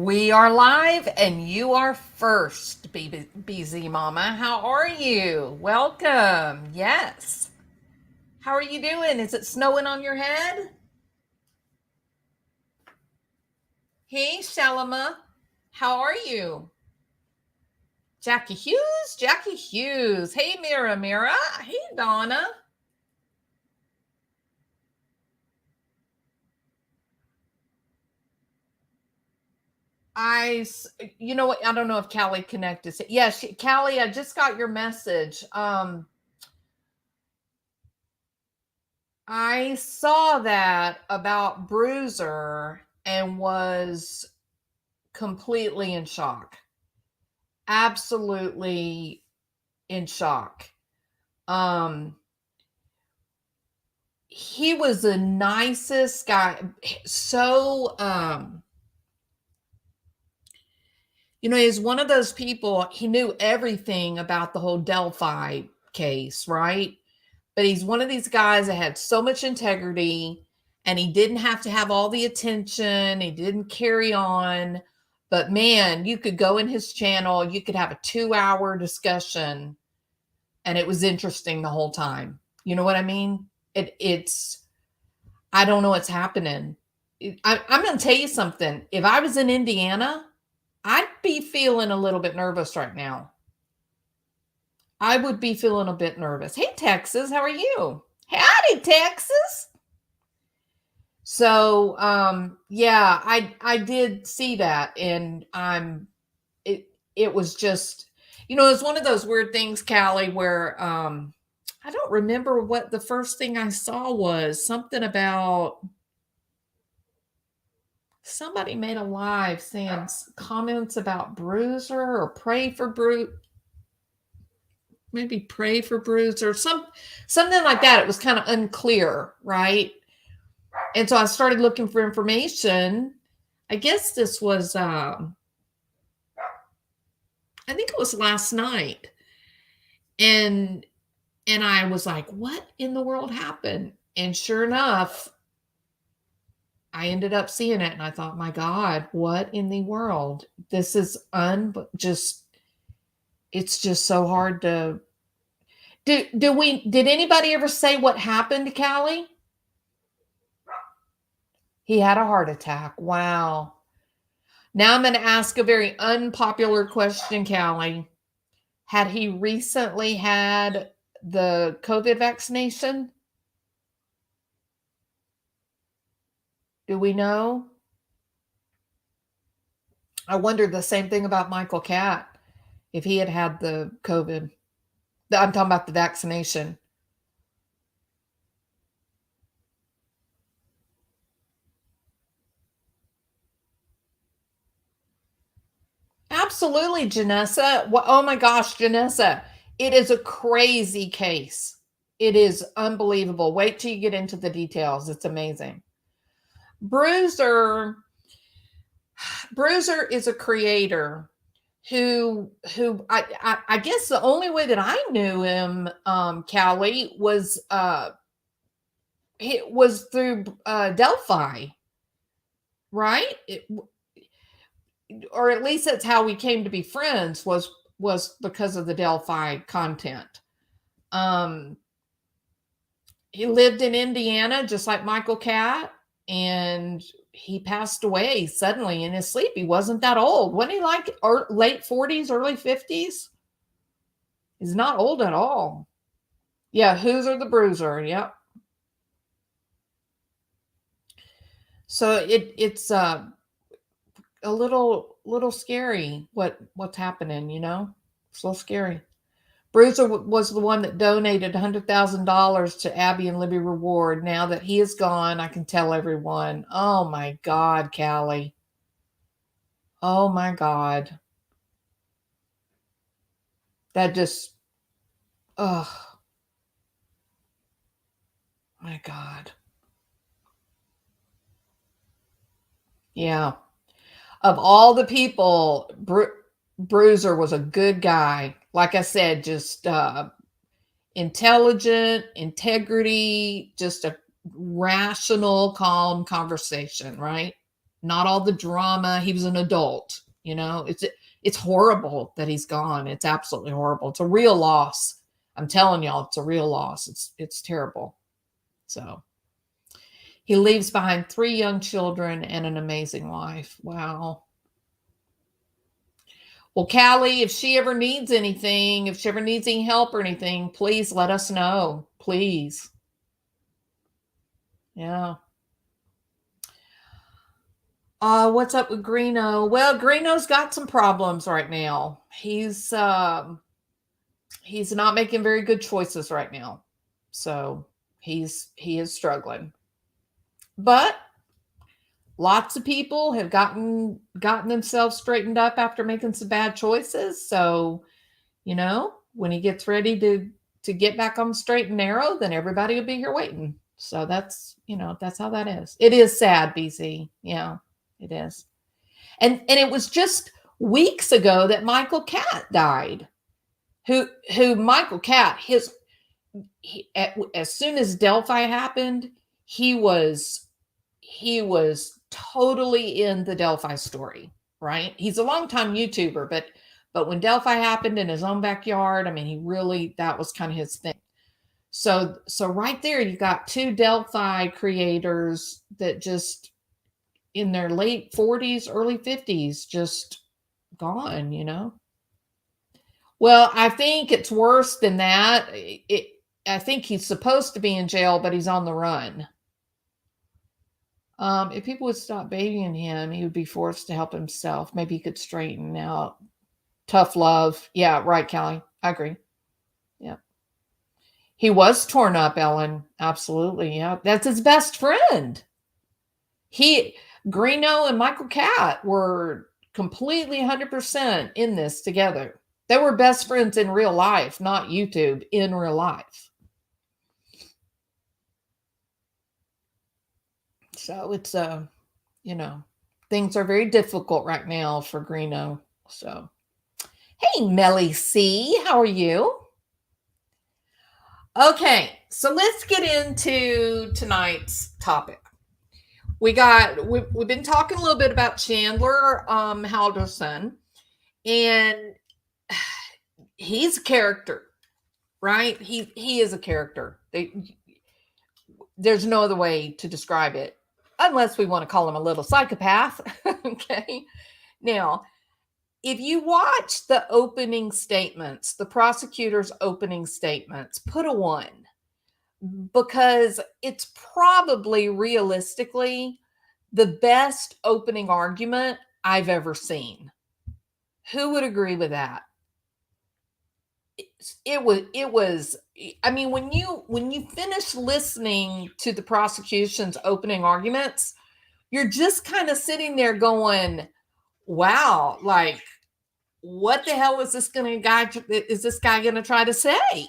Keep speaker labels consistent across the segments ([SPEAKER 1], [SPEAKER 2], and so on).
[SPEAKER 1] We are live and you are first, BZ Mama. How are you? Welcome. Yes. How are you doing? Is it snowing on your head? Hey, Shalama. How are you? Jackie Hughes? Jackie Hughes. Hey, Mira. Hey, Donna. I, you know what? I don't know if Callie connected. Yes, Callie, I just got your message. I saw that about Bruiser and was completely in shock. Absolutely in shock. He was the nicest guy. So, he's one of those people, he knew everything about the whole Delphi case, right? But he's one of these guys that had so much integrity and he didn't have to have all the attention. He didn't carry on. But man, you could go in his channel, you could have a 2-hour discussion and it was interesting the whole time. You know what I mean? I don't know what's happening. I'm going to tell you something. If I was in Indiana, I'd be feeling a little bit nervous right now. I would be feeling a bit nervous. Hey, Texas, how are you? Howdy, Texas. So, yeah, I did see that, and it was just, it's one of those weird things, Callie, where I don't remember what the first thing I saw was. Something about somebody made a live saying comments about Bruiser or pray for maybe pray for Bruiser, something like that. It was kind of unclear, right? And so I started looking for information. I guess this was I think it was last night. And I was like, what in the world happened? And sure enough, I ended up seeing it and I thought, my God, what in the world? This is it's just so hard to did anybody ever say what happened to Callie? He had a heart attack. Wow. Now I'm going to ask a very unpopular question, Callie. Had he recently had the COVID vaccination? Do we know? I wondered the same thing about Michael Catt, if he had had the COVID. I'm talking about the vaccination. Absolutely, Janessa. Oh my gosh, Janessa. It is a crazy case. It is unbelievable. Wait till you get into the details. It's amazing. Bruiser is a creator who I guess the only way that I knew him, Callie, was it was through Delphi, right? Or at least that's how we came to be friends, was because of the Delphi content. He lived in Indiana just like Michael Catt, and he passed away suddenly in his sleep. He wasn't that old. Wasn't he like late 40s, early 50s? He's not old at all. Yeah, Hoosier the Bruiser. Yep. So it's a little scary what's happening, It's a little scary. Bruiser was the one that donated $100,000 to Abby and Libby Reward. Now that he is gone, I can tell everyone. Oh my God, Callie. Oh my God. That just, oh my God. Yeah. Of all the people, Bruiser was a good guy. Like I said, just intelligent, integrity, just a rational, calm conversation, right? not all the drama. He was an adult, it's horrible that he's gone. It's absolutely horrible. It's a real loss. I'm telling y'all, it's a real loss. It's terrible. So he leaves behind 3 young children and an amazing wife. Wow. Well, Callie, if she ever needs anything, if she ever needs any help or anything, please let us know. Please. Yeah. What's up with Greeno? Well, Greeno's got some problems right now. He's not making very good choices right now. So he is struggling. But lots of people have gotten themselves straightened up after making some bad choices. So, when he gets ready to get back on the straight and narrow, then everybody will be here waiting. So that's how that is. It is sad, BZ. Yeah, it is. And it was just weeks ago that Michael Catt died. Who Michael Catt, as soon as Delphi happened, he was totally in the Delphi story, right? He's a longtime YouTuber, but when Delphi happened in his own backyard, I mean, that was kind of his thing. So right there, you got 2 Delphi creators that just in their late 40s, early 50s, just gone, Well, I think it's worse than that. I think he's supposed to be in jail, but he's on the run. If people would stop babying him, he would be forced to help himself. Maybe he could straighten out. Tough love. Yeah, right, Callie. I agree. Yeah. He was torn up, Ellen. Absolutely. Yeah. That's his best friend. Greeno and Michael Catt were completely 100% in this together. They were best friends in real life, not YouTube, in real life. So it's things are very difficult right now for Greeno. So, hey, Melly C, how are you? Okay, so let's get into tonight's topic. We've been talking a little bit about Chandler Halderson, and he's a character, right? He is a character. There's no other way to describe it, unless we want to call him a little psychopath. Okay. Now, if you watch the opening statements, the prosecutor's opening statements, put a 1, because it's probably realistically the best opening argument I've ever seen. Who would agree with that? It was, I mean, when you finish listening to the prosecution's opening arguments, you're just kind of sitting there going, wow, like, what the hell is this guy going to try to say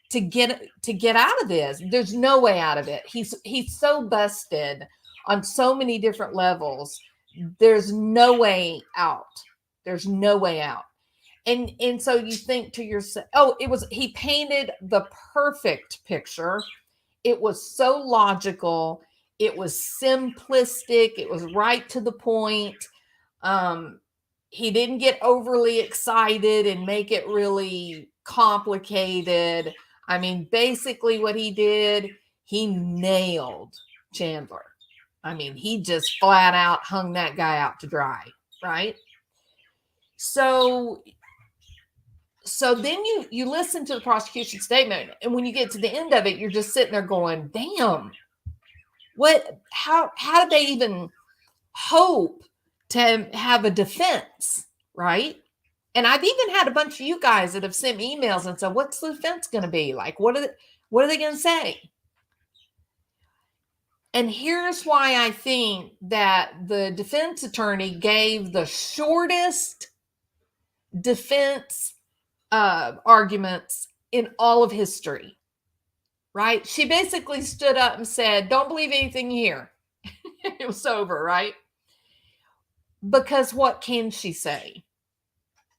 [SPEAKER 1] to get out of this? There's no way out of it. He's so busted on so many different levels. There's no way out. There's no way out. And so you think to yourself, he painted the perfect picture. It was so logical. It was simplistic. It was right to the point. He didn't get overly excited and make it really complicated. I mean, basically what he did, he nailed Chandler. I mean, he just flat out hung that guy out to dry, right? So then you listen to the prosecution statement, and when you get to the end of it, you're just sitting there going, damn, how did they even hope to have a defense, right? And I've even had a bunch of you guys that have sent me emails and said, what's the defense going to be? Like, what are they going to say? And here's why I think that the defense attorney gave the shortest defense arguments in all of history, right? She basically stood up and said, don't believe anything you hear. It was over, right? Because what can she say?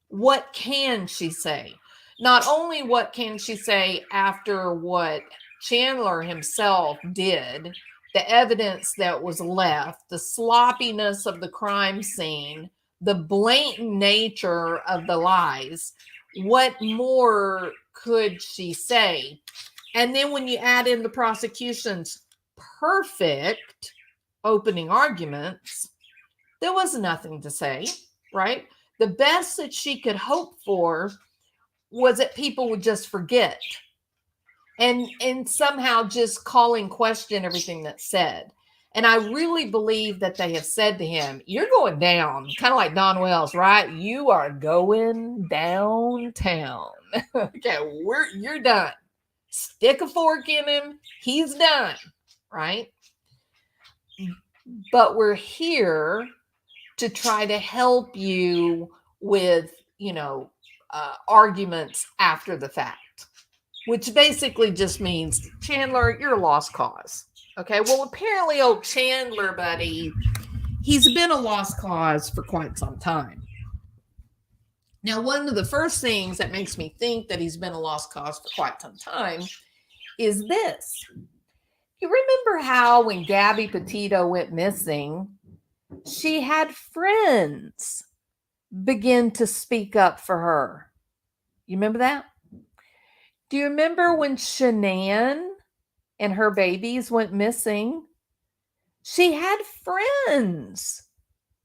[SPEAKER 1] What can she say? Not only what can she say after what Chandler himself did the evidence that was left, the sloppiness of the crime scene, the blatant nature of the lies, what more could she say? And then when you add in the prosecution's perfect opening arguments, there was nothing to say, right? The best that she could hope for was that people would just forget and somehow just call in question everything that's said. And I really believe that they have said to him, "You're going down," kind of like Don Wells, right? "You are going downtown." Okay, you're done. Stick a fork in him. He's done, right? But we're here to try to help you with, arguments after the fact, which basically just means, Chandler, you're a lost cause. Okay, well, apparently old Chandler, buddy, he's been a lost cause for quite some time. Now, one of the first things that makes me think that he's been a lost cause for quite some time is this. You remember how when Gabby Petito went missing, she had friends begin to speak up for her. You remember that? Do you remember when Shanann and her babies went missing? She had friends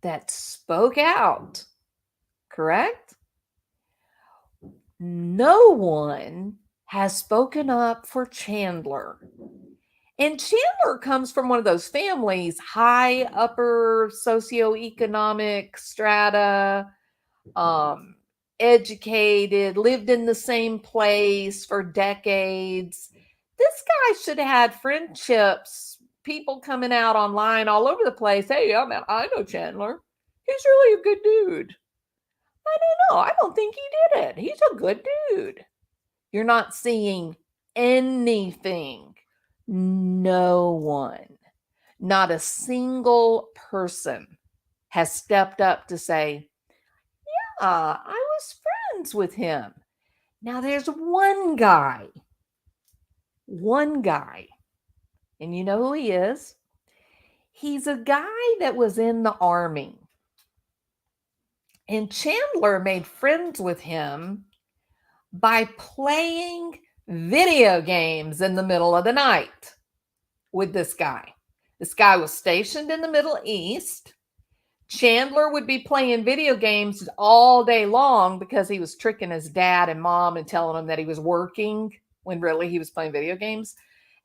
[SPEAKER 1] that spoke out, correct? No one has spoken up for Chandler. And Chandler comes from one of those families, high upper socioeconomic strata, educated, lived in the same place for decades. This guy should have had friendships, people coming out online all over the place. "Hey, I know Chandler. He's really a good dude. I don't know. I don't think he did it. He's a good dude." You're not seeing anything. No one, not a single person has stepped up to say, "I was friends with him." Now there's one guy, and you know who he is? He's a guy that was in the army. And Chandler made friends with him by playing video games in the middle of the night with this guy. This guy was stationed in the Middle East. Chandler would be playing video games all day long because he was tricking his dad and mom and telling them that he was working when really he was playing video games.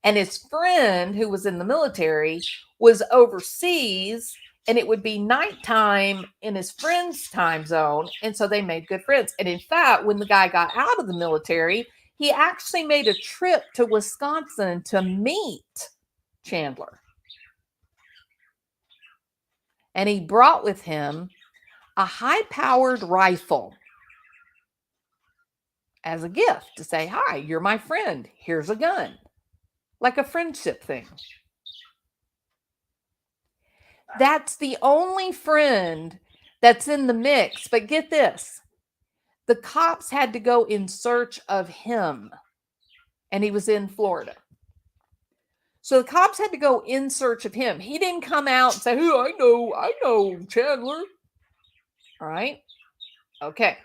[SPEAKER 1] And his friend, who was in the military, was overseas, and it would be nighttime in his friend's time zone. And so they made good friends. And in fact, when the guy got out of the military, he actually made a trip to Wisconsin to meet Chandler. And he brought with him a high-powered rifle as a gift to say, "Hi, you're my friend. Here's a gun." Like a friendship thing. That's the only friend that's in the mix. But get this. The cops had to go in search of him. And he was in Florida. So the cops had to go in search of him. He didn't come out and say, "Oh, I know Chandler." All right. Okay.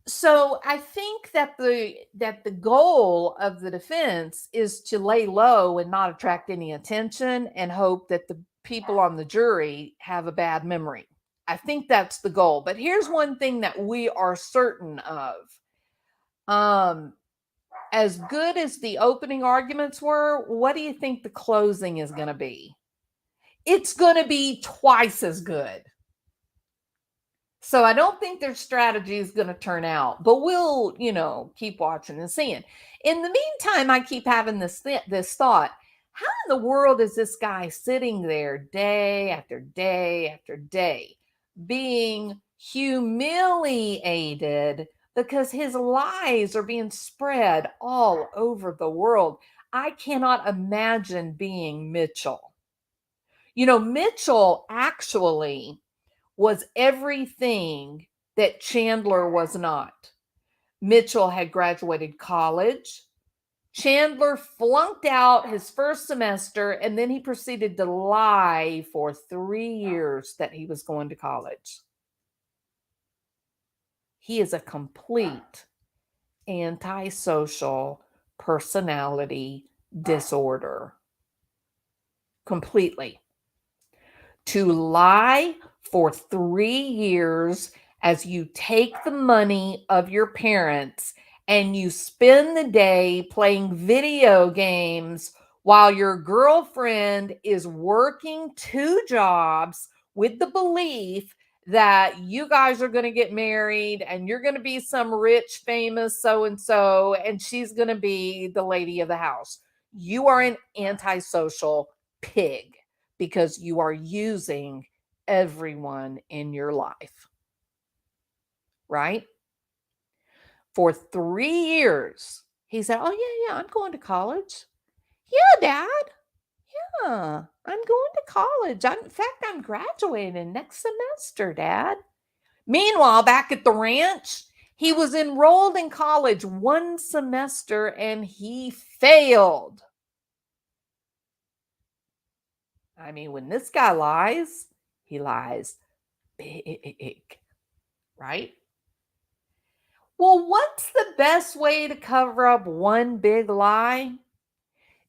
[SPEAKER 1] So I think that the goal of the defense is to lay low and not attract any attention and hope that the people on the jury have a bad memory. I think that's the goal. But here's one thing that we are certain of. As good as the opening arguments were, what do you think the closing is going to be? It's going to be twice as good. So I don't think their strategy is going to turn out, but we'll, keep watching and seeing. In the meantime, I keep having this thought: how in the world is this guy sitting there day after day after day, being humiliated because his lies are being spread all over the world? I cannot imagine being Mitchell. Mitchell actually was everything that Chandler was not. Mitchell had graduated college. Chandler flunked out his first semester, and then he proceeded to lie for 3 years that he was going to college. He is a complete antisocial personality disorder. Completely. To lie for 3 years as you take the money of your parents and you spend the day playing video games while your girlfriend is working 2 jobs with the belief that you guys are going to get married and you're going to be some rich, famous so and so, and she's going to be the lady of the house. You are an antisocial pig because you are using everyone in your life, right? For 3 years, he said, "Oh, yeah, I'm going to college." "Yeah, Dad. Yeah, I'm going to college. In fact, I'm graduating next semester, Dad." Meanwhile, back at the ranch, he was enrolled in college 1 semester and he failed. I mean, when this guy lies, he lies big, right? Well, what's the best way to cover up one big lie?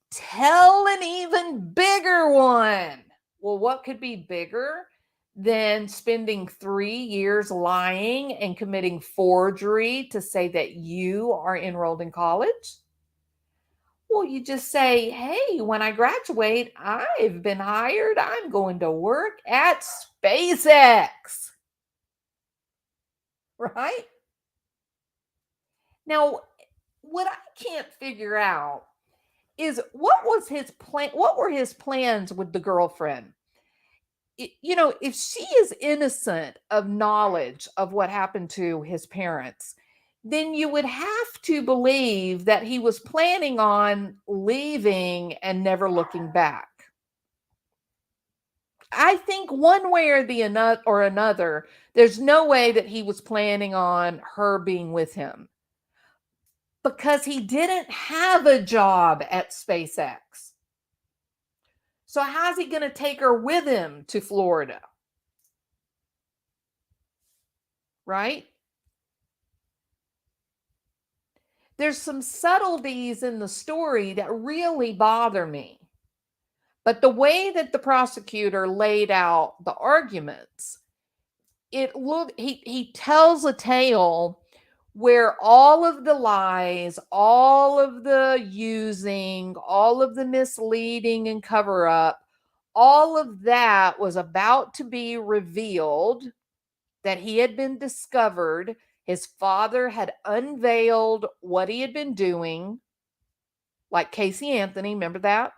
[SPEAKER 1] Tell an even bigger one. Well, what could be bigger than spending 3 years lying and committing forgery to say that you are enrolled in college? Well, you just say, "Hey, when I graduate, I've been hired. I'm going to work at SpaceX." Right? Now, what I can't figure out is what was his plan? What were his plans with the girlfriend? If she is innocent of knowledge of what happened to his parents, then you would have to believe that he was planning on leaving and never looking back. I think one way or another, there's no way that he was planning on her being with him because he didn't have a job at SpaceX. So how's he going to take her with him to Florida? Right? There's some subtleties in the story that really bother me. But the way that the prosecutor laid out the arguments, he tells a tale where all of the lies, all of the using, all of the misleading and cover up, all of that was about to be revealed, that he had been discovered. His father had unveiled what he had been doing, like Casey Anthony, remember that?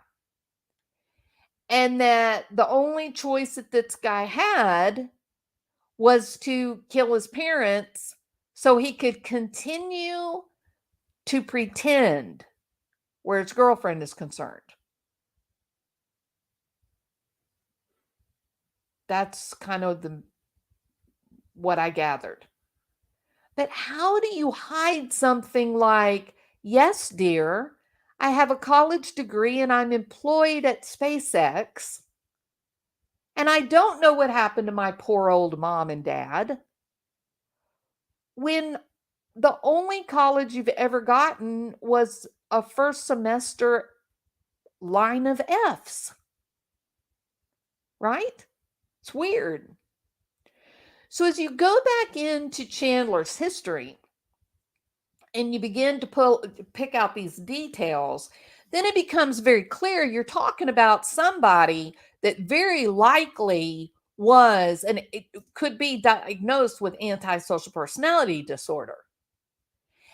[SPEAKER 1] And that the only choice that this guy had was to kill his parents so he could continue to pretend where his girlfriend is concerned. That's kind of what I gathered. But how do you hide something like, "Yes, dear, I have a college degree and I'm employed at SpaceX, and I don't know what happened to my poor old mom and dad," when the only college you've ever gotten was a first semester line of F's, right? It's weird. So as you go back into Chandler's history and you begin to pick out these details, then it becomes very clear you're talking about somebody that very likely was, and it could be diagnosed with antisocial personality disorder.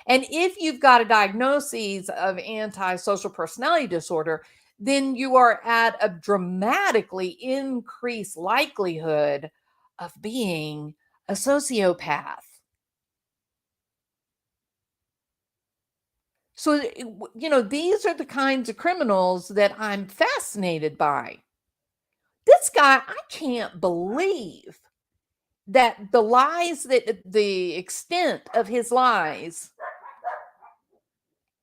[SPEAKER 1] And if you've got a diagnosis of antisocial personality disorder, then you are at a dramatically increased likelihood of being a sociopath. So, these are the kinds of criminals that I'm fascinated by. This guy, I can't believe that the extent of his lies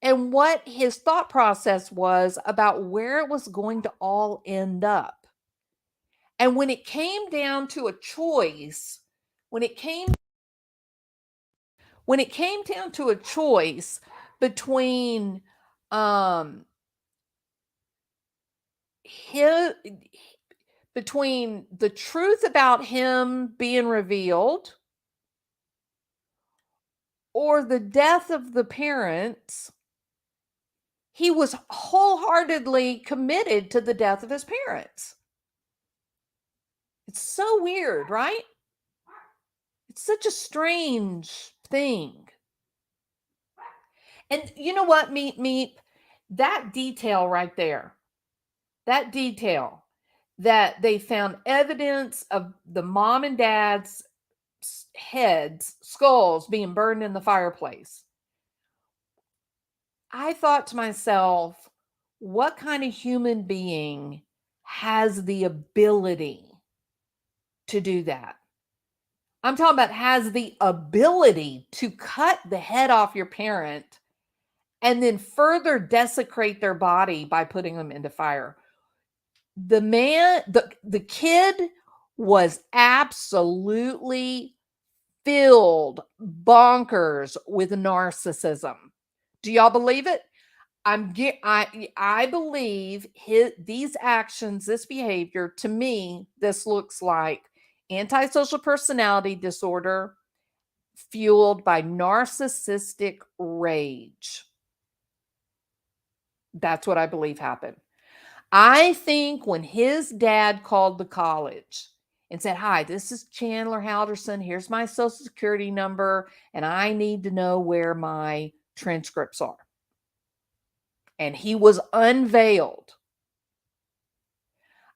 [SPEAKER 1] and what his thought process was about where it was going to all end up. And when it came down to a choice, when it came down to a choice between his between the truth about him being revealed or the death of the parents, he was wholeheartedly committed to the death of his parents. It's so weird, right? It's such a strange thing. And you know what, Meep? That detail right there, that detail that they found evidence of the mom and dad's skulls being burned in the fireplace. I thought to myself, what kind of human being has the ability to do that? I'm talking about has the ability to cut the head off your parent and then further desecrate their body by putting them into fire. The kid was absolutely filled bonkers with narcissism. Do y'all believe it? I believe these actions, this behavior, to me, this looks like antisocial personality disorder fueled by narcissistic rage. That's what I believe happened. I think when his dad called the college and said, "Hi, this is Chandler Halderson. Here's my social security number, and I need to know where my transcripts are." And he was unveiled.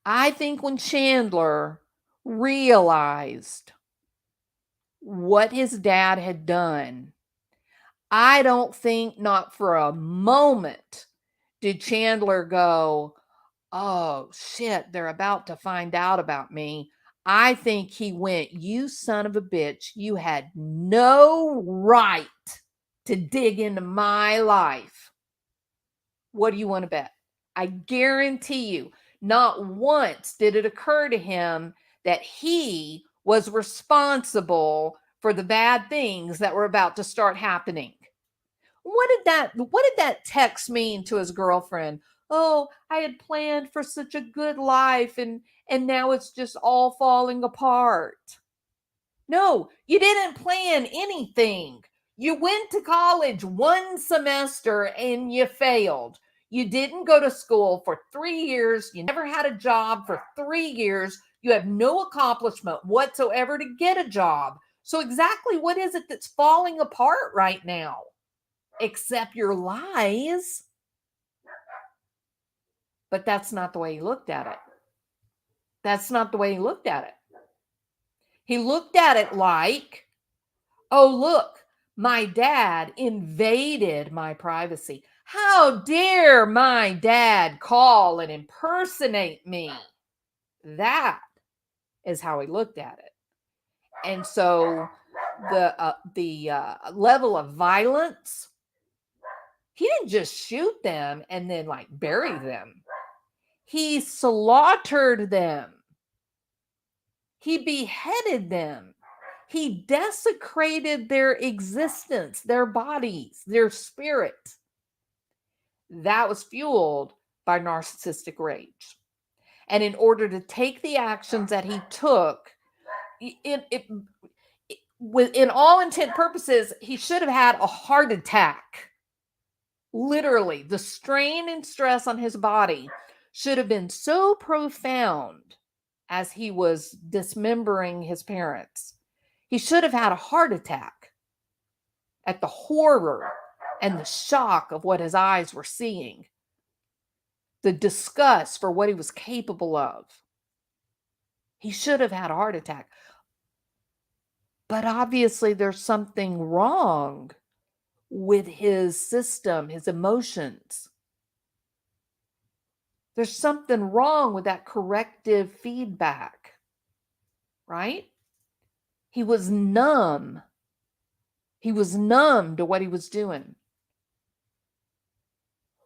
[SPEAKER 1] I think when Chandler realized what his dad had done, I don't think not for a moment did Chandler go, "Oh, shit, they're about to find out about me." I think he went, "You son of a bitch, you had no right to dig into my life. What do you want to bet?" I guarantee you, not once did it occur to him that he was responsible for the bad things that were about to start happening. What did that text mean to his girlfriend? "Oh, I had planned for such a good life and now it's just all falling apart." No, you didn't plan anything. You went to college one semester and you failed. You didn't go to school for 3 years. You never had a job for 3 years. You have no accomplishment whatsoever to get a job. So exactly what is it that's falling apart right now? Except your lies. But that's not the way he looked at it. That's not the way he looked at it. He looked at it like, "Oh, look, my dad invaded my privacy. How dare my dad call and impersonate me?" That is how he looked at it. And so the level of violence, he didn't just shoot them and then like bury them. He slaughtered them. He beheaded them. He desecrated their existence, their bodies, their spirit. That was fueled by narcissistic rage. And in order to take the actions that he took, in all intent purposes, he should have had a heart attack. Literally, the strain and stress on his body should have been so profound as he was dismembering his parents. He should have had a heart attack at the horror and the shock of what his eyes were seeing, the disgust for what he was capable of. He should have had a heart attack. But obviously, there's something wrong with his system, his emotions. There's something wrong with that corrective feedback, right? He was numb. He was numb to what he was doing.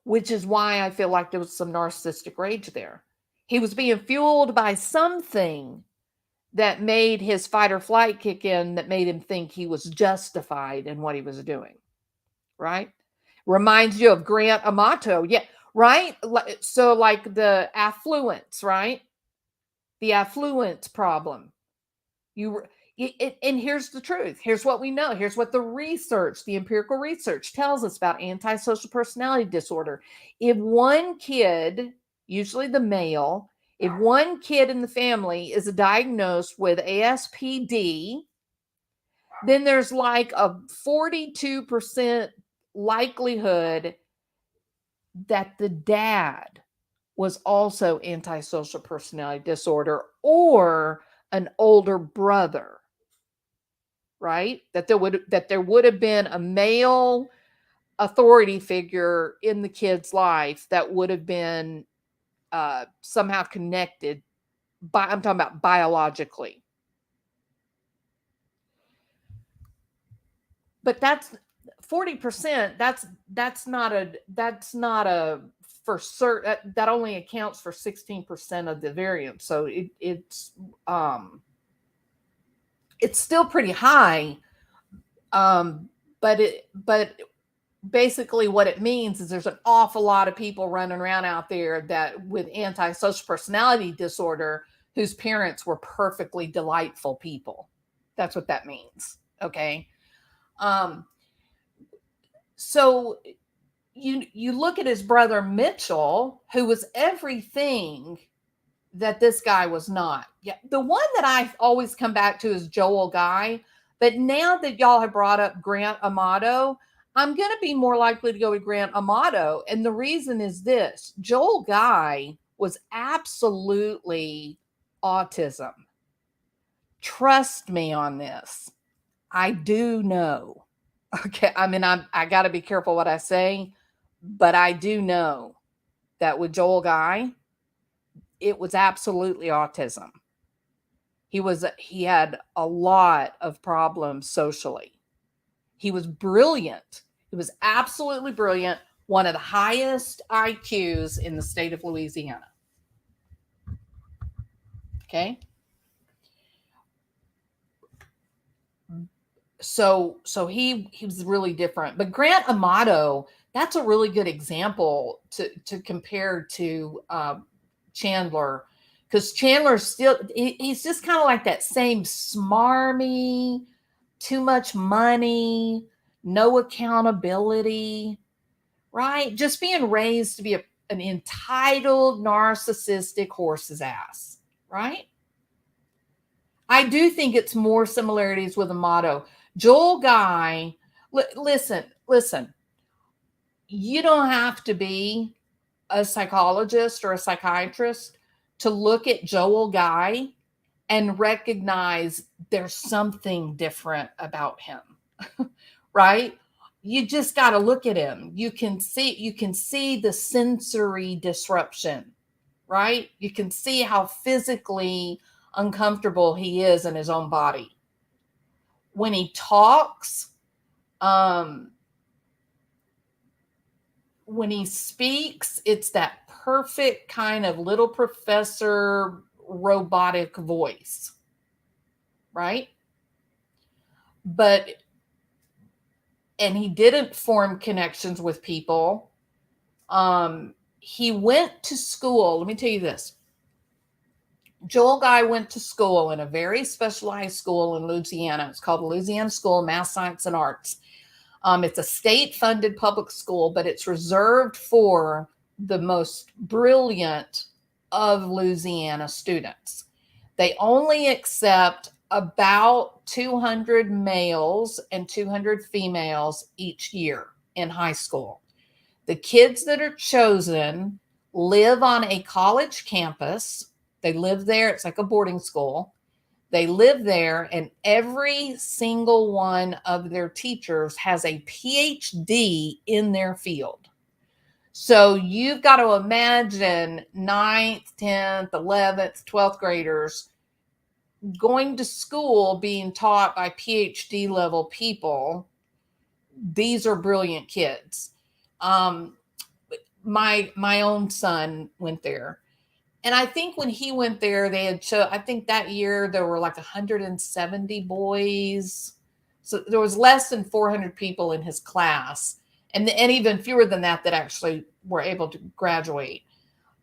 [SPEAKER 1] which is why I feel like there was some narcissistic rage there. He was being fueled by something that made his fight or flight kick in, that made him think he was justified in what he was doing, right? Reminds you of Grant Amato. Yeah, right? So like the affluence, right? The affluence problem. And here's the truth. Here's what we know. Here's what the research, the empirical research tells us about antisocial personality disorder. If one kid, usually the male, if one kid in the family is diagnosed with ASPD, then there's like a 42% likelihood that the dad was also antisocial personality disorder, or an older brother, right? That there would have been a male authority figure in the kid's life that would have been somehow connected I'm talking about biologically. But that's 40%. That's not a for certain. That only accounts for 16% of the variance. So it's still pretty high. But basically what it means is there's an awful lot of people running around out there that with antisocial personality disorder whose parents were perfectly delightful people. That's what that means. Okay. So you look at his brother Mitchell, who was everything that this guy was not. Yeah, the one that I always come back to is Joel Guy. But now that y'all have brought up Grant Amato, I'm going to be more likely to go with Grant Amato. And the reason is this: Joel Guy was absolutely autism. Trust me on this. I do know. Okay. I mean, I got to be careful what I say, but I do know that with Joel Guy, it was absolutely autism. He had a lot of problems socially. He was brilliant. He was absolutely brilliant. One of the highest IQs in the state of Louisiana. Okay. So he was really different. But Grant Amato, that's a really good example to compare to Chandler, because Chandler still he's just kind of like that same smarmy, too much money, no accountability, right? Just being raised to be an entitled, narcissistic horse's ass, right? I do think it's more similarities with Amato. Joel Guy, listen. You don't have to be a psychologist or a psychiatrist to look at Joel Guy and recognize there's something different about him, right? You just got to look at him. You can see the sensory disruption, right? You can see how physically uncomfortable he is in his own body. When he talks, when he speaks, it's that perfect kind of little professor robotic voice, right? And he didn't form connections with people. He went to school. Let me tell you this. Joel Guy went to school in a very specialized school in Louisiana. It's called the Louisiana School of Math, Science, and Arts. It's a state-funded public school, but it's reserved for the most brilliant of Louisiana students. They only accept about 200 males and 200 females each year in high school. The kids that are chosen live on a college campus. They live there. It's like a boarding school. They live there, and every single one of their teachers has a PhD in their field. So you've got to imagine 9th, 10th, 11th, 12th graders going to school being taught by PhD level people. These are brilliant kids. my own son went there. And I think when he went there, they had I think that year there were like 170 boys. So there was less than 400 people in his class, and even fewer than that actually were able to graduate.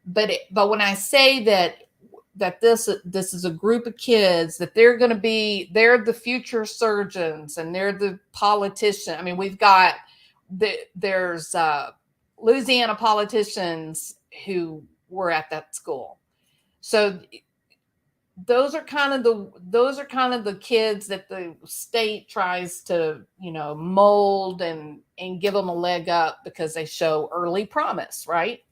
[SPEAKER 1] But when I say that this is a group of kids that they're the future surgeons and they're the politician. I mean, there's Louisiana politicians who were at that school. So those are kind of the kids that the state tries to, mold and give them a leg up because they show early promise, right?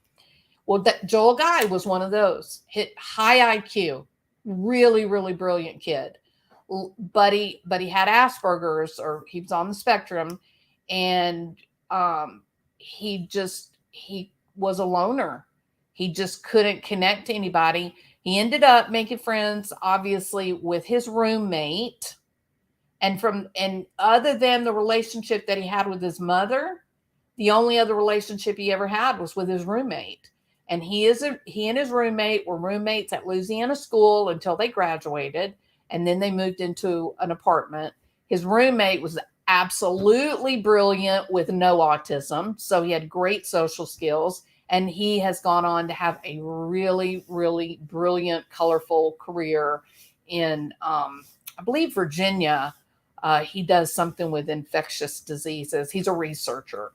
[SPEAKER 1] Well, that Joel Guy was one of those. Hit high IQ, really, really brilliant kid. But he had Asperger's, or he was on the spectrum, and he was a loner. He just couldn't connect to anybody. He ended up making friends, obviously, with his roommate, and other than the relationship that he had with his mother, the only other relationship he ever had was with his roommate. And he and his roommate were roommates at Louisiana school until they graduated, and then they moved into an apartment. His roommate was absolutely brilliant with no autism, so he had great social skills, and he has gone on to have a really, really brilliant, colorful career in, I believe, Virginia. He does something with infectious diseases. He's a researcher.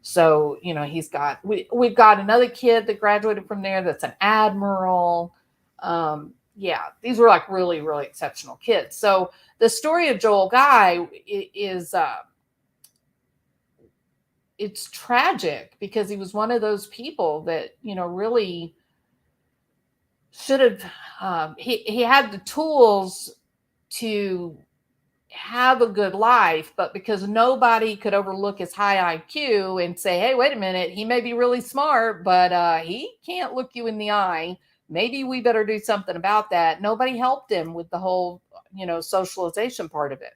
[SPEAKER 1] So, we've got another kid that graduated from there that's an admiral. Yeah, these were like really, really exceptional kids. So the story of Joel Guy is it's tragic because he was one of those people that, really should have, he had the tools to have a good life, but because nobody could overlook his high IQ and say, hey, wait a minute, he may be really smart, but he can't look you in the eye. Maybe we better do something about that. Nobody helped him with the whole, socialization part of it.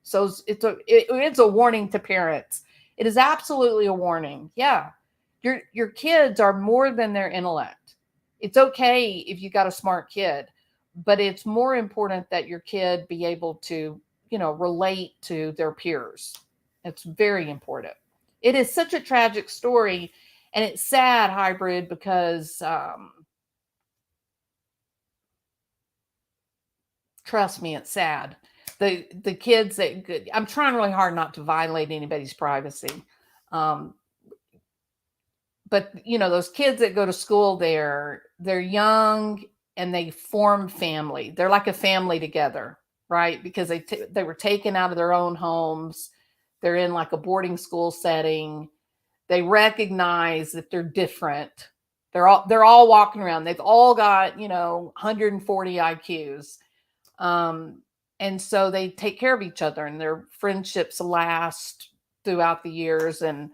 [SPEAKER 1] So it's a warning to parents. It is absolutely a warning. Yeah. Your kids are more than their intellect. It's okay if you got a smart kid, but it's more important that your kid be able to, relate to their peers. It's very important. It is such a tragic story, and it's sad, Hybrid, because trust me, it's sad. The kids that I'm trying really hard not to violate anybody's privacy. But those kids that go to school there, they're young and they form family. They're like a family together, right? Because they were taken out of their own homes. They're in like a boarding school setting. They recognize that they're different. They're all walking around. They've all got 140 IQs, and so they take care of each other, and their friendships last throughout the years. And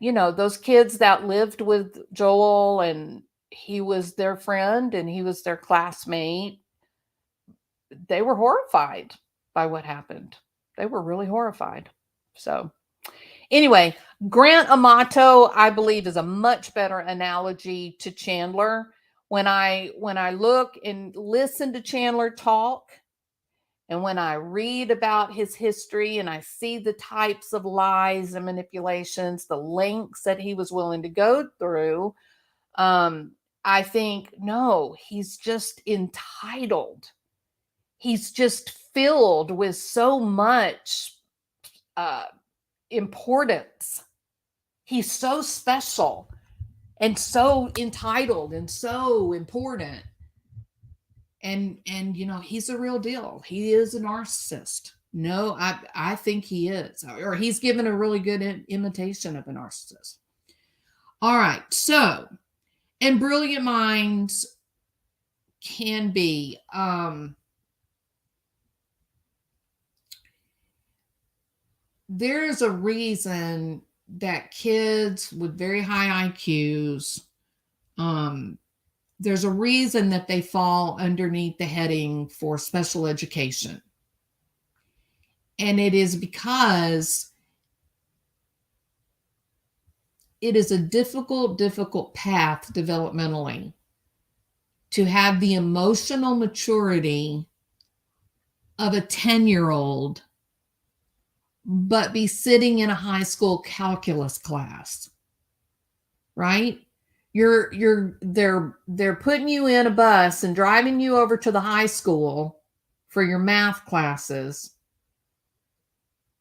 [SPEAKER 1] those kids that lived with Joel, and he was their friend and he was their classmate, they were horrified by what happened. They were really horrified. So anyway, Grant Amato, I believe, is a much better analogy to Chandler. When I look and listen to Chandler talk, and when I read about his history and I see the types of lies and manipulations, the lengths that he was willing to go through, I think, no, he's just entitled. He's just filled with so much importance. He's so special and so entitled and so important. And he's a real deal. He is a narcissist. No, I think he is, or he's given a really good imitation of a narcissist. All right. So, and brilliant minds can be there is a reason that kids with very high IQs, there's a reason that they fall underneath the heading for special education. And it is because it is a difficult path developmentally to have the emotional maturity of a 10-year-old, but be sitting in a high school calculus class, right? They're putting you in a bus and driving you over to the high school for your math classes,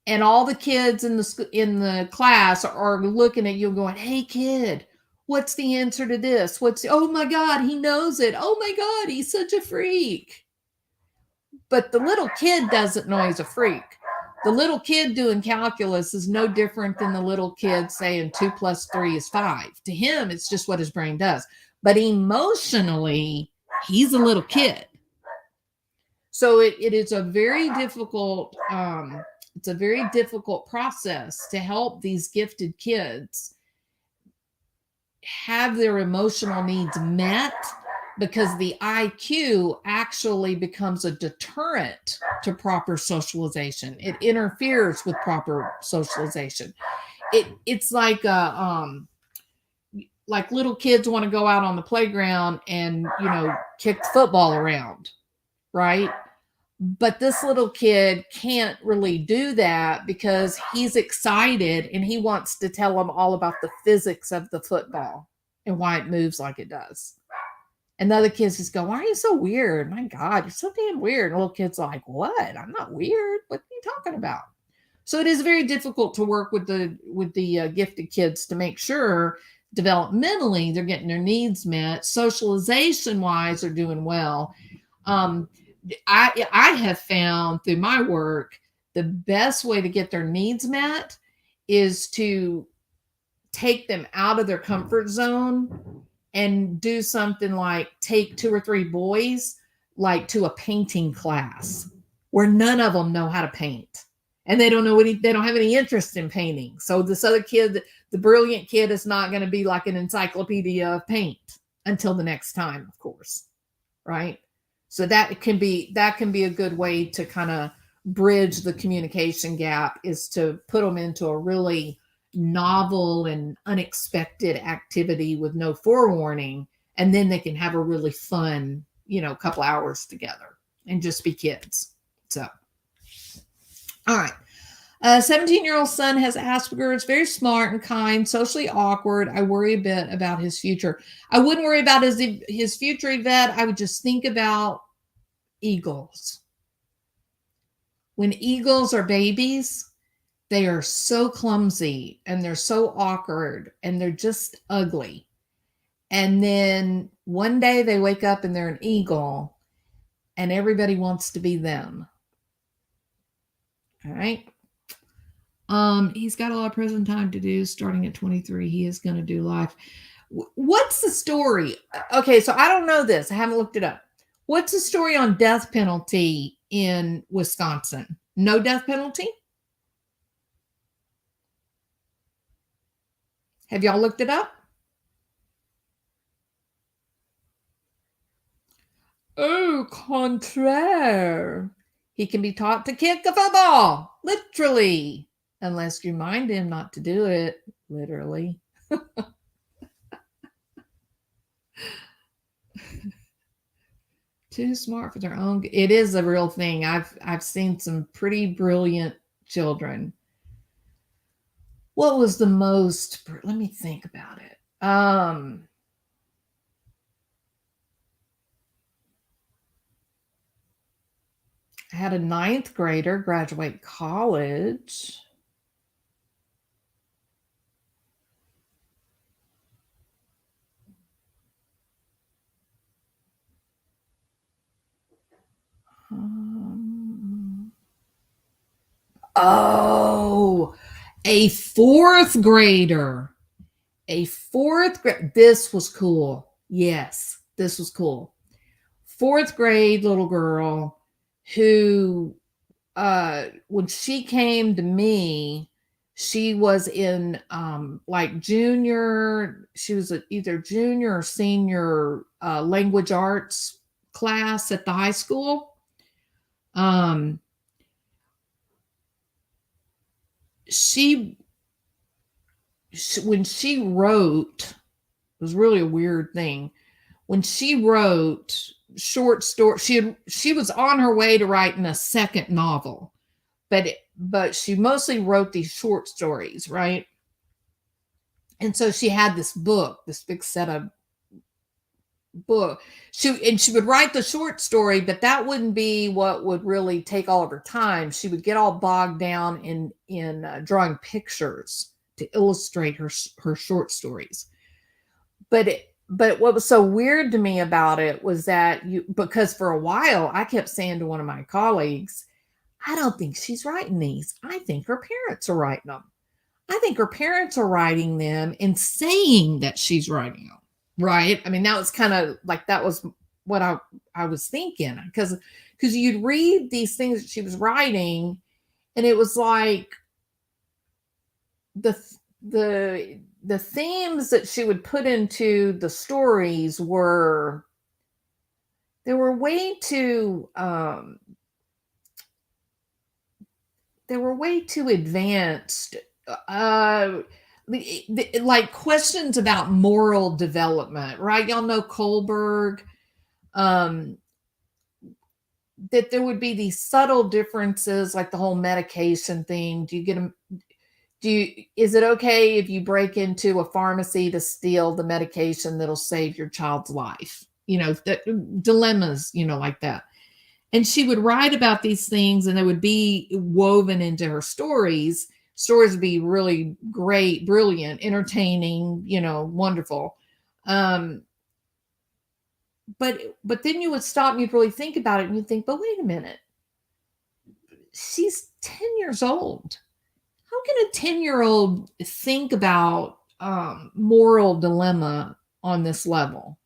[SPEAKER 1] and all the kids in the class are looking at you going, "Hey kid, what's the answer to this? Oh my god, he knows it. Oh my god, he's such a freak." But the little kid doesn't know he's a freak. The little kid doing calculus is no different than the little kid saying 2 plus 3 is 5. To him, it's just what his brain does. But emotionally, he's a little kid. So it is a very difficult it's a very difficult process to help these gifted kids have their emotional needs met, because the IQ actually becomes a deterrent to proper socialization. It interferes with proper socialization. It's like like little kids want to go out on the playground and kick the football around, right? But this little kid can't really do that because he's excited and he wants to tell them all about the physics of the football and why it moves like it does. And the other kids just go, "Why are you so weird? My God, you're so damn weird." And little kids are like, "What? I'm not weird. What are you talking about?" So it is very difficult to work with the gifted kids to make sure developmentally they're getting their needs met. Socialization wise, they're doing well. I have found through my work the best way to get their needs met is to take them out of their comfort zone and do something like take 2 or 3 boys like to a painting class where none of them know how to paint, and they don't have any interest in painting. So this other kid, the brilliant kid, is not going to be like an encyclopedia of paint until the next time, of course, right? So that can be a good way to kind of bridge the communication gap, is to put them into a really novel and unexpected activity with no forewarning, and then they can have a really fun, couple hours together and just be kids. So, all right. 17-year-old son has Asperger's, very smart and kind, socially awkward. I worry a bit about his future. I wouldn't worry about his future, Yvette. I would just think about eagles. When eagles are babies, they are so clumsy and they're so awkward and they're just ugly. And then one day they wake up and they're an eagle and everybody wants to be them. All right. He's got a lot of present time to do. Starting at 23, he is going to do life. What's the story? Okay, so I don't know this. I haven't looked it up. What's the story on death penalty in Wisconsin? No death penalty? Have y'all looked it up? Au contraire. He can be taught to kick a football, literally, unless you remind him not to do it, literally. Too smart for their own. It is a real thing. I've seen some pretty brilliant children. What was the most? Let me think about it. I had a 9th grader graduate college. Oh, a 4th grader. A 4th grade. This was cool. Yes, this was cool. 4th grade little girl who, when she came to me, she was in like junior. She was either junior or senior language arts class at the high school. when she wrote, it was really a weird thing. When she wrote short story, she was on her way to writing a second novel, but she mostly wrote these short stories, right? And so she had this book, this big set of book. She would write the short story, but that wouldn't be what would really take all of her time. She would get all bogged down in drawing pictures to illustrate her short stories. But what was so weird to me about it was that because for a while I kept saying to one of my colleagues, I don't think she's writing these. I think her parents are writing them. I think her parents are writing them and saying that she's writing them. Right. I mean, that was kind of like, that was what I was thinking, because you'd read these things that she was writing, and it was like the themes that she would put into the stories were way too advanced. Like questions about moral development, right? Y'all know Kohlberg. That there would be these subtle differences, like the whole medication thing. Is it okay if you break into a pharmacy to steal the medication that'll save your child's life? Dilemmas, like that. And she would write about these things, and they would be woven into her stories. Stories would be really great, brilliant, entertaining, wonderful. But then you would stop and you'd really think about it, and you'd think, but wait a minute. She's 10 years old. How can a 10-year-old think about moral dilemma on this level?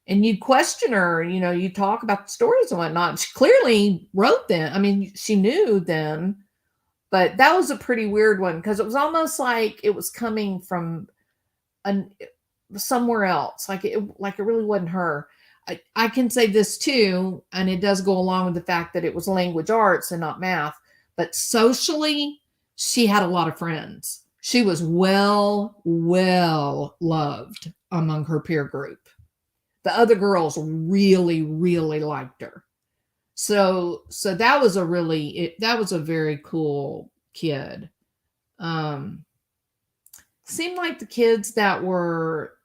[SPEAKER 1] And you'd question her, you talk about the stories and whatnot. She clearly wrote them. I mean, she knew them, but that was a pretty weird one, because it was almost like it was coming from somewhere else. Like it really wasn't her. I can say this too, and it does go along with the fact that it was language arts and not math, but socially, she had a lot of friends. She was well loved among her peer group. The other girls really, really liked her. So that was a very cool kid. Seemed like the kids that were,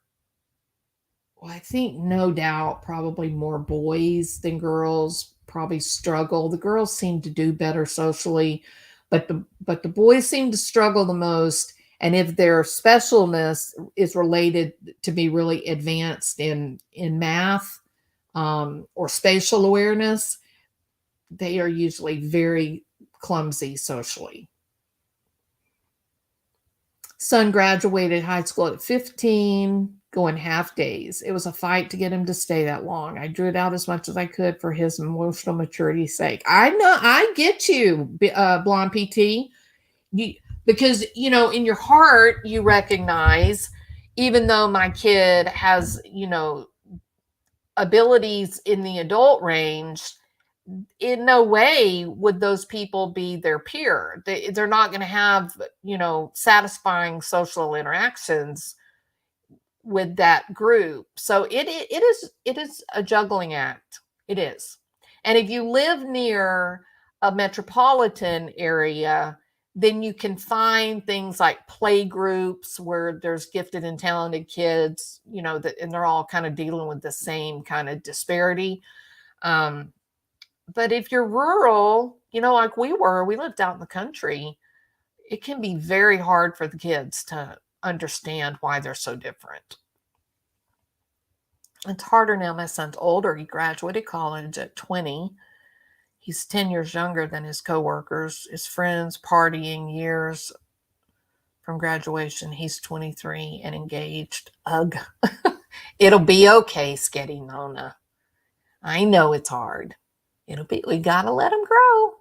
[SPEAKER 1] well, I think no doubt probably more boys than girls probably struggle. The girls seem to do better socially, but the boys seem to struggle the most. And if their specialness is related to be really advanced in math or spatial awareness, they are usually very clumsy socially. Son graduated high school at 15, going half days. It was a fight to get him to stay that long. I drew it out as much as I could for his emotional maturity's sake. I know, I get you, Blonde PT. Because in your heart you recognize, even though my kid has abilities in the adult range, in no way would those people be their peer. They're not going to have satisfying social interactions with that group. So it is a juggling act. It is. And if you live near a metropolitan area, then you can find things like play groups where there's gifted and talented kids, and they're all kind of dealing with the same kind of disparity. But if you're rural, like we lived out in the country, it can be very hard for the kids to understand why they're so different. It's harder now. My son's older. He graduated college at 20. He's 10 years younger than his coworkers, his friends, partying years from graduation. He's 23 and engaged. Ugh. It'll be okay, Scottie Nona. I know it's hard. We gotta let him grow.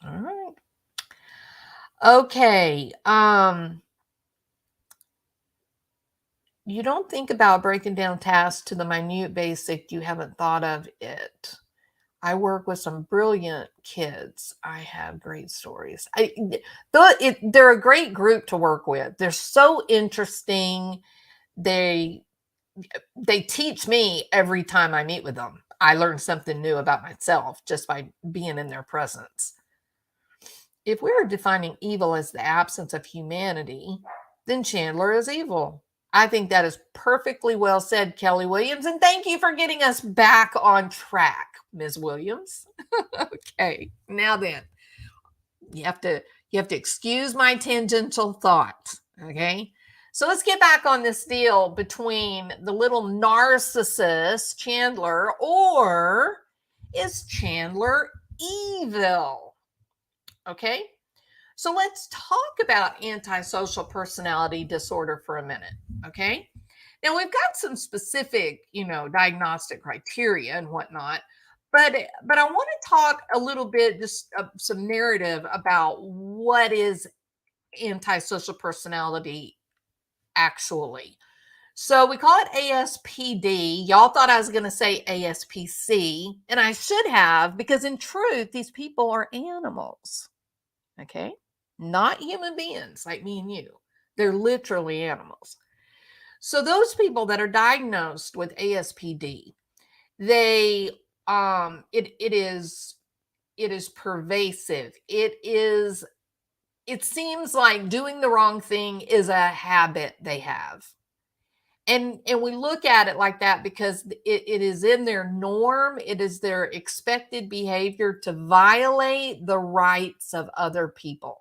[SPEAKER 1] All right. Okay. You don't think about breaking down tasks to the minute basic. You haven't thought of it. I work with some brilliant kids. I have great stories. They're a great group to work with. They're so interesting. They they teach me every time I meet with them. I learn something new about myself just by being in their presence. If we're defining evil as the absence of humanity, then Chandler is evil. I think that is perfectly well said, Kelly Williams, and thank you for getting us back on track, Ms. Williams. Okay, now then, you have to excuse my tangential thought, okay? So let's get back on this deal between the little narcissist Chandler, or is Chandler evil? Okay? So let's talk about antisocial personality disorder for a minute, okay? Now we've got some specific, diagnostic criteria and whatnot, but I want to talk a little bit, just some narrative about what is antisocial personality actually. So we call it ASPD. Y'all thought I was going to say ASPC, and I should have, because in truth, these people are animals. Okay? Not human beings like me and you. They're literally animals. So those people that are diagnosed with ASPD, they it is pervasive. It seems like doing the wrong thing is a habit they have. And we look at it like that because it is in their norm, it is their expected behavior to violate the rights of other people.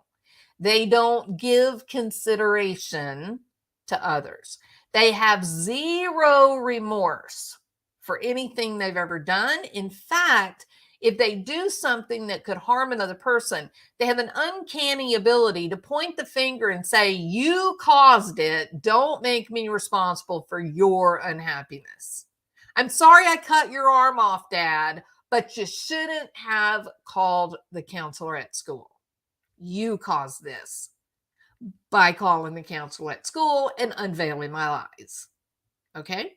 [SPEAKER 1] They don't give consideration to others. They have zero remorse for anything they've ever done. In fact, if they do something that could harm another person, they have an uncanny ability to point the finger and say, "You caused it. Don't make me responsible for your unhappiness. I'm sorry I cut your arm off, Dad, but you shouldn't have called the counselor at school. You caused this by calling the counselor at school and unveiling my lies." Okay?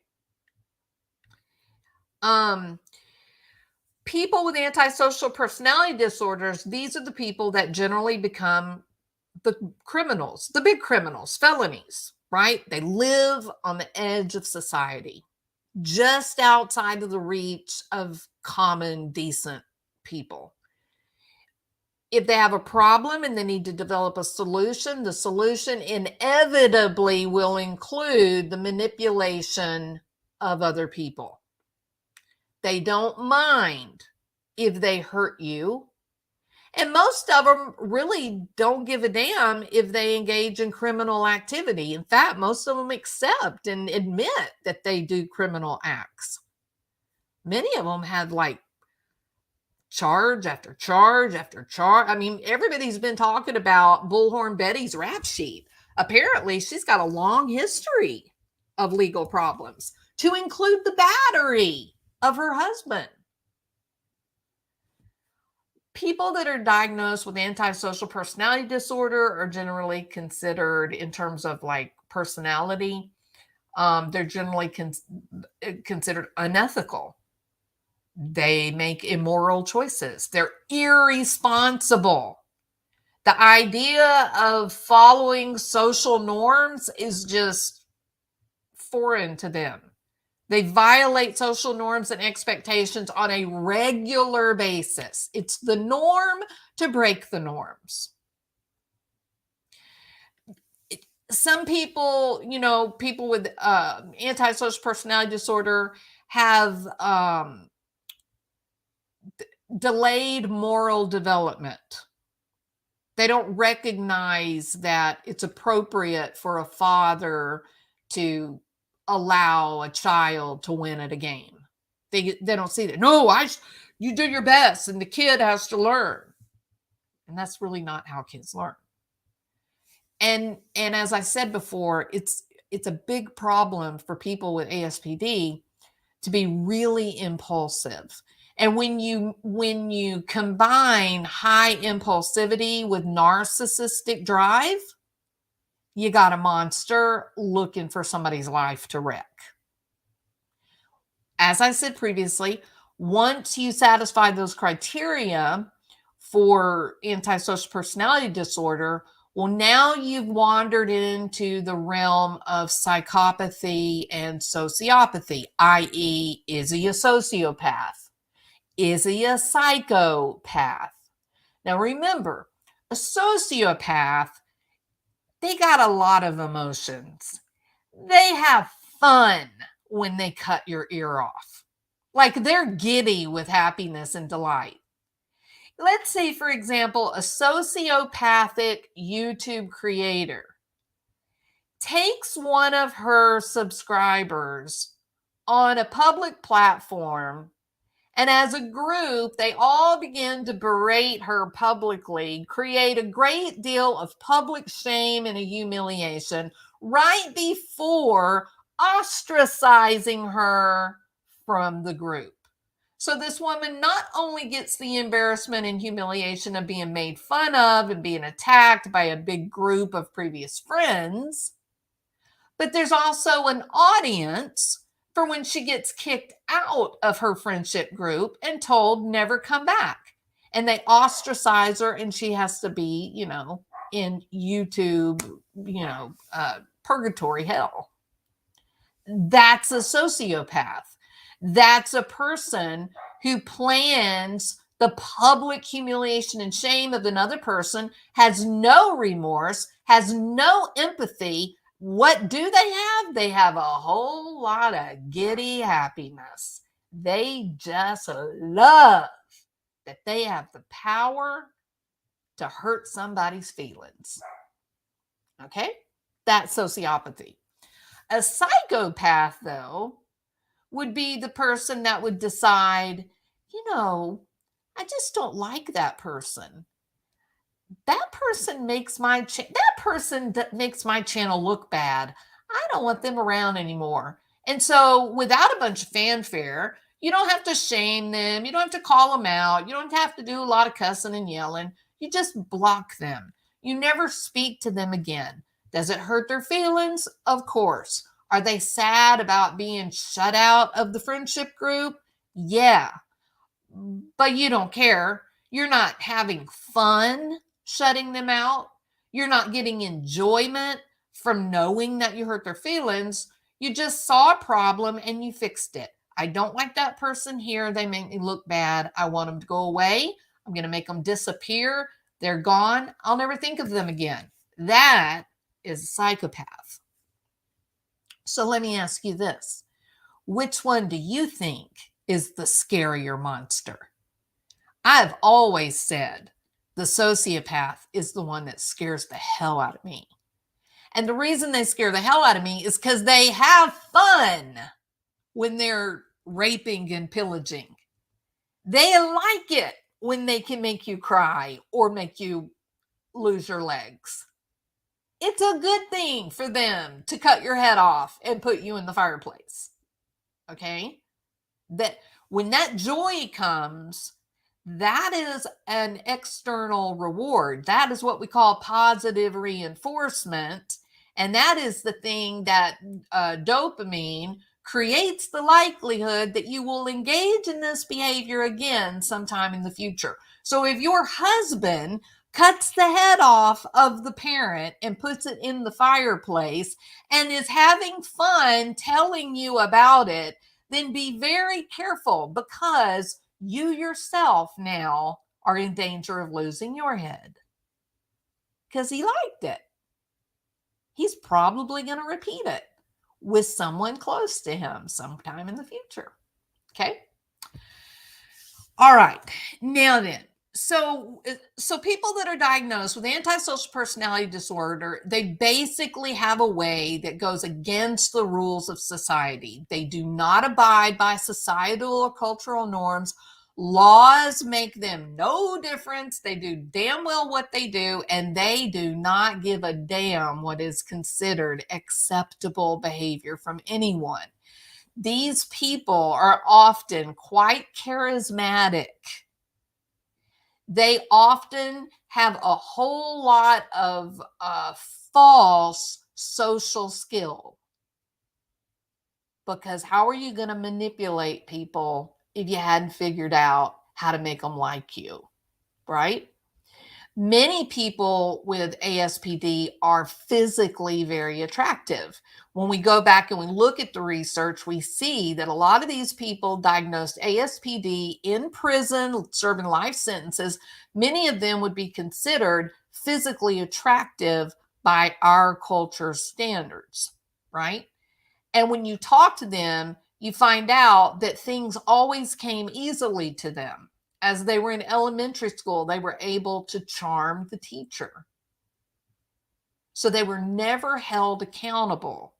[SPEAKER 1] People with antisocial personality disorders, these are the people that generally become the criminals, the big criminals, felonies, right? They live on the edge of society, just outside of the reach of common, decent people. If they have a problem and they need to develop a solution, the solution inevitably will include the manipulation of other people. They don't mind if they hurt you. And most of them really don't give a damn if they engage in criminal activity. In fact, most of them accept and admit that they do criminal acts. Many of them have like charge after charge after charge. I mean, everybody's been talking about Bullhorn Betty's rap sheet. Apparently, she's got a long history of legal problems, to include the battery of her husband. People that are diagnosed with antisocial personality disorder are generally considered, in terms of like personality, they're generally considered unethical. They make immoral choices. They're irresponsible. The idea of following social norms is just foreign to them. They violate social norms and expectations on a regular basis. It's the norm to break the norms. Some people, people with antisocial personality disorder have delayed moral development. They don't recognize that it's appropriate for a father to allow a child to win at a game. They don't see that. No, you do your best and the kid has to learn. And that's really not how kids learn. And as I said before, it's a big problem for people with ASPD to be really impulsive. And when you combine high impulsivity with narcissistic drive, you got a monster looking for somebody's life to wreck. As I said previously, Once you satisfy those criteria for antisocial personality disorder, well, now you've wandered into the realm of psychopathy and sociopathy, i.e., is he a sociopath? Is he a psychopath? Now, remember, a sociopath, they got a lot of emotions. They have fun when they cut your ear off. Like they're giddy with happiness and delight. Let's say, for example, a sociopathic YouTube creator takes one of her subscribers on a public platform, and as a group, they all begin to berate her publicly, create a great deal of public shame and a humiliation right before ostracizing her from the group. So this woman not only gets the embarrassment and humiliation of being made fun of and being attacked by a big group of previous friends, but there's also an audience for when she gets kicked out of her friendship group and told never come back. And they ostracize her and she has to be, in YouTube, purgatory hell. That's a sociopath. That's a person who plans the public humiliation and shame of another person, has no remorse, has no empathy. What do they have? They have a whole lot of giddy happiness. They just love that they have the power to hurt somebody's feelings. Okay? That's sociopathy. A psychopath, though, would be the person that would decide, I just don't like that person. That person makes my person that makes my channel look bad. I don't want them around anymore. And so, without a bunch of fanfare, you don't have to shame them. You don't have to call them out. You don't have to do a lot of cussing and yelling. You just block them. You never speak to them again. Does it hurt their feelings? Of course. Are they sad about being shut out of the friendship group? Yeah. But you don't care. You're not having fun shutting them out. You're not getting enjoyment from knowing that you hurt their feelings. You just saw a problem and you fixed it. I don't like that person here. They make me look bad. I want them to go away. I'm going to make them disappear. They're gone. I'll never think of them again. That is a psychopath. So let me ask you this. Which one do you think is the scarier monster? I've always said the sociopath is the one that scares the hell out of me. And the reason they scare the hell out of me is because they have fun when they're raping and pillaging. They like it when they can make you cry or make you lose your legs. It's a good thing for them to cut your head off and put you in the fireplace. Okay? That when that joy comes, that is an external reward. That is what we call positive reinforcement. And that is the thing that dopamine creates the likelihood that you will engage in this behavior again sometime in the future. So if your husband cuts the head off of the parent and puts it in the fireplace and is having fun telling you about it, then be very careful, because you yourself now are in danger of losing your head because he liked it. He's probably going to repeat it with someone close to him sometime in the future. Okay. All right. Now then, so people that are diagnosed with antisocial personality disorder, they basically have a way that goes against the rules of society. They do not abide by societal or cultural norms. Laws make them no difference. They do damn well what they do, and they do not give a damn what is considered acceptable behavior from anyone. These people are often quite charismatic. They often have a whole lot of false social skill. Because how are you going to manipulate people if you hadn't figured out how to make them like you, right? Many people with ASPD are physically very attractive. When we go back and we look at the research, we see that a lot of these people diagnosed ASPD in prison, serving life sentences, many of them would be considered physically attractive by our culture standards, right? And when you talk to them, you find out that things always came easily to them. As they were in elementary school, they were able to charm the teacher. So they were never held accountable.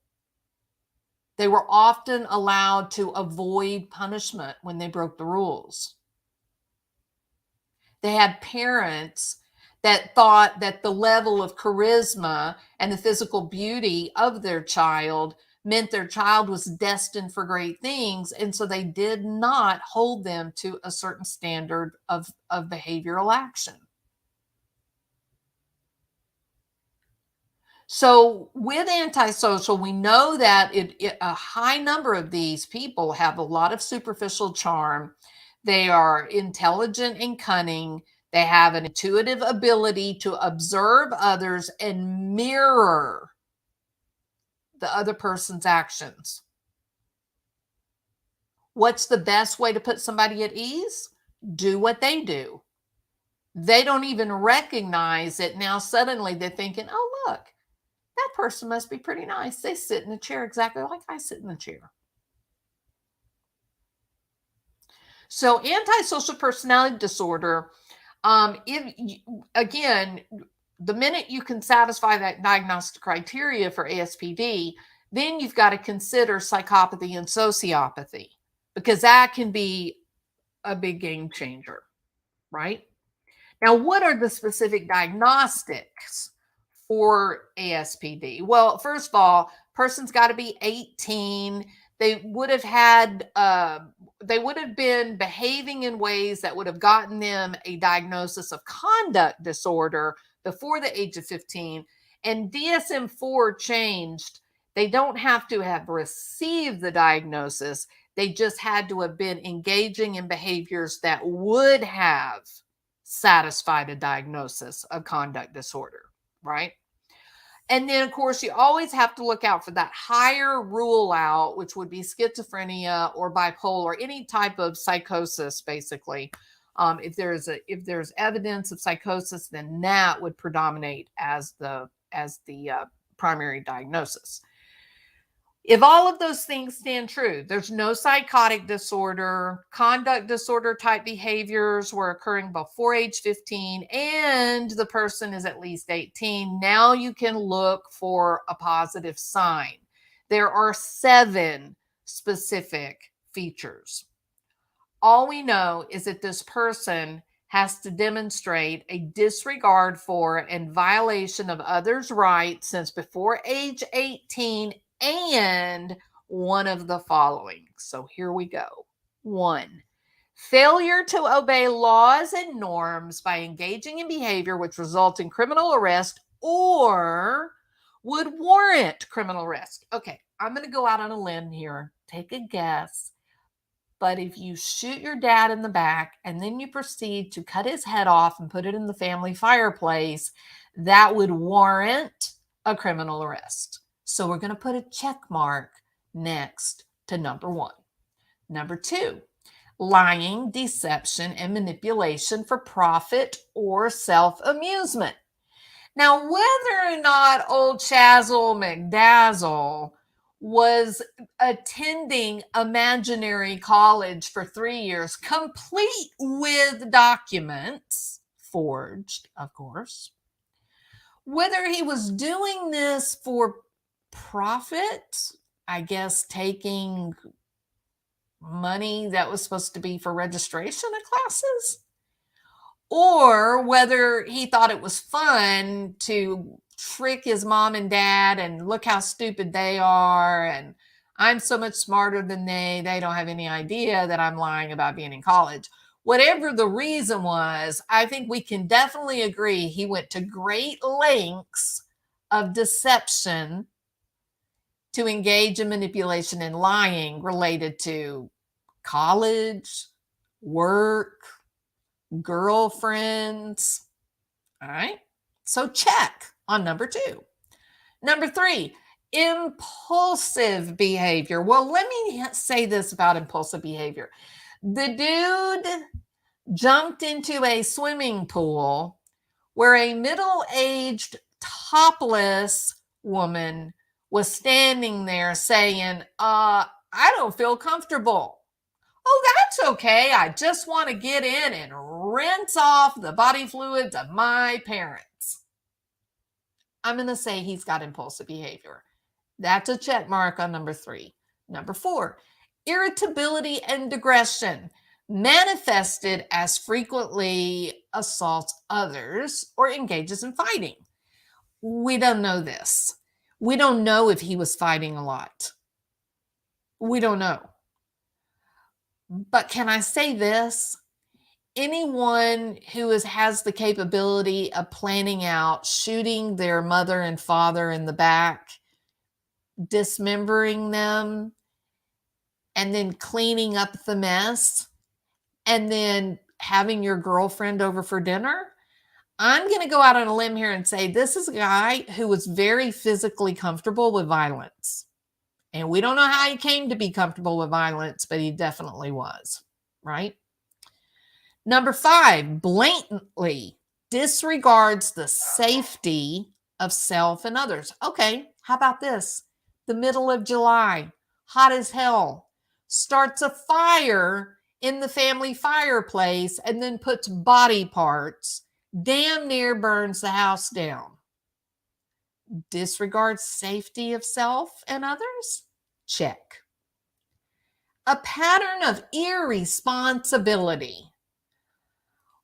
[SPEAKER 1] They were often allowed to avoid punishment when they broke the rules. They had parents that thought that the level of charisma and the physical beauty of their child meant their child was destined for great things. And so they did not hold them to a certain standard of behavioral action. So with antisocial, we know that a high number of these people have a lot of superficial charm. They are intelligent and cunning. They have an intuitive ability to observe others and mirror the other person's actions. What's the best way to put somebody at ease? Do what they do. They don't even recognize it. Now suddenly they're thinking, oh, look, that person must be pretty nice. They sit in a chair exactly like I sit in the chair. So antisocial personality disorder, again, the minute you can satisfy that diagnostic criteria for ASPD, then you've got to consider psychopathy and sociopathy, because that can be a big game changer, right? Now, what are the specific diagnostics for ASPD? Well, first of all, person's got to be 18. They would have been behaving in ways that would have gotten them a diagnosis of conduct disorder before the age of 15. And DSM-4 changed. They don't have to have received the diagnosis. They just had to have been engaging in behaviors that would have satisfied a diagnosis of conduct disorder, right? And then, of course, you always have to look out for that higher rule out, which would be schizophrenia or bipolar, any type of psychosis, basically. If there's evidence of psychosis, then that would predominate as the primary diagnosis. If all of those things stand true, there's no psychotic disorder, conduct disorder type behaviors were occurring before age 15, and the person is at least 18, now you can look for a positive sign. There are 7 specific features. All we know is that this person has to demonstrate a disregard for and violation of others' rights since before age 18, and one of the following. So here we go. 1, failure to obey laws and norms by engaging in behavior which results in criminal arrest or would warrant criminal arrest. Okay, I'm going to go out on a limb here. Take a guess. But if you shoot your dad in the back and then you proceed to cut his head off and put it in the family fireplace, that would warrant a criminal arrest. So we're going to put a check mark next to number 1. Number 2, lying, deception, and manipulation for profit or self-amusement. Now, whether or not old Chazzle McDazzle was attending imaginary college for 3 years, complete with documents, forged, of course, whether he was doing this for profit, I guess taking money that was supposed to be for registration of classes, or whether he thought it was fun to trick his mom and dad and look how stupid they are, and I'm so much smarter than they don't have any idea that I'm lying about being in college. Whatever the reason was, I think we can definitely agree he went to great lengths of deception to engage in manipulation and lying related to college, work, girlfriends. All right. So check on number 2. Number 3, impulsive behavior. Well, let me say this about impulsive behavior. The dude jumped into a swimming pool where a middle-aged topless woman was standing there saying, I don't feel comfortable. Oh, that's okay. I just want to get in and rinse off the body fluids of my parents. I'm going to say he's got impulsive behavior. That's a check mark on number 3. Number 4, irritability and aggression manifested as frequently assaults others or engages in fighting. We don't know this. We don't know if he was fighting a lot. We don't know. But can I say this? Anyone who has the capability of planning out shooting their mother and father in the back, dismembering them, and then cleaning up the mess, and then having your girlfriend over for dinner, I'm going to go out on a limb here and say this is a guy who was very physically comfortable with violence. And we don't know how he came to be comfortable with violence, but he definitely was, right? Number 5, blatantly disregards the safety of self and others. Okay, how about this? The middle of July, hot as hell, starts a fire in the family fireplace and then puts body parts, damn near burns the house down. Disregards safety of self and others? Check. A pattern of irresponsibility.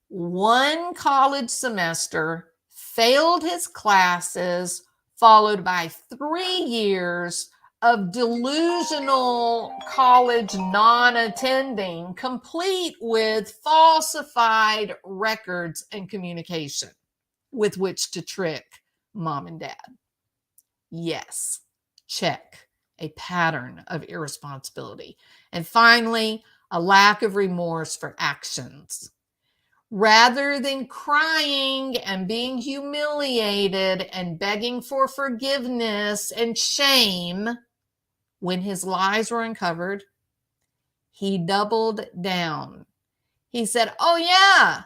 [SPEAKER 1] One college semester, failed his classes, followed by 3 years of delusional college non-attending, complete with falsified records and communication with which to trick mom and dad. Yes, check. A pattern of irresponsibility. And finally, a lack of remorse for actions. Rather than crying and being humiliated and begging for forgiveness and shame when his lies were uncovered, he doubled down. He said, oh yeah,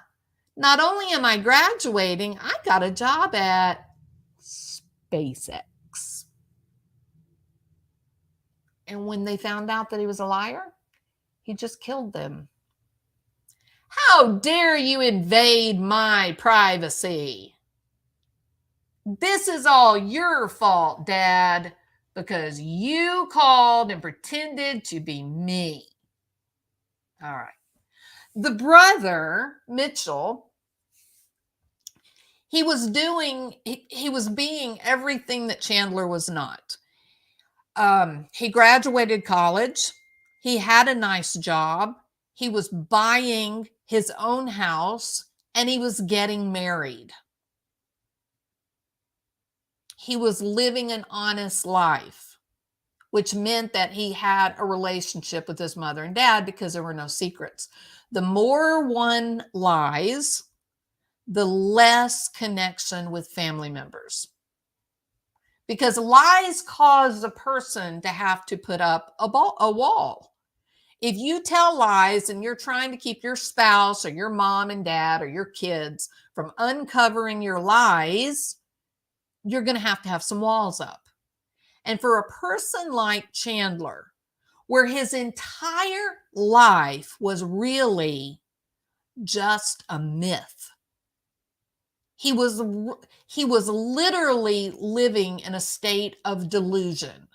[SPEAKER 1] not only am I graduating, I got a job at SpaceX. And when they found out that he was a liar, he just killed them. How dare you invade my privacy? This is all your fault, Dad, because you called and pretended to be me. All right. The brother, Mitchell, he was being everything that Chandler was not. He graduated college. He had a nice job. He was buying his own house, and he was getting married. He was living an honest life, which meant that he had a relationship with his mother and dad because there were no secrets. The more one lies, the less connection with family members. Because lies cause a person to have to put up a wall. If you tell lies and you're trying to keep your spouse or your mom and dad or your kids from uncovering your lies, you're going to have some walls up. And for a person like Chandler, where his entire life was really just a myth, he was literally living in a state of delusion.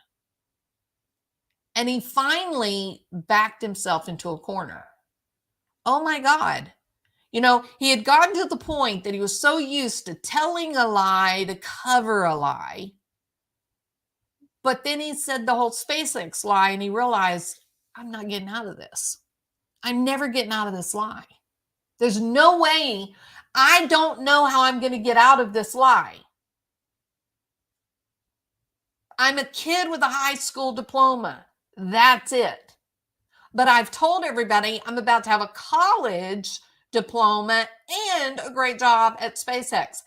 [SPEAKER 1] And he finally backed himself into a corner. Oh my God. You know, he had gotten to the point that he was so used to telling a lie to cover a lie. But then he said the whole SpaceX lie and he realized, I'm not getting out of this. I'm never getting out of this lie. There's no way. I don't know how I'm going to get out of this lie. I'm a kid with a high school diploma. That's it. But I've told everybody I'm about to have a college diploma and a great job at SpaceX.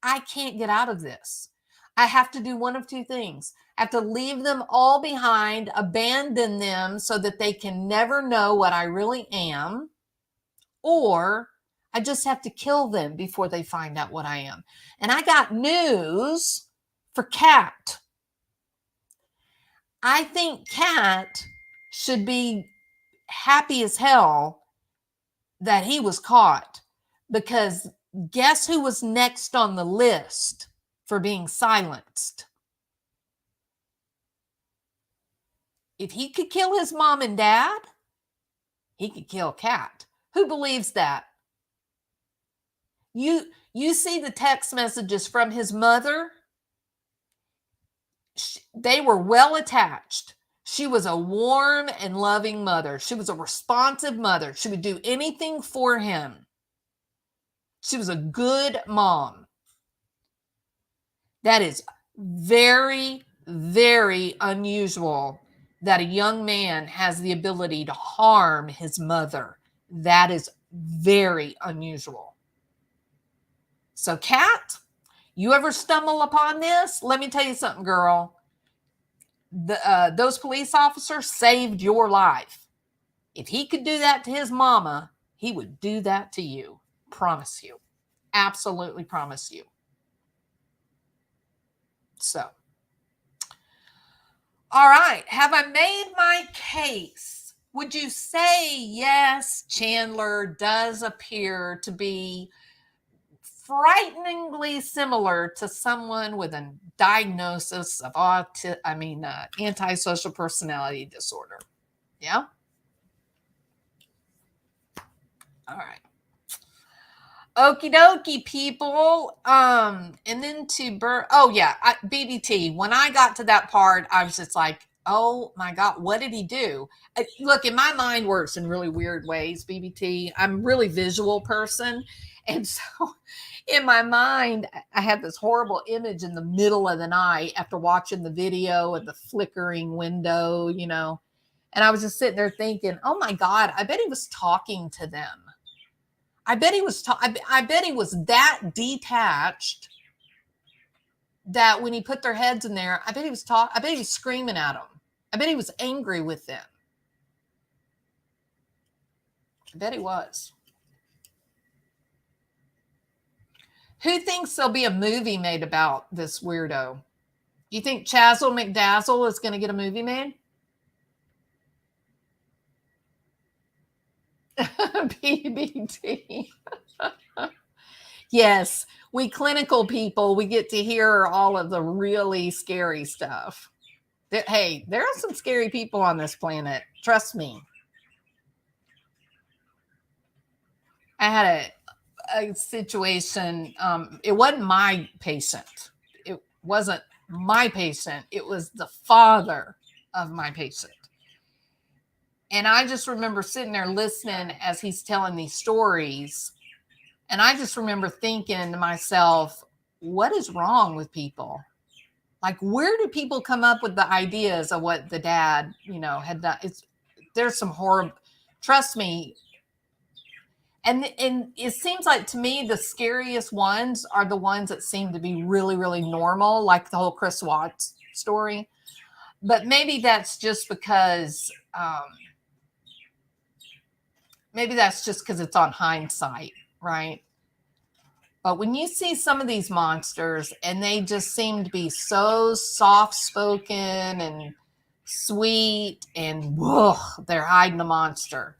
[SPEAKER 1] I can't get out of this. I have to do one of two things. I have to leave them all behind, abandon them so that they can never know what I really am, or I just have to kill them before they find out what I am. And I got news for Cat. I think Cat should be happy as hell that he was caught, because guess who was next on the list for being silenced? If he could kill his mom and dad, he could kill Cat. Who believes that? You see the text messages from his mother? They were well attached. She was a warm and loving mother. She was a responsive mother. She would do anything for him. She was a good mom. That is very, very unusual that a young man has the ability to harm his mother. That is very unusual. So, Kat, you ever stumble upon this? Let me tell you something, girl. Those police officers saved your life. If he could do that to his mama, he would do that to you. Promise you. Absolutely promise you. So, all right. Have I made my case? Would you say yes, Chandler does appear to be frighteningly similar to someone with a diagnosis of antisocial personality disorder? Yeah. All right. Okie dokie, people. And then BBT. When I got to that part, I was just like, oh my God, what did he do? Look, in my mind works in really weird ways, BBT. I'm a really visual person. And so in my mind, I had this horrible image in the middle of the night after watching the video of the flickering window, and I was just sitting there thinking, oh my God, I bet he was talking to them. I bet he was that detached that when he put their heads in there, I bet he was screaming at them. I bet he was angry with them. I bet he was. Who thinks there'll be a movie made about this weirdo? You think Chazzle McDazzle is going to get a movie made? PBT. Yes, we clinical people, we get to hear all of the really scary stuff. Hey, there are some scary people on this planet. Trust me. I had a situation. It wasn't my patient. It wasn't my patient. It was the father of my patient. And I just remember sitting there listening as he's telling these stories. And I just remember thinking to myself, what is wrong with people? Like, where do people come up with the ideas of what the dad, had done? There's some horrible, trust me. And it seems like to me, the scariest ones are the ones that seem to be really, really normal, like the whole Chris Watts story. But maybe that's just because, it's on hindsight, right? But when you see some of these monsters and they just seem to be so soft-spoken and sweet and they're hiding a monster,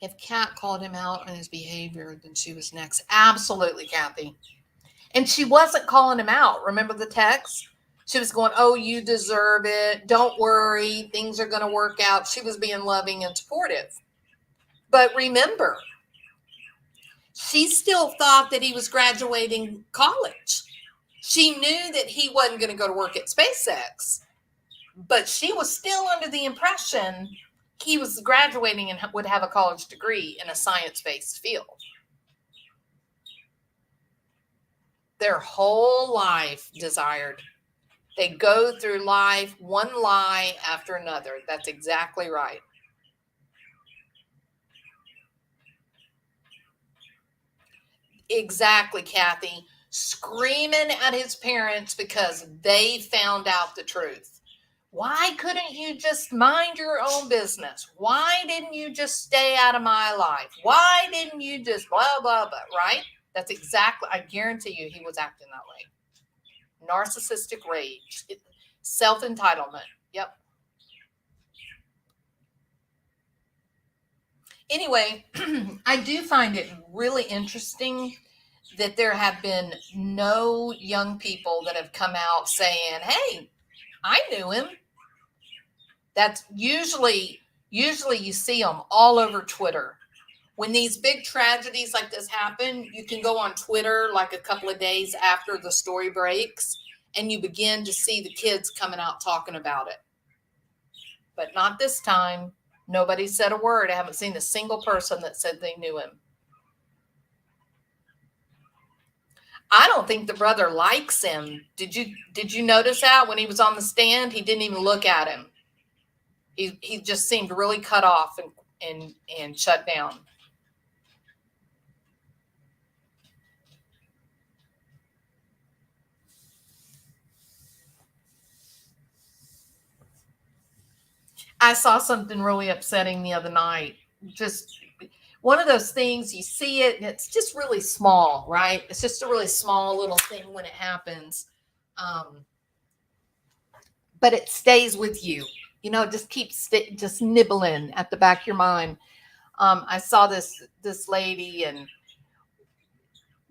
[SPEAKER 1] If Kat called him out on his behavior, then she was next. Absolutely, Kathy. And she wasn't calling him out. Remember the text? She was going, oh, you deserve it. Don't worry. Things are going to work out. She was being loving and supportive. But remember, she still thought that he was graduating college. She knew that he wasn't going to go to work at SpaceX. But she was still under the impression he was graduating and would have a college degree in a science-based field. Their whole life desired. They go through life, one lie after another. That's exactly right. Exactly, Kathy. Screaming at his parents because they found out the truth. Why couldn't you just mind your own business? Why didn't you just stay out of my life? Why didn't you just blah, blah, blah, right? That's exactly, I guarantee you he was acting that way. Narcissistic rage, self-entitlement. Yep. Anyway, I do find it really interesting that there have been no young people that have come out saying, hey, I knew him. That's usually you see them all over Twitter. When these big tragedies like this happen, you can go on Twitter like a couple of days after the story breaks, and you begin to see the kids coming out talking about it. But not this time. Nobody said a word. I haven't seen a single person that said they knew him. I don't think the brother likes him. Did you notice that when he was on the stand? He didn't even look at him. He just seemed really cut off and shut down. I saw something really upsetting the other night. Just one of those things, you see it and it's just really small, right? It's just a really small little thing when it happens. But it stays with you. You know, just keeps just nibbling at the back of your mind. I saw this lady, and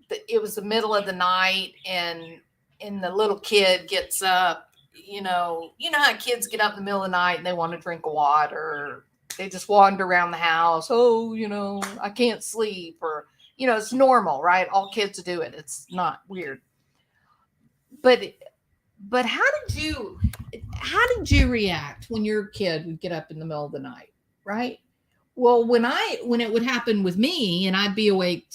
[SPEAKER 1] it was the middle of the night, and the little kid gets up. You know how kids get up in the middle of the night and they want to drink water. They just wander around the house. Oh, I can't sleep, or it's normal, right? All kids do it. It's not weird. But how did you react when your kid would get up in the middle of the night, right? Well, when it would happen with me and I'd be awake,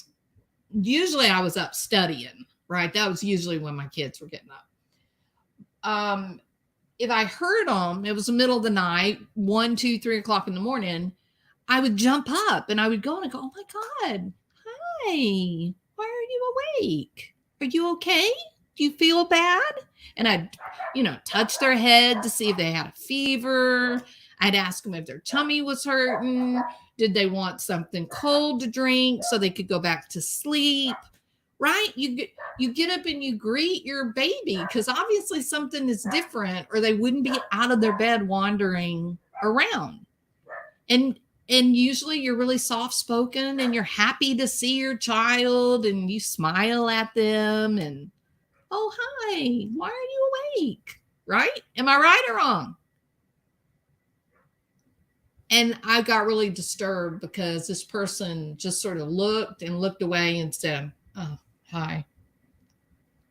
[SPEAKER 1] usually I was up studying, right? That was usually when my kids were getting up. If I heard them, it was the middle of the night, 1, 2, 3 o'clock in the morning, I would jump up and I would go and go, oh my God, hi, why are you awake? Are you okay? Do you feel bad? And I'd, touch their head to see if they had a fever. I'd ask them if their tummy was hurting. Did they want something cold to drink so they could go back to sleep? Right? You get up and you greet your baby because obviously something is different, or they wouldn't be out of their bed wandering around. And usually you're really soft spoken and you're happy to see your child and you smile at them and, oh, hi, why are you awake? Right? Am I right or wrong? And I got really disturbed because this person just sort of looked away and said, oh, hi.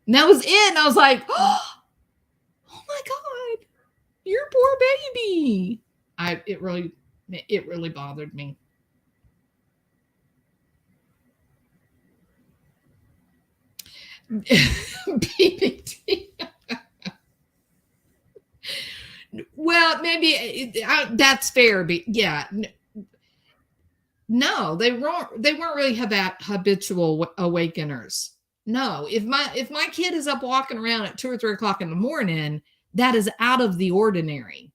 [SPEAKER 1] And that was it. And I was like, oh my God, your poor baby. It really bothered me. BBT. Well, maybe that's fair. But yeah, no, they weren't really habitual awakeners. No, if my kid is up walking around at 2 or 3 o'clock in the morning, that is out of the ordinary.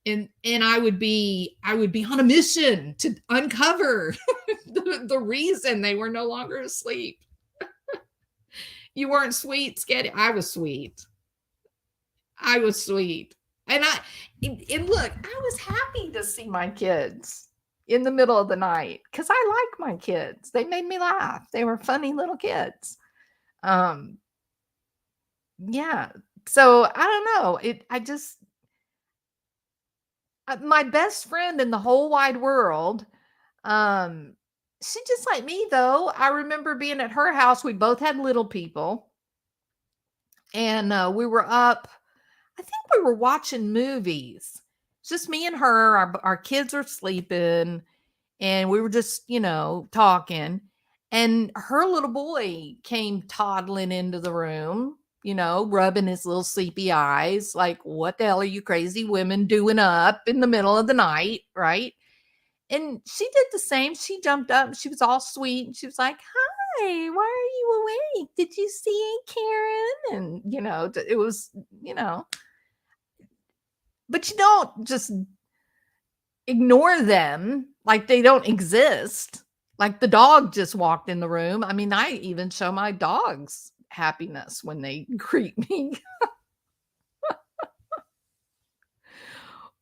[SPEAKER 1] And I would be on a mission to uncover the reason they were no longer asleep. You weren't sweet, Scottie. I was sweet. And look, I was happy to see my kids in the middle of the night because I like my kids. They made me laugh. They were funny little kids. Yeah. So I don't know. My best friend in the whole wide world, she just like me though. I remember being at her house. We both had little people, and we were up. I think we were watching movies, It's just me and her. Our kids are sleeping, and we were just, talking. And her little boy came toddling into the room, rubbing his little sleepy eyes, like, what the hell are you crazy women doing up in the middle of the night? Right. And she did the same. She jumped up. She was all sweet. And she was like, hi, why are you awake? Did you see Karen? And, it was, you know, but you don't just ignore them like they don't exist. Like the dog just walked in the room. I mean, I even show my dogs happiness when they greet me.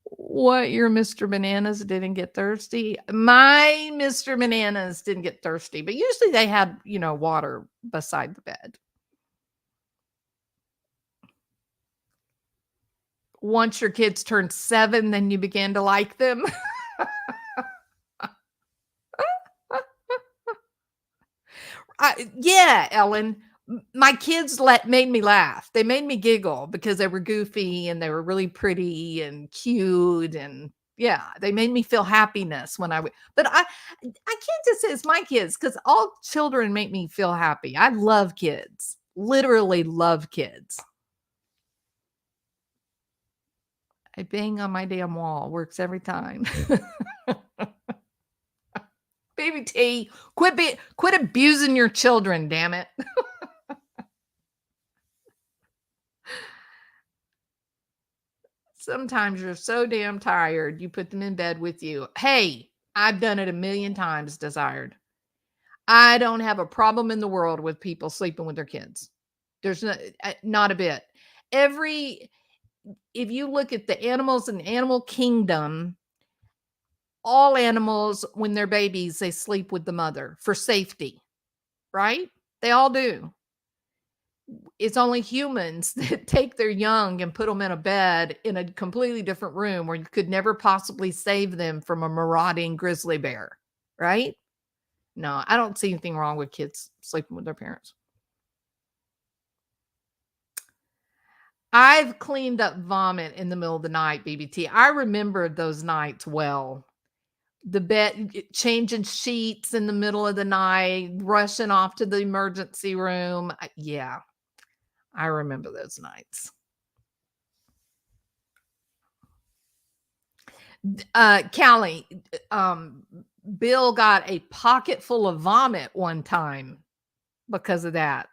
[SPEAKER 1] What, your Mr. Bananas didn't get thirsty? My Mr. Bananas didn't get thirsty, but usually they had, water beside the bed. Once your kids turned 7, then you began to like them. Yeah, Ellen. My kids made me laugh. They made me giggle because they were goofy and they were really pretty and cute, and yeah, they made me feel happiness when but I can't just say it's my kids, because all children make me feel happy. I love kids. Literally love kids. I bang on my damn wall. Works every time. Baby T, quit abusing your children, damn it. Sometimes you're so damn tired, you put them in bed with you. Hey, I've done it a million times, Desired. I don't have a problem in the world with people sleeping with their kids. There's not a bit. If you look at the animals in the animal kingdom, all animals, when they're babies, they sleep with the mother for safety, right? They all do. It's only humans that take their young and put them in a bed in a completely different room where you could never possibly save them from a marauding grizzly bear, right? No, I don't see anything wrong with kids sleeping with their parents. I've cleaned up vomit in the middle of the night, BBT. I remember those nights well. The bed, changing sheets in the middle of the night, rushing off to the emergency room. Yeah, I remember those nights. Callie, Bill got a pocket full of vomit one time because of that.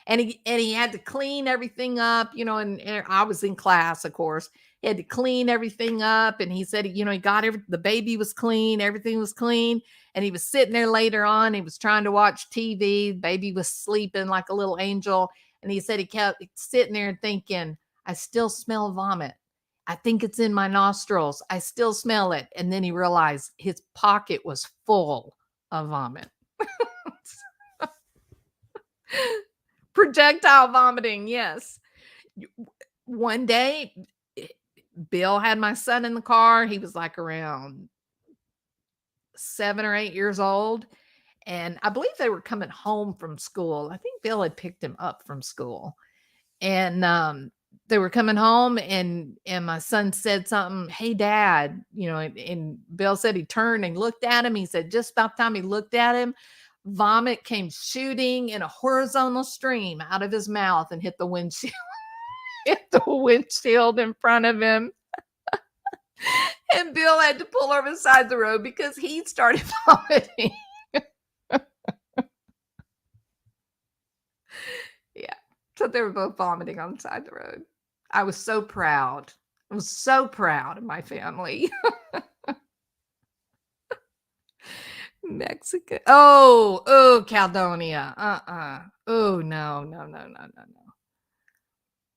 [SPEAKER 1] And he had to clean everything up, and I was in class, of course. He had to clean everything up, and he said, he got the baby was clean, everything was clean, and he was sitting there later on. He was trying to watch TV. The baby was sleeping like a little angel, and he said he kept sitting there and thinking, I still smell vomit. I think it's in my nostrils. I still smell it. And then he realized his pocket was full of vomit. Projectile vomiting, yes. One day, Bill had my son in the car. He was like around 7 or 8 years old. And I believe they were coming home from school. I think Bill had picked him up from school. And they were coming home, and my son said something, hey, Dad, and Bill said he turned and looked at him. He said just about the time he looked at him, vomit came shooting in a horizontal stream out of his mouth and hit the windshield. Hit the windshield in front of him. And Bill had to pull over the side of the road because he started vomiting. Yeah. So they were both vomiting on the side of the road. I was so proud. I was so proud of my family. Mexico. Oh, Caledonia. Oh, no.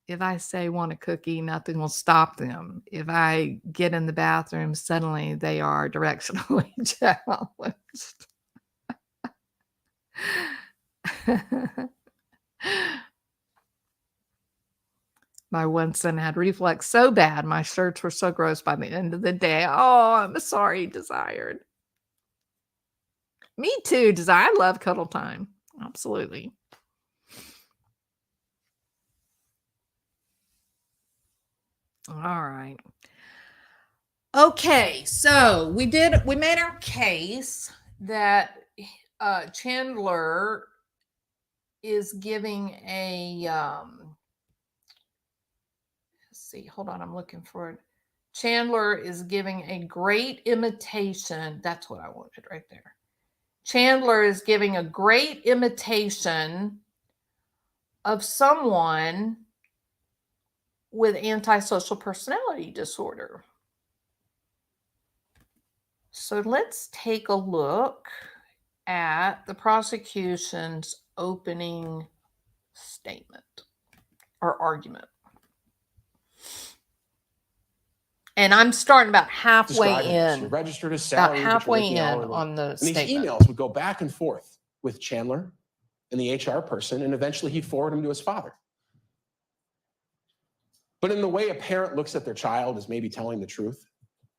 [SPEAKER 1] If I say want a cookie, nothing will stop them. If I get in the bathroom, suddenly they are directionally challenged. My one son had reflux so bad, my shirts were so gross by the end of the day. Oh, I'm sorry, Desired. Me too, Desire. I love cuddle time. Absolutely. All right. Okay, so we made our case that Chandler is giving a let's see, hold on, I'm looking for it. Chandler is giving a great imitation. That's what I wanted right there. Chandler is giving a great imitation of someone with antisocial personality disorder. So let's take a look at the prosecution's opening statement or argument. And I'm starting about halfway in.
[SPEAKER 2] You're registered as
[SPEAKER 1] About
[SPEAKER 2] salary,
[SPEAKER 1] halfway in on the
[SPEAKER 2] and these
[SPEAKER 1] statement.
[SPEAKER 2] emails would go back and forth with Chandler and the HR person, and eventually he'd forward them to his father. But in the way a parent looks at their child as maybe telling the truth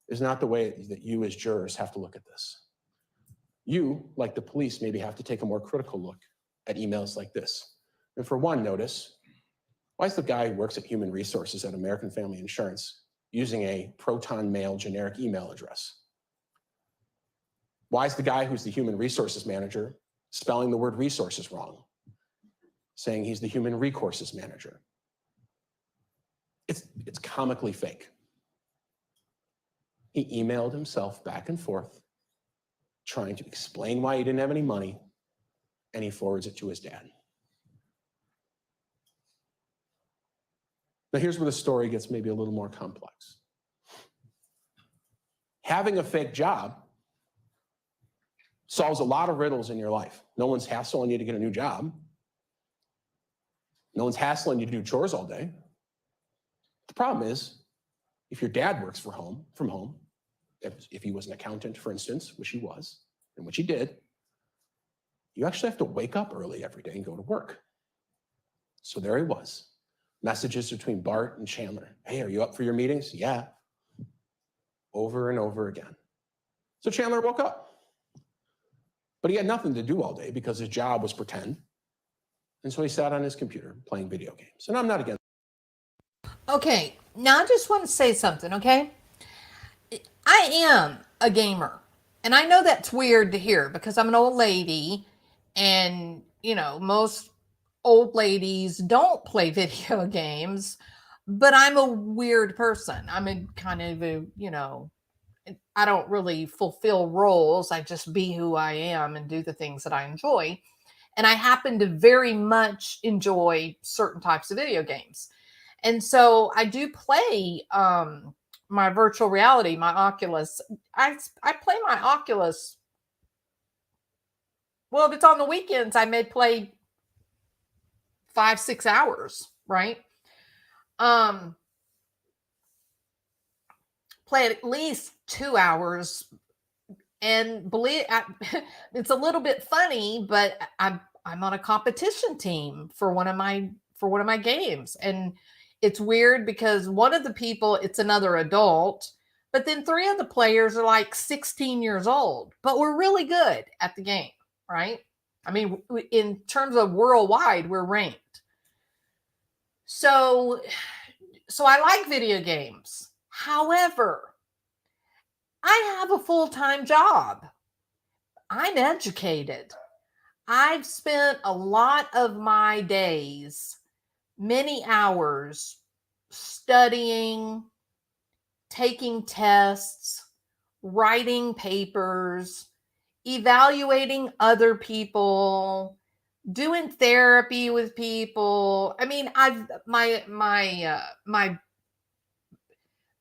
[SPEAKER 2] is not the way that you as jurors have to look at this. You, like the police, maybe have to take a more critical look at emails like this. And for one, notice, why is the guy who works at Human Resources at American Family Insurance using a Proton Mail generic email address? Why is the guy who's the Human Resources manager spelling the word resources wrong, saying he's the Human Recourses manager? It's comically fake. He emailed himself back and forth, trying to explain why he didn't have any money, and he forwards it to his dad. Now here's where the story gets maybe a little more complex. Having a fake job solves a lot of riddles in your life. No one's hassling you to get a new job. No one's hassling you to do chores all day. The problem is, if your dad works from home, if he was an accountant, for instance, which he was, and which he did, you actually have to wake up early every day and go to work. So there he was. Messages between Bart and Chandler. Hey, are you up for your meetings? Yeah. Over and over again. So Chandler woke up. But he had nothing to do all day because his job was pretend. And so he sat on his computer playing video games. And I'm not against.
[SPEAKER 1] Okay, now I just want to say something, okay? I am a gamer. And I know that's weird to hear because I'm an old lady and, most old ladies don't play video games, but I'm a weird person. I'm a kind of a, I don't really fulfill roles. I just be who I am and do the things that I enjoy. And I happen to very much enjoy certain types of video games. And so I do play my virtual reality, my Oculus. I play my Oculus. Well, if it's on the weekends, I may play 5-6 hours, right? Play at least 2 hours. And believe it's a little bit funny, but I'm on a competition team for one of my games. And it's weird because one of the people, it's another adult, but then 3 of the players are like 16 years old, but we're really good at the game, right? I mean, in terms of worldwide, we're ranked. So I like video games. However, I have a full-time job. I'm educated. I've spent a lot of my days, many hours, studying, taking tests, writing papers, evaluating other people, doing therapy with people. I mean,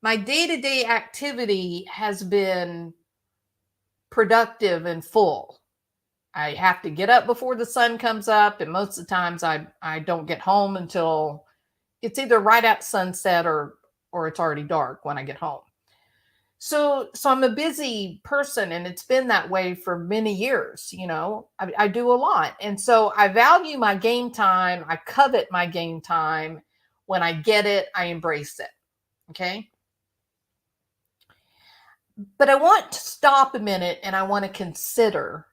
[SPEAKER 1] my day-to-day activity has been productive and full. I have to get up before the sun comes up, and most of the times I don't get home until it's either right at sunset or it's already dark when I get home. So I'm a busy person, and it's been that way for many years. I do a lot, and so I value my game time. I covet my game time. When I get it, I embrace it. Okay. But I want to stop a minute and I want to consider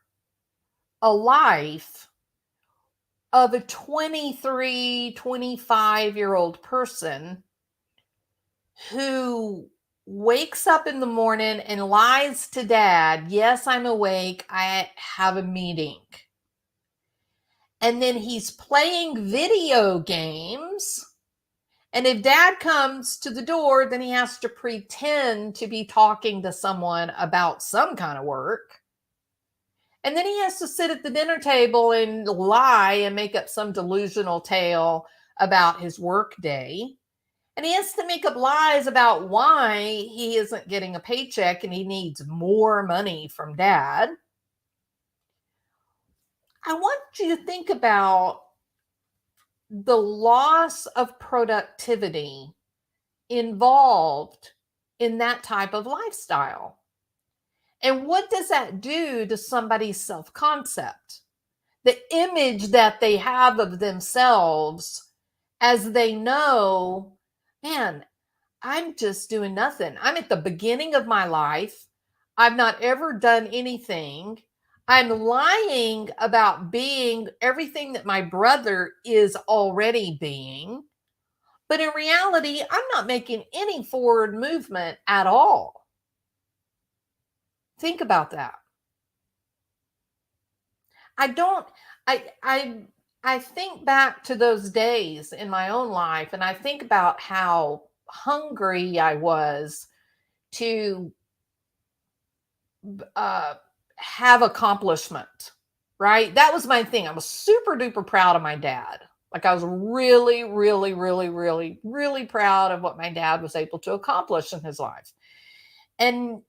[SPEAKER 1] a life of a 23, 25-year-old person who wakes up in the morning and lies to dad, yes, I'm awake, I have a meeting. And then he's playing video games. And if dad comes to the door, then he has to pretend to be talking to someone about some kind of work. And then he has to sit at the dinner table and lie and make up some delusional tale about his work day. And he has to make up lies about why he isn't getting a paycheck and he needs more money from dad. I want you to think about the loss of productivity involved in that type of lifestyle. And what does that do to somebody's self concept? The image that they have of themselves as they know, man, I'm just doing nothing. I'm at the beginning of my life. I've not ever done anything. I'm lying about being everything that my brother is already being. But in reality, I'm not making any forward movement at all. Think about that. I don't I I I think back to those days in my own life and I think about how hungry I was to uh have accomplishment, right? That was my thing. I was super duper proud of my dad. Like I was really, really, really, really, really proud of what my dad was able to accomplish in his life. And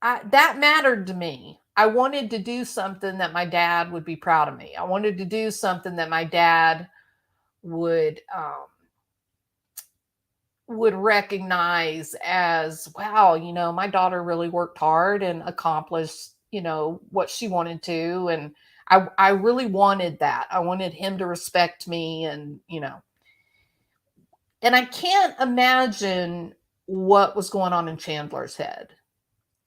[SPEAKER 1] that mattered to me. I wanted to do something that my dad would be proud of me. I wanted to do something that my dad would recognize as, wow, my daughter really worked hard and accomplished, what she wanted to. And I really wanted that. I wanted him to respect me and I can't imagine what was going on in Chandler's head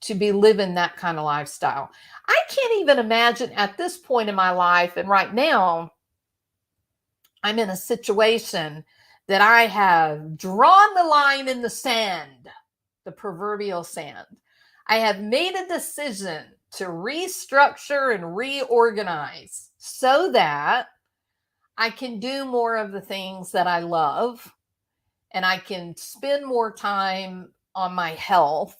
[SPEAKER 1] to be living that kind of lifestyle. I can't even imagine at this point in my life, and right now, I'm in a situation that I have drawn the line in the sand, the proverbial sand. I have made a decision to restructure and reorganize so that I can do more of the things that I love and I can spend more time on my health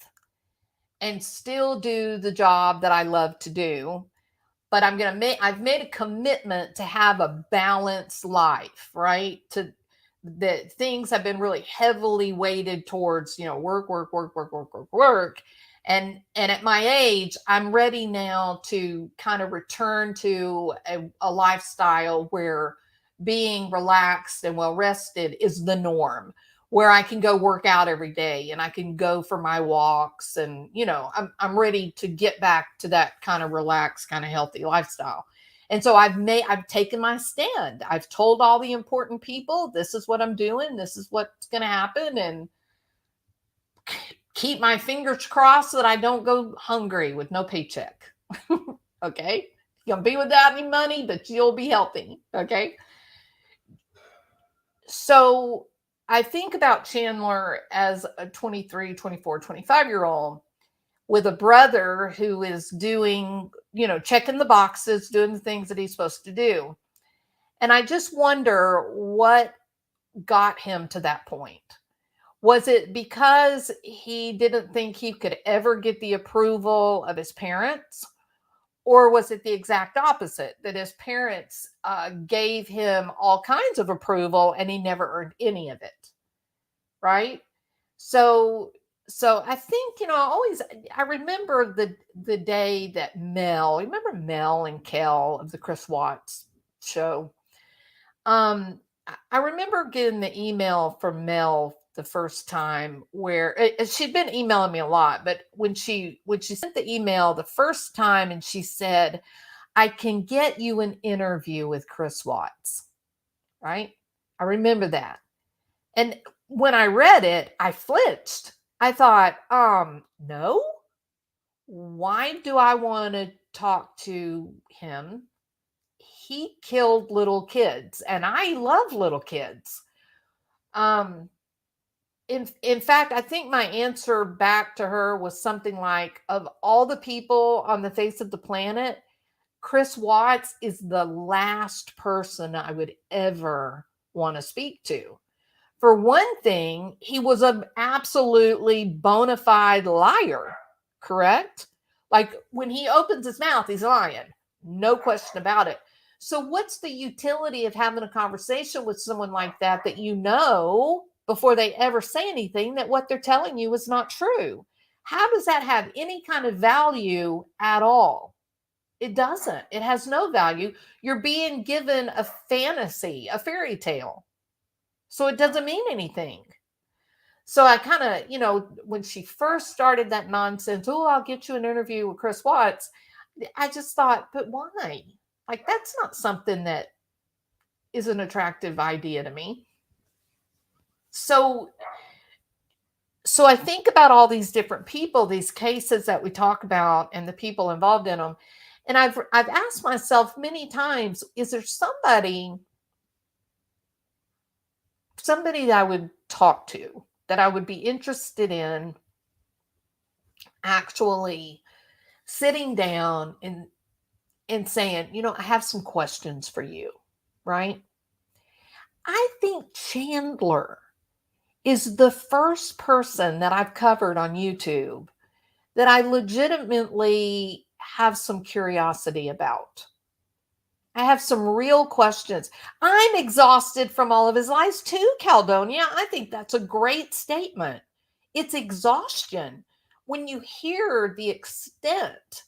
[SPEAKER 1] and still do the job that I love to do. But I've made a commitment to have a balanced life, right? To that things have been really heavily weighted towards, work, work, work, work, work, work, work. And at my age, I'm ready now to kind of return to a lifestyle where being relaxed and well rested is the norm, where I can go work out every day and I can go for my walks and I'm ready to get back to that kind of relaxed, kind of healthy lifestyle. And so I've taken my stand. I've told all the important people, this is what I'm doing, this is what's going to happen, and keep my fingers crossed that I don't go hungry with no paycheck. Okay? You're going to be without any money, but you'll be healthy. Okay? So I think about Chandler as a 23, 24, 25-year-old with a brother who is doing, checking the boxes, doing the things that he's supposed to do. And I just wonder what got him to that point. Was it because he didn't think he could ever get the approval of his parents? Or was it the exact opposite, that his parents gave him all kinds of approval and he never earned any of it? Right? So I think, I remember the day that remember Mel and Kel of the Chris Watts show? I remember getting the email from Mel the first time where she'd been emailing me a lot, but when she sent the email the first time and she said, I can get you an interview with Chris Watts, right? I remember that. And when I read it, I flinched. I thought, no, why do I want to talk to him? He killed little kids and I love little kids. in fact, I think my answer back to her was something like, of all the people on the face of the planet, Chris Watts is the last person I would ever want to speak to. For one thing, he was an absolutely bona fide liar, correct? Like when he opens his mouth, he's lying. No question about it. So, what's the utility of having a conversation with someone like that you know before they ever say anything that what they're telling you is not true? How does that have any kind of value at all? It doesn't. It has no value. You're being given a fantasy, a fairy tale. So it doesn't mean anything. So I kind of, when she first started that nonsense, oh, I'll get you an interview with Chris Watts, I just thought, but why? Like, that's not something that is an attractive idea to me. So I think about all these different people, these cases that we talk about and the people involved in them. And I've asked myself many times, is there somebody that I would talk to, that I would be interested in actually sitting down and saying, I have some questions for you, right? I think Chandler is the first person that I've covered on YouTube that I legitimately have some curiosity about. I have some real questions. I'm exhausted from all of his lies too, Caldonia. I think that's a great statement. It's exhaustion. When you hear the extent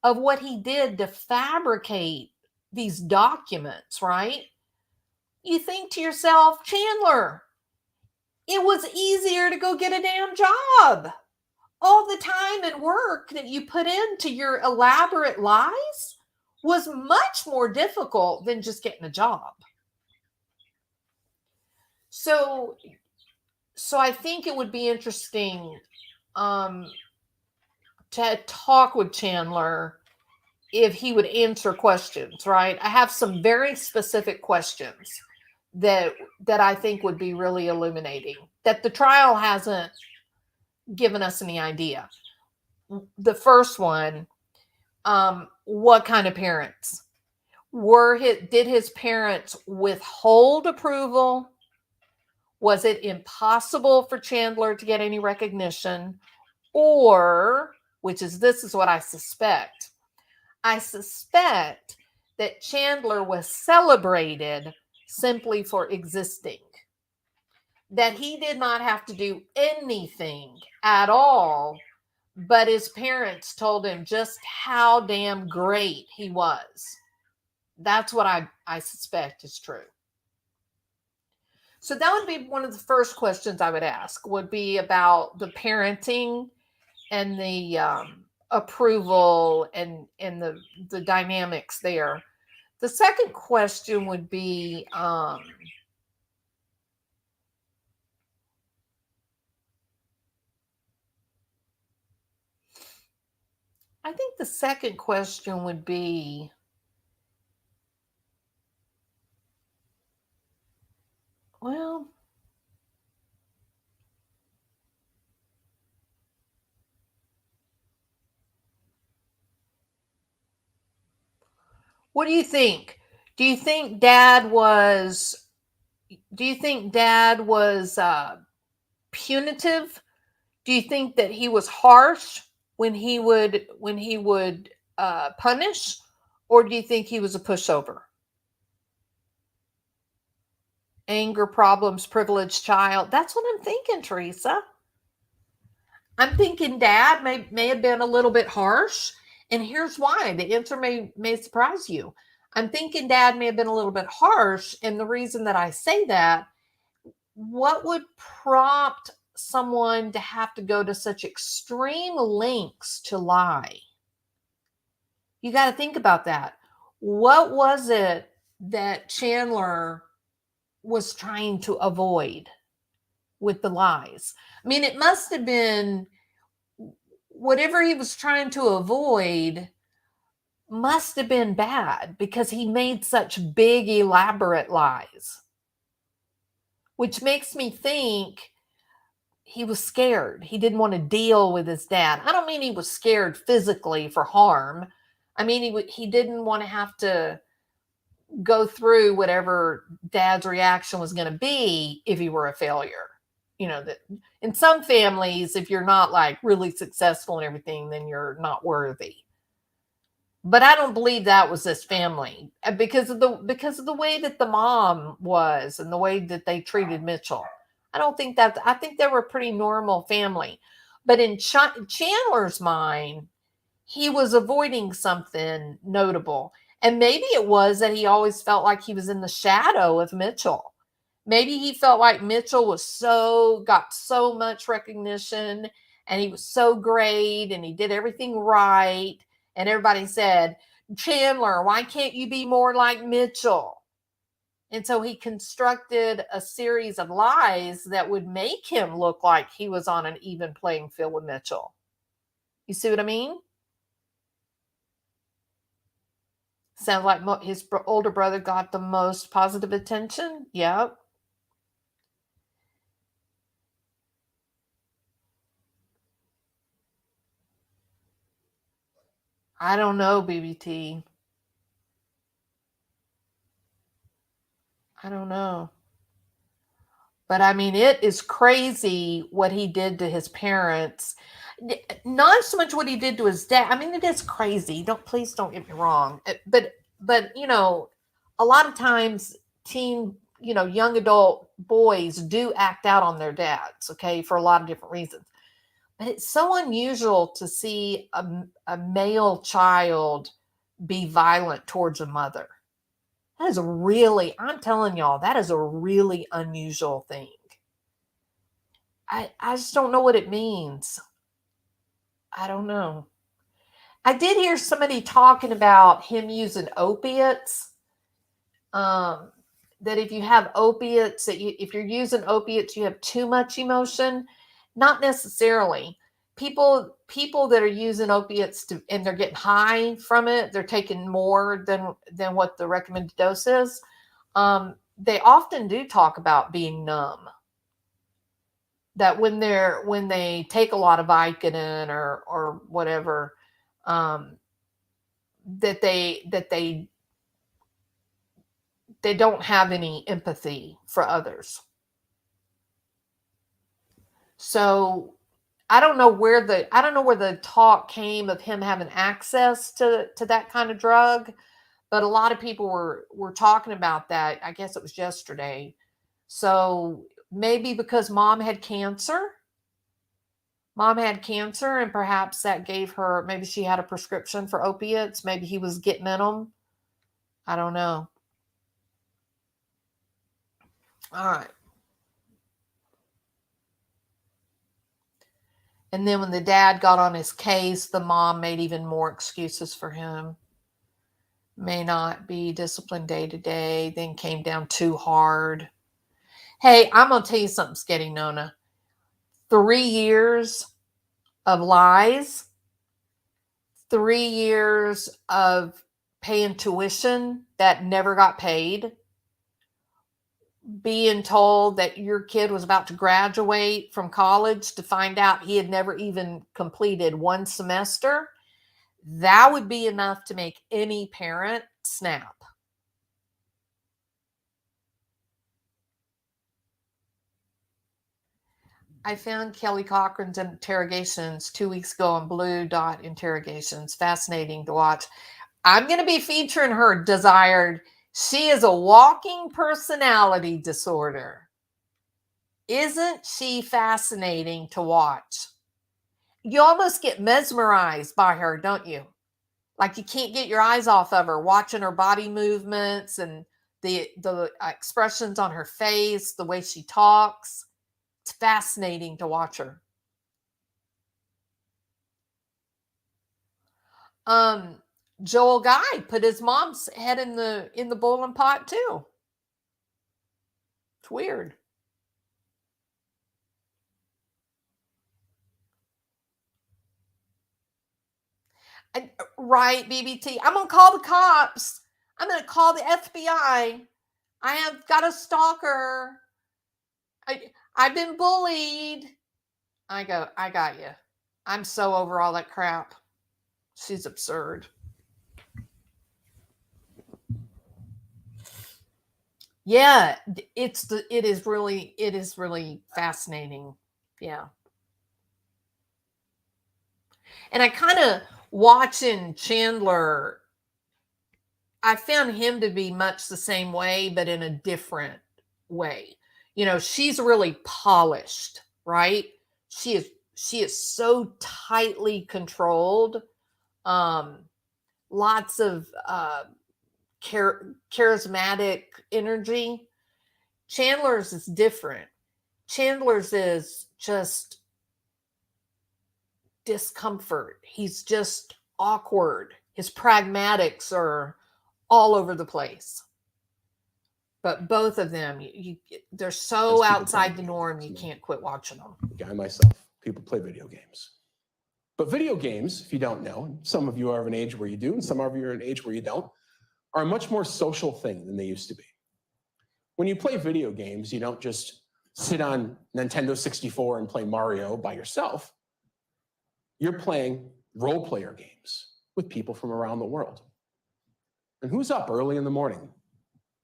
[SPEAKER 1] of what he did to fabricate these documents, right? You think to yourself, Chandler, it was easier to go get a damn job. All the time and work that you put into your elaborate lies was much more difficult than just getting a job. So I think it would be interesting to talk with Chandler if he would answer questions, right? I have some very specific questions that I think would be really illuminating, that the trial hasn't given us any idea. The first one, what kind of parents? Did his parents withhold approval? Was it impossible for Chandler to get any recognition? Or, this is what I suspect. I suspect that Chandler was celebrated simply for existing. That he did not have to do anything at all, but his parents told him just how damn great he was. That's what I suspect is true. So that would be one of the first questions I would ask, would be about the parenting and the approval and the dynamics there. The second question would be, I think the second question would be, well, what do you think? Do you think Dad was punitive? Do you think that he was harsh when he would punish, or do you think he was a pushover? Anger problems, privileged child. That's what I'm thinking, Teresa. I'm thinking Dad may have been a little bit harsh, and here's why. The answer may surprise you. I'm thinking Dad may have been a little bit harsh, and the reason that I say that, what would prompt someone to have to go to such extreme lengths to lie? You got to think about that. What was it that Chandler was trying to avoid with the lies? I mean, it must have been whatever he was trying to avoid must have been bad, because he made such big, elaborate lies. Which makes me think, he was scared. He didn't want to deal with his dad. I don't mean he was scared physically for harm. I mean he didn't want to have to go through whatever dad's reaction was going to be if he were a failure. That in some families, if you're not like really successful and everything, then you're not worthy. But I don't believe that was this family because of the way that the mom was and the way that they treated Mitchell. I think they were a pretty normal family. But in Chandler's mind, he was avoiding something notable. And maybe it was that he always felt like he was in the shadow of Mitchell. Maybe he felt like Mitchell got so much recognition and he was so great and he did everything right. And everybody said, Chandler, why can't you be more like Mitchell? And so he constructed a series of lies that would make him look like he was on an even playing field with Mitchell. You see what I mean? Sounds like his older brother got the most positive attention. Yep. I don't know, BBT. I don't know. But I mean, it is crazy what he did to his parents. Not so much what he did to his dad. I mean, it is crazy. Please don't get me wrong. But a lot of times young adult boys do act out on their dads, okay, for a lot of different reasons. But it's so unusual to see a male child be violent towards a mother. That is I'm telling y'all, that is a really unusual thing. I just don't know what it means. I don't know. I did hear somebody talking about him using opiates. That if you have opiates, if you're using opiates, you have too much emotion. Not necessarily. People that are using opiates and they're getting high from it, they're taking more than what the recommended dose is. They often do talk about being numb. That when they take a lot of Vicodin or whatever, that they don't have any empathy for others. So I don't know where the talk came of him having access to that kind of drug, but a lot of people were talking about that. I guess it was yesterday. So maybe because mom had cancer and perhaps that gave her, maybe she had a prescription for opiates. Maybe he was getting in them. I don't know. All right. And then when the dad got on his case, the mom made even more excuses for him. May not be disciplined day to day, then came down too hard. Hey, I'm going to tell you something, Sketty Nona. 3 years of lies, 3 years of paying tuition that never got paid, being told that your kid was about to graduate from college to find out he had never even completed one semester, that would be enough to make any parent snap. I found Kelly Cochran's interrogations 2 weeks ago on Blue Dot Interrogations. Fascinating to watch. I'm going to be featuring her, Desired. She is a walking personality disorder. Isn't she fascinating to watch? You almost get mesmerized by her, don't you? Like you can't get your eyes off of her, watching her body movements and the expressions on her face, the way she talks. It's fascinating to watch her. Joel Guy put his mom's head in the boiling pot too. It's weird. Right, BBT. I'm gonna call the cops. I'm gonna call the FBI. I have got a stalker. I've been bullied. I got you. I'm so over all that crap. She's absurd. Yeah, it is really fascinating. Yeah. And I kind of watching Chandler, I found him to be much the same way, but in a different way. She's really polished, right? She is so tightly controlled. Um, Lots of charismatic energy. Chandler's is different. Chandler's is just discomfort. He's just awkward. His pragmatics are all over the place. But both of them, they're so outside the norm, you can't quit watching them.
[SPEAKER 2] Guy myself, people play video games. But video games, if you don't know, some of you are of an age where you do, and some of you are an age where you don't, are a much more social thing than they used to be. When you play video games, you don't just sit on Nintendo 64 and play Mario by yourself. You're playing role player games with people from around the world. And who's up early in the morning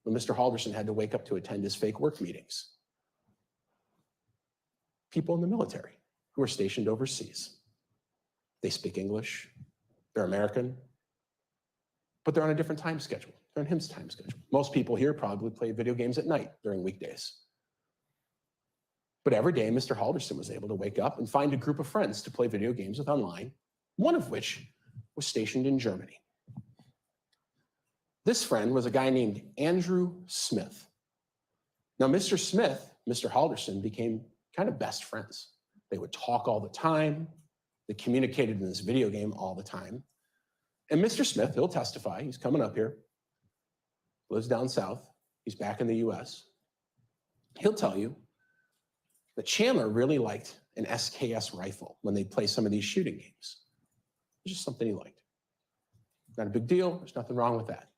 [SPEAKER 2] when Mr. Halderson had to wake up to attend his fake work meetings? People in the military who are stationed overseas. They speak English, they're American, but they're on a different time schedule. They're on his time schedule. Most people here probably play video games at night during weekdays. But every day, Mr. Halderson was able to wake up and find a group of friends to play video games with online, one of which was stationed in Germany. This friend was a guy named Andrew Smith. Now, Mr. Smith, Mr. Halderson became kind of best friends. They would talk all the time. They communicated in this video game all the time. And Mr. Smith, he'll testify, he's coming up here, lives down south, he's back in the US. He'll tell you that Chandler really liked an SKS rifle when they'd play some of these shooting games. It was just something he liked. Not a big deal, there's nothing wrong with that.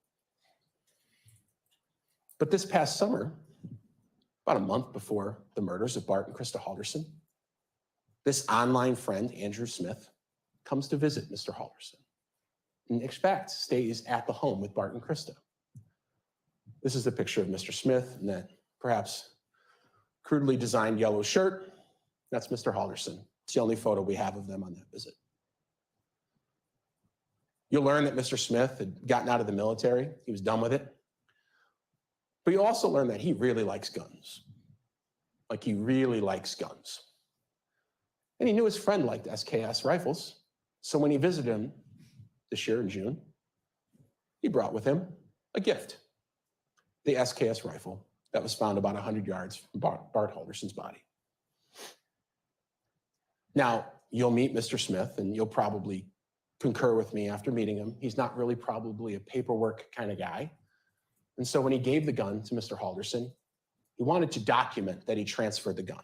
[SPEAKER 2] But this past summer, about a month before the murders of Bart and Krista Halderson, this online friend, Andrew Smith, comes to visit Mr. Halderson and stays at the home with Bart and Krista. This is a picture of Mr. Smith in that perhaps crudely designed yellow shirt. That's Mr. Halderson. It's the only photo we have of them on that visit. You'll learn that Mr. Smith had gotten out of the military. He was done with it. But you'll also learn that he really likes guns. Like, he really likes guns. And he knew his friend liked SKS rifles. So when he visited him this year in June, he brought with him a gift, the SKS rifle that was found about 100 yards from Bart Halderson's body. Now, you'll meet Mr. Smith, and you'll probably concur with me after meeting him. He's not really probably a paperwork kind of guy. And so when he gave the gun to Mr. Halderson, he wanted to document that he transferred the gun,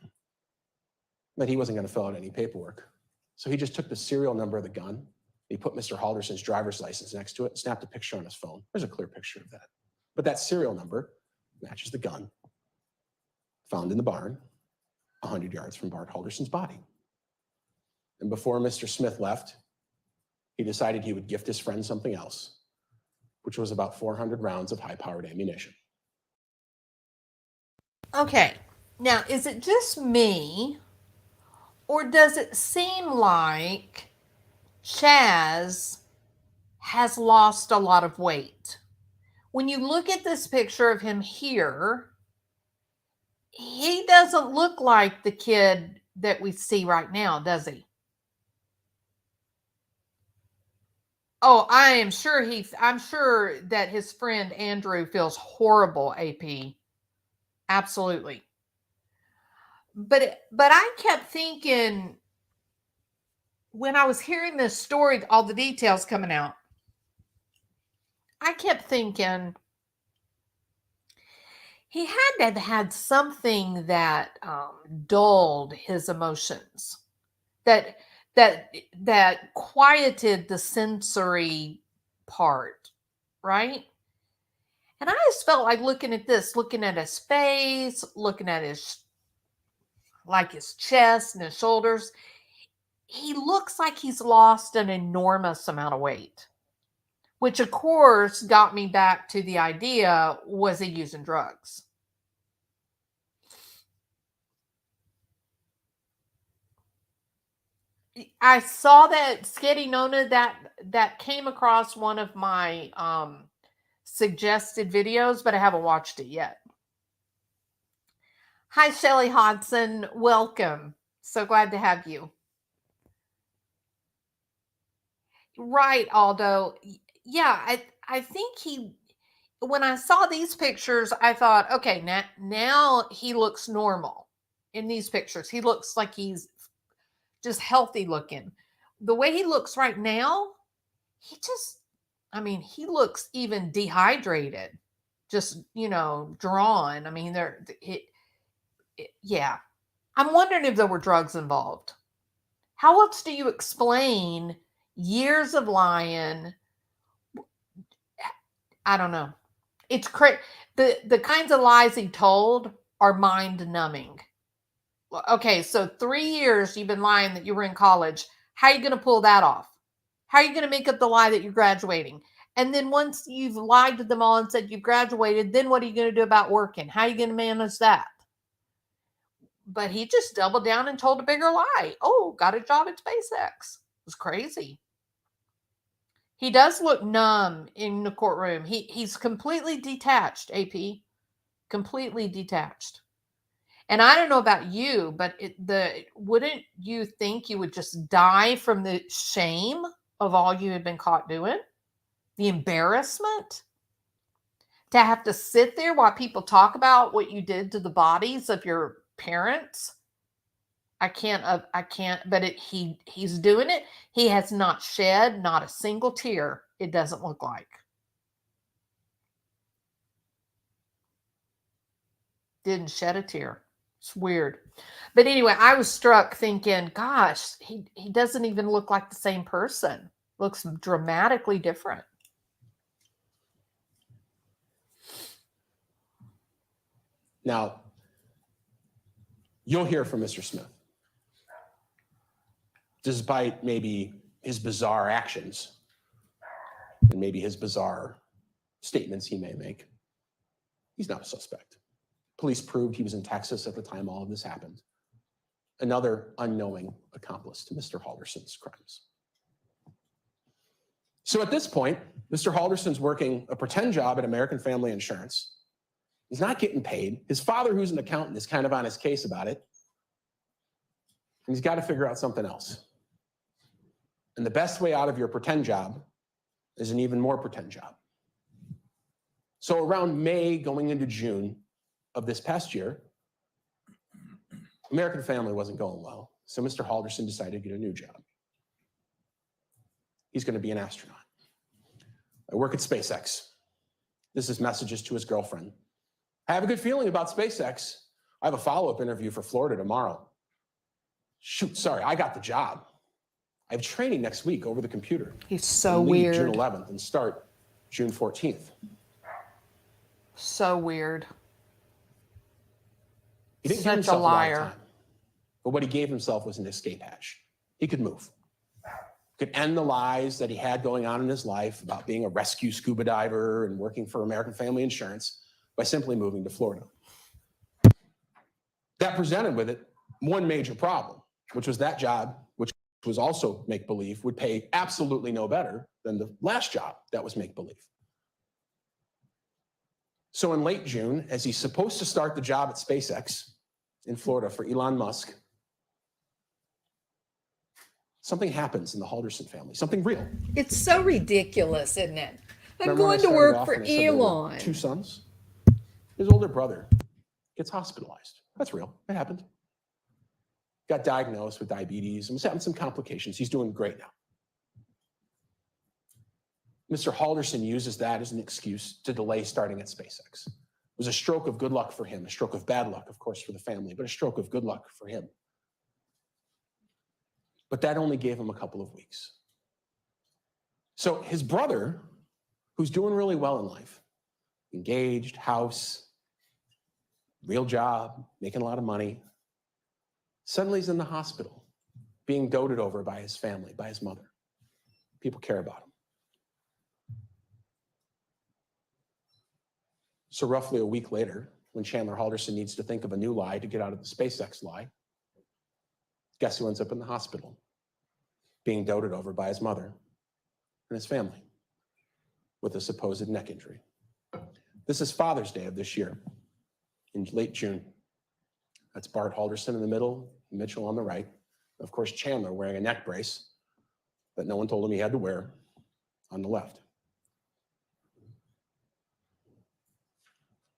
[SPEAKER 2] but he wasn't going to fill out any paperwork. So he just took the serial number of the gun, he put Mr. Halderson's driver's license next to it, and snapped a picture on his phone. There's a clear picture of that. But that serial number matches the gun found in the barn 100 yards from Bart Halderson's body. And before Mr. Smith left, he decided he would gift his friend something else, which was about 400 rounds of high-powered ammunition.
[SPEAKER 1] Okay, now is it just me, or does it seem like Chaz has lost a lot of weight? When you look at this picture of him here, he doesn't look like the kid that we see right now, does he? Oh, I'm sure that his friend Andrew feels horrible, AP. Absolutely. But I kept thinking, when I was hearing this story, all the details coming out, I kept thinking he had to have had something that dulled his emotions, that quieted the sensory part, right? And I just felt like looking at his face, looking at his like his chest and his shoulders. He looks like he's lost an enormous amount of weight, which of course got me back to the idea, was he using drugs? I saw that Sketty Nona that came across one of my suggested videos, but I haven't watched it yet. Hi, Shelly Hodson. Welcome. So glad to have you. Right, Aldo. Yeah, I think when I saw these pictures, I thought, okay, now he looks normal in these pictures. He looks like he's just healthy looking. The way he looks right now, he looks even dehydrated, just, drawn. I mean, yeah. I'm wondering if there were drugs involved. How else do you explain years of lying? I don't know. It's crazy. The kinds of lies he told are mind numbing. Okay, so 3 years you've been lying that you were in college. How are you going to pull that off? How are you going to make up the lie that you're graduating? And then once you've lied to them all and said you've graduated, then what are you going to do about working? How are you going to manage that? But he just doubled down and told a bigger lie. Oh, got a job at SpaceX. It was crazy. He does look numb in the courtroom. He's completely detached, AP. Completely detached. And I don't know about you, but wouldn't you think you would just die from the shame of all you had been caught doing? The embarrassment? To have to sit there while people talk about what you did to the bodies of your parents? I can't, but he's doing it. He has not shed not a single tear, it doesn't look like. Didn't shed a tear. It's weird. But anyway, I was struck thinking, gosh, he doesn't even look like the same person. Looks dramatically different.
[SPEAKER 2] Now, you'll hear from Mr. Smith. Despite maybe his bizarre actions and maybe his bizarre statements he may make, he's not a suspect. Police proved he was in Texas at the time all of this happened. Another unknowing accomplice to Mr. Halderson's crimes. So at this point, Mr. Halderson's working a pretend job at American Family Insurance. He's not getting paid. His father, who's an accountant, is kind of on his case about it. And he's got to figure out something else. And the best way out of your pretend job is an even more pretend job. So around May, going into June of this past year, American Family wasn't going well. So Mr. Halderson decided to get a new job. He's going to be an astronaut. I work at SpaceX. This is messages to his girlfriend. I have a good feeling about SpaceX. I have a follow-up interview for Florida tomorrow. Shoot, sorry, I got the job. I have training next week over the computer.
[SPEAKER 1] He's so weird.
[SPEAKER 2] June 11th and start June 14th.
[SPEAKER 1] So weird.
[SPEAKER 2] He didn't give himself a lot of time. But what he gave himself was an escape hatch. He could move. Could end the lies that he had going on in his life about being a rescue scuba diver and working for American Family Insurance by simply moving to Florida. That presented with it one major problem, which was that job, which was also make-believe, would pay absolutely no better than the last job that was make-believe. So in late June, as he's supposed to start the job at SpaceX in Florida for Elon Musk, something happens in the Halderson family, something real.
[SPEAKER 1] It's so ridiculous, isn't it? I'm going to work for Elon.
[SPEAKER 2] 2 sons. His older brother gets hospitalized. That's real. It happened. Got diagnosed with diabetes and was having some complications. He's doing great now. Mr. Halderson uses that as an excuse to delay starting at SpaceX. It was a stroke of good luck for him, a stroke of bad luck, of course, for the family, but a stroke of good luck for him. But that only gave him a couple of weeks. So his brother, who's doing really well in life, engaged, house, real job, making a lot of money, Suddenly he's in the hospital, being doted over by his family, by his mother. People care about him. So roughly a week later, when Chandler Halderson needs to think of a new lie to get out of the SpaceX lie, guess who ends up in the hospital? Being doted over by his mother and his family with a supposed neck injury. This is Father's Day of this year, in late June. That's Bart Halderson in the middle, Mitchell on the right. Of course, Chandler wearing a neck brace that no one told him he had to wear on the left.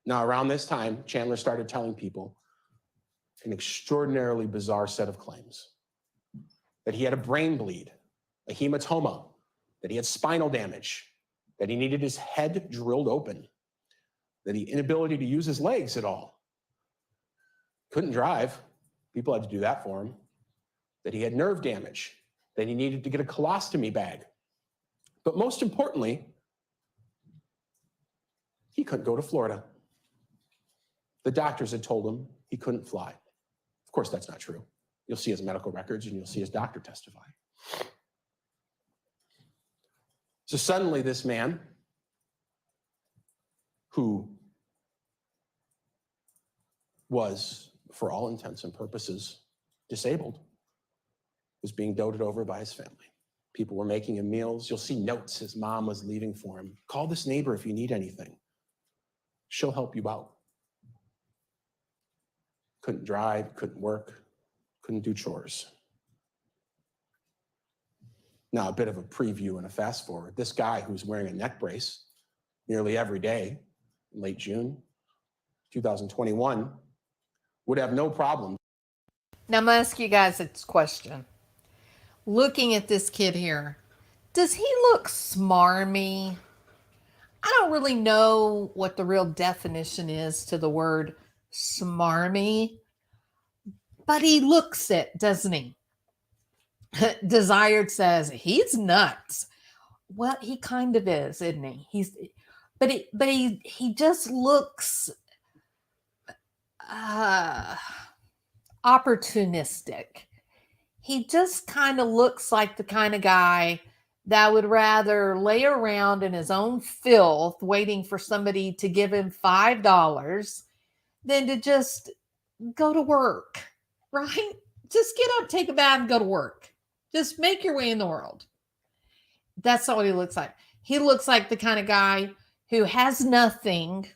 [SPEAKER 2] Now, around this time, Chandler started telling people an extraordinarily bizarre set of claims. That he had a brain bleed, a hematoma, that he had spinal damage, that he needed his head drilled open, that he inability to use his legs at all. Couldn't drive. People had to do that for him. That he had nerve damage, that he needed to get a colostomy bag. But most importantly, he couldn't go to Florida. The doctors had told him he couldn't fly. Of course, that's not true. You'll see his medical records and you'll see his doctor testify. So suddenly this man, who was, for all intents and purposes, disabled, was being doted over by his family. People were making him meals. You'll see notes his mom was leaving for him. Call this neighbor if you need anything. She'll help you out. Couldn't drive, couldn't work, couldn't do chores. Now, a bit of a preview and a fast forward. This guy who's wearing a neck brace nearly every day in late June 2021 would have no problem.
[SPEAKER 1] Now, I'm going to ask you guys this question. Looking at this kid here, does he look smarmy? I don't really know what the real definition is to the word smarmy, but he looks it, doesn't he? Desired says he's nuts. Well, he kind of is, isn't he? He just looks opportunistic. He just kind of looks like the kind of guy that would rather lay around in his own filth waiting for somebody to give him $5 than to just go to work, right? Just get up, take a bath, and go to work. Just make your way in the world. That's not what he looks like. He looks like the kind of guy who has nothing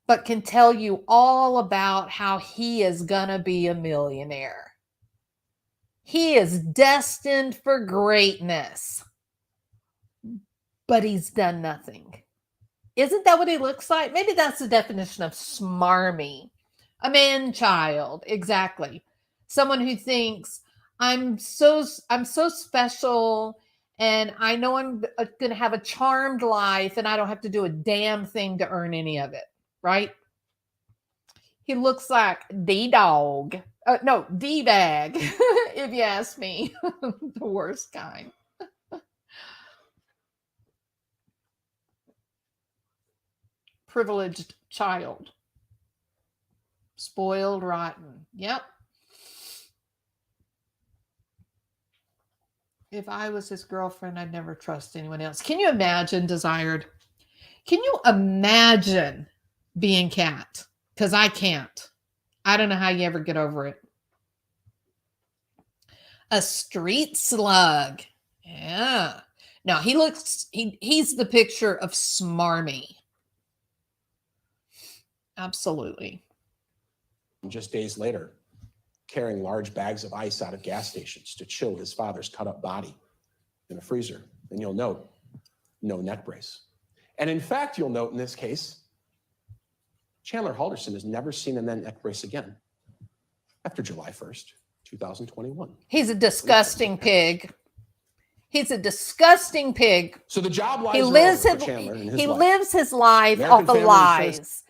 [SPEAKER 1] but can tell you all about how he is gonna be a millionaire. He is destined for greatness, but he's done nothing. Isn't that what he looks like? Maybe that's the definition of smarmy. A man-child, exactly. Someone who thinks, I'm so special, and I know I'm going to have a charmed life, and I don't have to do a damn thing to earn any of it, right? He looks like D-dog. No, D-bag, if you ask me. The worst kind. Privileged child. Spoiled rotten. Yep. If I was his girlfriend, I'd never trust anyone else. Can you imagine, Desired? Can you imagine being Cat? Because I can't. I don't know how you ever get over it. A street slug. Yeah. No, he's the picture of smarmy. Absolutely.
[SPEAKER 2] Just days later, carrying large bags of ice out of gas stations to chill his father's cut-up body in a freezer. And you'll note, no neck brace. And in fact, you'll note in this case, Chandler Halderson is never seen in that neck brace again after July 1st, 2021.
[SPEAKER 1] He's a disgusting pig. He's a disgusting pig.
[SPEAKER 2] So the job lies
[SPEAKER 1] he lives
[SPEAKER 2] for Chandler in his
[SPEAKER 1] he
[SPEAKER 2] life.
[SPEAKER 1] lives his life
[SPEAKER 2] American
[SPEAKER 1] off of lies.
[SPEAKER 2] says,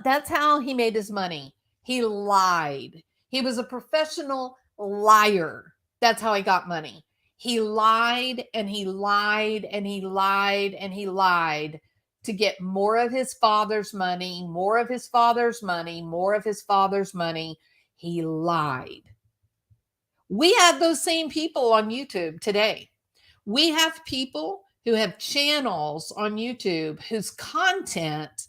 [SPEAKER 1] That's how he made his money. He lied. He was a professional liar. That's how he got money. He lied and he lied and he lied and he lied to get more of his father's money, more of his father's money, more of his father's money. He lied. We have those same people on YouTube today. We have people who have channels on YouTube whose content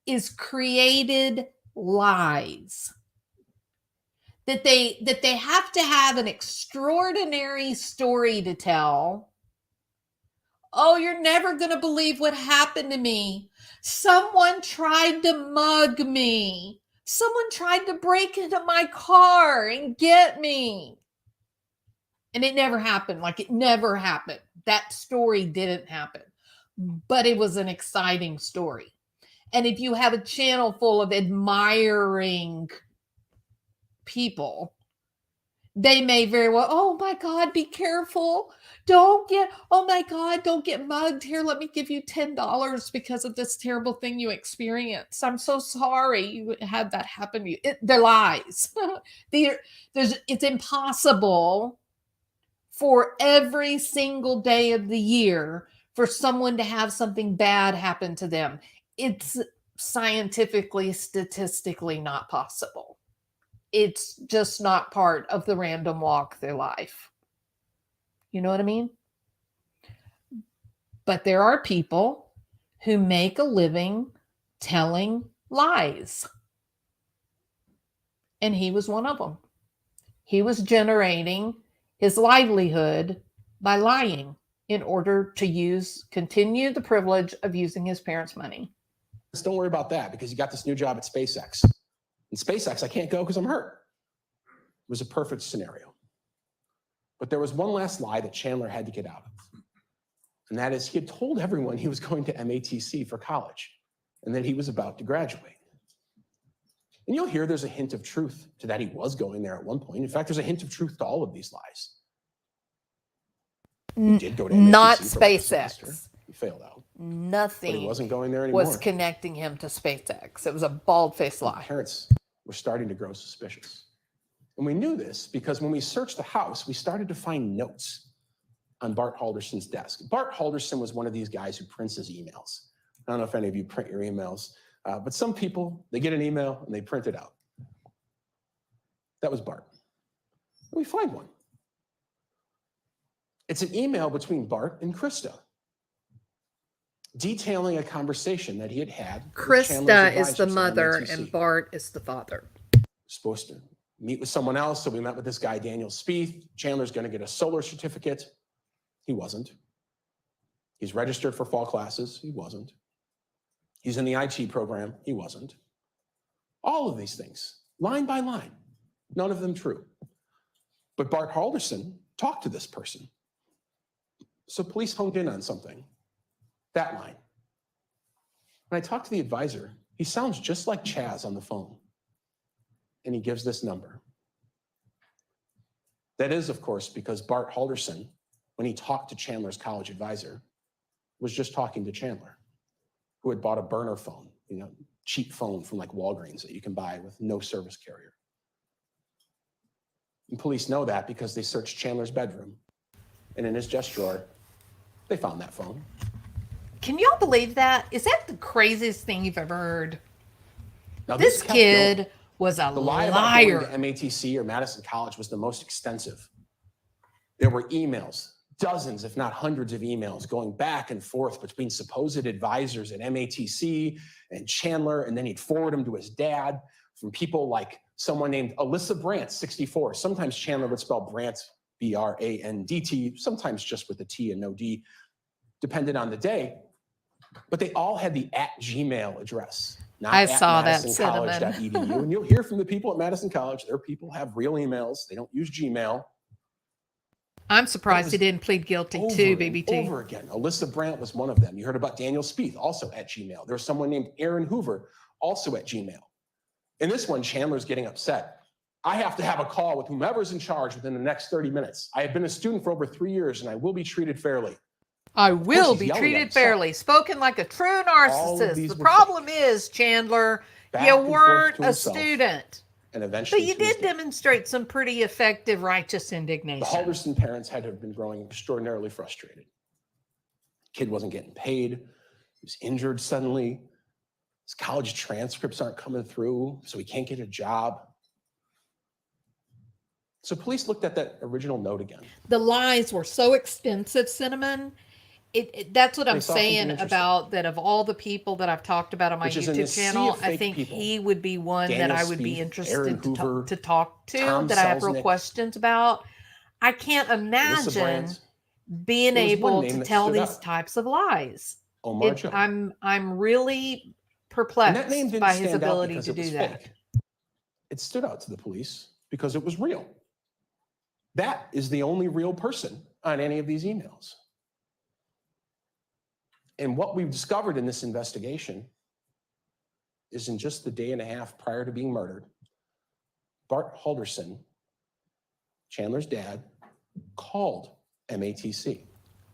[SPEAKER 1] is created lies. That they have to have an extraordinary story to tell. Oh, you're never going to believe what happened to me. Someone tried to mug me. Someone tried to break into my car and get me. And it never happened. Like, it never happened. That story didn't happen. But it was an exciting story. And if you have a channel full of admiring people, they may very well, oh my God, be careful. Oh my God, don't get mugged. Here, let me give you $10 because of this terrible thing you experienced. I'm so sorry you had that happen to you. They're lies. It's impossible for every single day of the year for someone to have something bad happen to them. It's scientifically, statistically not possible. It's just not part of the random walk through life. You know what I mean? But there are people who make a living telling lies. And he was one of them. He was generating his livelihood by lying in order to continue the privilege of using his parents' money.
[SPEAKER 2] Don't worry about that because you got this new job at SpaceX. In SpaceX, I can't go because I'm hurt. It was a perfect scenario. But there was one last lie that Chandler had to get out of. And that is he had told everyone he was going to MATC for college and that he was about to graduate. And you'll hear there's a hint of truth to that he was going there at one point. In fact, there's a hint of truth to all of these lies. He did go to MATC
[SPEAKER 1] Not
[SPEAKER 2] for
[SPEAKER 1] SpaceX.
[SPEAKER 2] He failed out.
[SPEAKER 1] Nothing
[SPEAKER 2] But he wasn't going there anymore.
[SPEAKER 1] was connecting him to SpaceX. It was a bald-faced lie.
[SPEAKER 2] Parents were starting to grow suspicious. And we knew this because when we searched the house, we started to find notes on Bart Halderson's desk. Bart Halderson was one of these guys who prints his emails. I don't know if any of you print your emails, but some people, they get an email and they print it out. That was Bart. And we find one. It's an email between Bart and Krista, detailing a conversation that he had had.
[SPEAKER 1] Krista is the mother and Bart is the father.
[SPEAKER 2] Supposed to meet with someone else, so we met with this guy, Daniel Spieth. Chandler's going to get a solar certificate. He wasn't. He's registered for fall classes. He wasn't. He's in the IT program. He wasn't. All of these things, line by line, none of them true. But Bart Halderson talked to this person. So police honed in on something. That line. When I talked to the advisor, he sounds just like Chaz on the phone. And he gives this number. That is, of course, because Bart Halderson, when he talked to Chandler's college advisor, was just talking to Chandler, who had bought a burner phone, cheap phone from like Walgreens that you can buy with no service carrier. And police know that because they searched Chandler's bedroom. And in his desk drawer, they found that phone.
[SPEAKER 1] Can y'all believe that? Is that the craziest thing you've ever heard?
[SPEAKER 2] Now,
[SPEAKER 1] this kid was a
[SPEAKER 2] liar. The lie about going to MATC or Madison College was the most extensive. There were emails, dozens, if not hundreds of emails going back and forth between supposed advisors at MATC and Chandler, and then he'd forward them to his dad from people like someone named Alyssa Brandt, 64. Sometimes Chandler would spell Brandt, B-R-A-N-D-T, sometimes just with a T and no D, depended on the day. But they all had the @Gmail address, not
[SPEAKER 1] I saw that
[SPEAKER 2] madisoncollege.edu. And you'll hear from the people at Madison College. Their people have real emails. They don't use Gmail.
[SPEAKER 1] I'm surprised he didn't plead guilty to BBT.
[SPEAKER 2] Over again. Alyssa Brandt was one of them. You heard about Daniel Spieth, also @Gmail. There's someone named Aaron Hoover, also @Gmail. In this one, Chandler's getting upset. I have to have a call with whomever's in charge within the next 30 minutes. I have been a student for over 3 years, and I will be treated fairly.
[SPEAKER 1] I will be treated fairly. Spoken like a true narcissist. The problem is, Chandler, you weren't a student.
[SPEAKER 2] And eventually,
[SPEAKER 1] but you did demonstrate some pretty effective righteous indignation.
[SPEAKER 2] The Halderson parents had to have been growing extraordinarily frustrated. Kid wasn't getting paid. He was injured suddenly. His college transcripts aren't coming through, so he can't get a job. So police looked at that original note again.
[SPEAKER 1] The lies were so expensive, Cinnamon. That's what I'm
[SPEAKER 2] They saw something
[SPEAKER 1] saying
[SPEAKER 2] interesting.
[SPEAKER 1] about that. Of all the people that I've talked about on my
[SPEAKER 2] Which is in
[SPEAKER 1] YouTube
[SPEAKER 2] this sea
[SPEAKER 1] channel,
[SPEAKER 2] of
[SPEAKER 1] I
[SPEAKER 2] fake
[SPEAKER 1] think
[SPEAKER 2] people,
[SPEAKER 1] he would be one that
[SPEAKER 2] Daniel
[SPEAKER 1] I would be
[SPEAKER 2] Spieth, Aaron
[SPEAKER 1] interested
[SPEAKER 2] Hoover,
[SPEAKER 1] to talk to,
[SPEAKER 2] Tom
[SPEAKER 1] that I have real
[SPEAKER 2] Selznick,
[SPEAKER 1] questions about. I can't
[SPEAKER 2] Alyssa
[SPEAKER 1] imagine
[SPEAKER 2] Brandt.
[SPEAKER 1] being
[SPEAKER 2] There was one
[SPEAKER 1] able
[SPEAKER 2] name
[SPEAKER 1] to
[SPEAKER 2] that
[SPEAKER 1] tell
[SPEAKER 2] stood
[SPEAKER 1] these
[SPEAKER 2] out.
[SPEAKER 1] types of lies.
[SPEAKER 2] Omar Joe.
[SPEAKER 1] I'm really
[SPEAKER 2] And that name
[SPEAKER 1] perplexed
[SPEAKER 2] didn't
[SPEAKER 1] by his
[SPEAKER 2] stand out
[SPEAKER 1] ability
[SPEAKER 2] because
[SPEAKER 1] to
[SPEAKER 2] it was
[SPEAKER 1] do that.
[SPEAKER 2] fake. It stood out to the police because it was real. That is the only real person on any of these emails. And what we've discovered in this investigation is in just the day and a half prior to being murdered, Bart Halderson, Chandler's dad, called MATC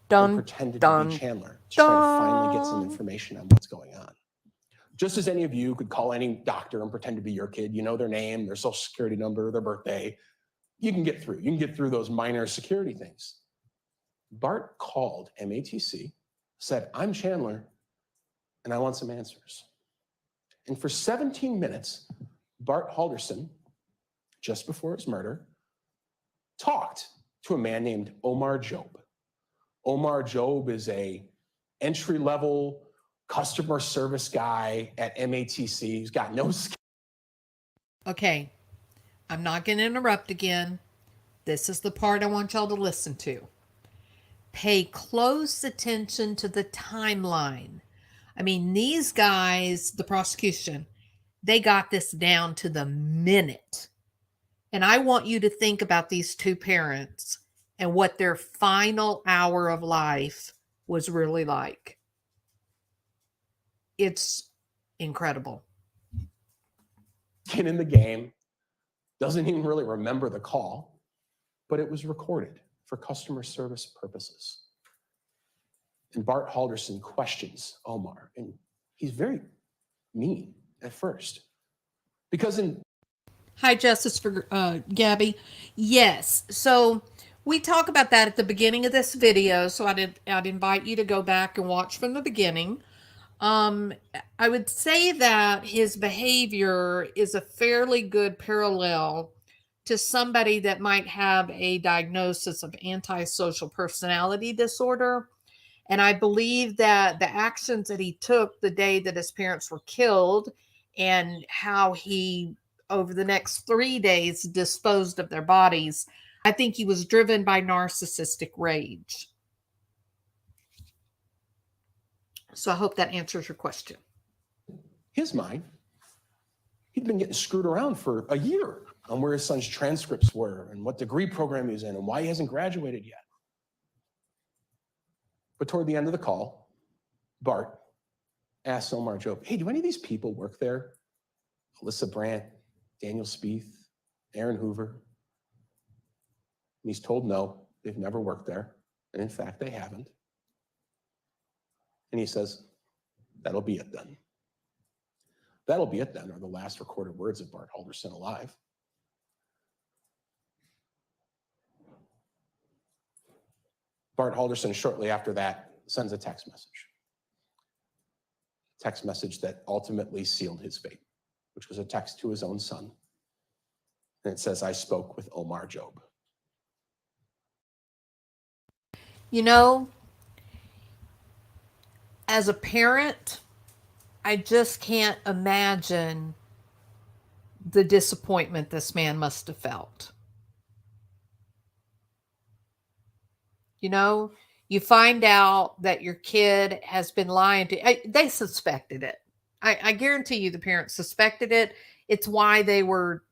[SPEAKER 2] and pretended to be Chandler to try to finally get some information on what's going on. Just as any of you could call any doctor and pretend to be your kid, you know their name, their social security number, their birthday, you can get through. You can get through those minor security things. Bart called MATC, said, I'm Chandler, and I want some answers. And for 17 minutes, Bart Halderson, just before his murder, talked to a man named Omar Job. Omar Job is a entry-level customer service guy at MATC. He's got no skill.
[SPEAKER 1] Okay, I'm not going to interrupt again. This is the part I want y'all to listen to. Pay close attention to the timeline. I mean, these guys, the prosecution, they got this down to the minute. And I want you to think about these two parents and what their final hour of life was really like. It's incredible.
[SPEAKER 2] Skin in the game, doesn't even really remember the call, but it was recorded for customer service purposes. And Bart Halderson questions Omar, and he's very mean at first. Because in
[SPEAKER 1] Hi, Justice for Gabby. Yes, so we talk about that at the beginning of this video, so I'd invite you to go back and watch from the beginning. I would say that his behavior is a fairly good parallel to somebody that might have a diagnosis of antisocial personality disorder. And I believe that the actions that he took the day that his parents were killed and how he, over the next 3 days, disposed of their bodies, I think he was driven by narcissistic rage. So I hope that answers your question.
[SPEAKER 2] his mind, he'd been getting screwed around for a year on where his son's transcripts were and what degree program he was in and why he hasn't graduated yet. But toward the end of the call, Bart asked Omar Job, hey, do any of these people work there? Alyssa Brandt, Daniel Spieth, Aaron Hoover. And he's told no, they've never worked there. And in fact, they haven't. And he says, that'll be it then. That'll be it then are the last recorded words of Bart Halderson alive. Bart Halderson, shortly after that, sends a text message that ultimately sealed his fate, which was a text to his own son. And it says, I spoke with Omar Job.
[SPEAKER 1] You know, as a parent, I just can't imagine the disappointment this man must have felt. You know, you find out that your kid has been lying to they suspected it. I guarantee you the parents suspected it. It's why they were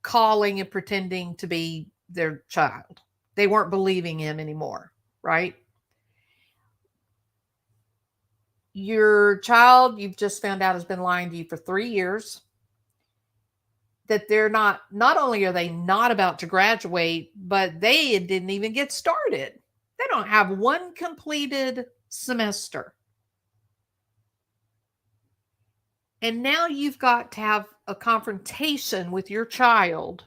[SPEAKER 1] calling and pretending to be their child. They weren't believing him anymore, right? Your child, you've just found out, has been lying to you for 3 years. That they're not only are they not about to graduate, but they didn't even get started. They don't have one completed semester. And now you've got to have a confrontation with your child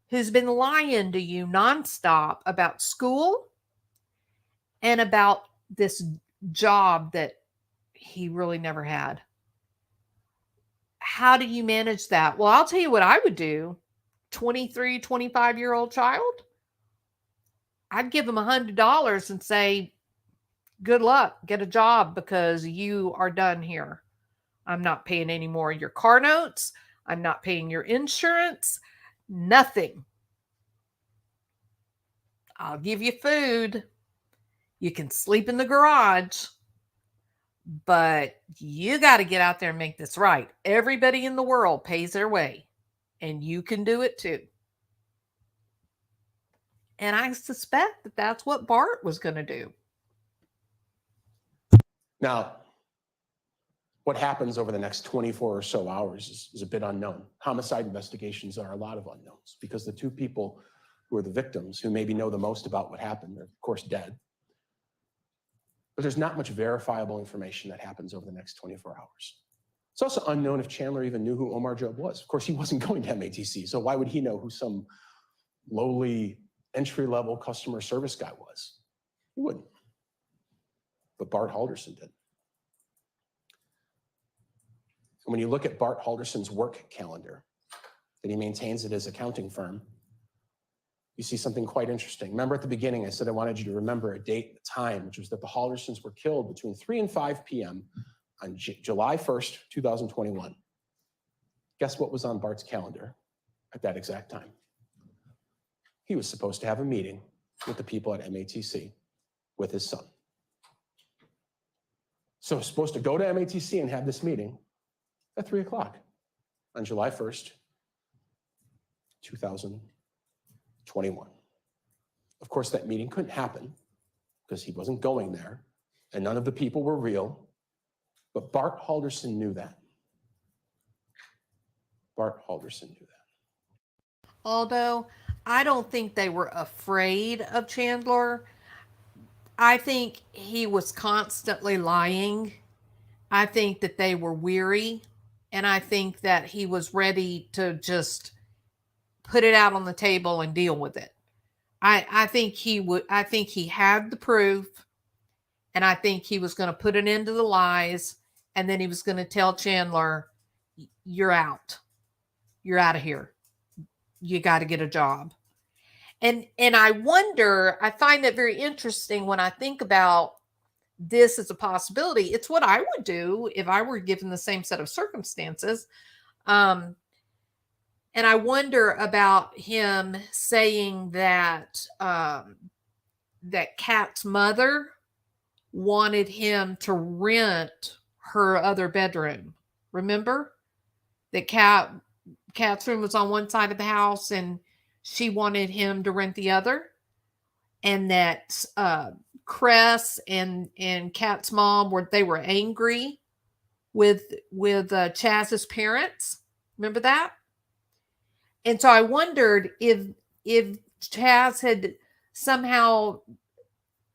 [SPEAKER 1] who's been lying to you nonstop about school and about this job that he really never had. How do you manage that? Well, I'll tell you what I would do. 23, 25-year-old child, I'd give him $100 and say, good luck, get a job because you are done here. I'm not paying any more of your car notes. I'm not paying your insurance. Nothing. I'll give you food. You can sleep in the garage, but you got to get out there and make this right. Everybody in the world pays their way, and you can do it too. And I suspect that that's what Bart was going to do.
[SPEAKER 2] Now, what happens over the next 24 or so hours is a bit unknown. Homicide investigations are a lot of unknowns because the two people who are the victims, who maybe know the most about what happened, are of course dead. But there's not much verifiable information that happens over the next 24 hours. It's also unknown if Chandler even knew who Omar Jobe was. Of course, he wasn't going to MATC, so why would he know who some lowly entry-level customer service guy was? He wouldn't. But Bart Halderson did. And when you look at Bart Halderson's work calendar that he maintains at his accounting firm, you see something quite interesting. Remember at the beginning, I said I wanted you to remember a date, a time, which was that the Haldersons were killed between 3 and 5 p.m. on July 1st, 2021. Guess what was on Bart's calendar at that exact time? He was supposed to have a meeting with the people at MATC with his son. So he was supposed to go to MATC and have this meeting at 3 o'clock on July 1st, 2021. Of course, that meeting couldn't happen because he wasn't going there and none of the people were real, but Bart Halderson knew that. Bart Halderson knew that.
[SPEAKER 1] Although I don't think they were afraid of Chandler. I think he was constantly lying. I think that they were weary, and I think that he was ready to just put it out on the table and deal with it. I think he had the proof, and I think he was going to put an end to the lies, and then he was going to tell Chandler, you're out. You're out of here. You got to get a job. And I wonder, I find it very interesting when I think about this as a possibility. It's what I would do if I were given the same set of circumstances. And I wonder about him saying that that Kat's mother wanted him to rent her other bedroom. Remember that Kat's room was on one side of the house and she wanted him to rent the other, and that Cress and Kat's mom were angry with Chaz's parents. Remember that? And so I wondered if Chaz had somehow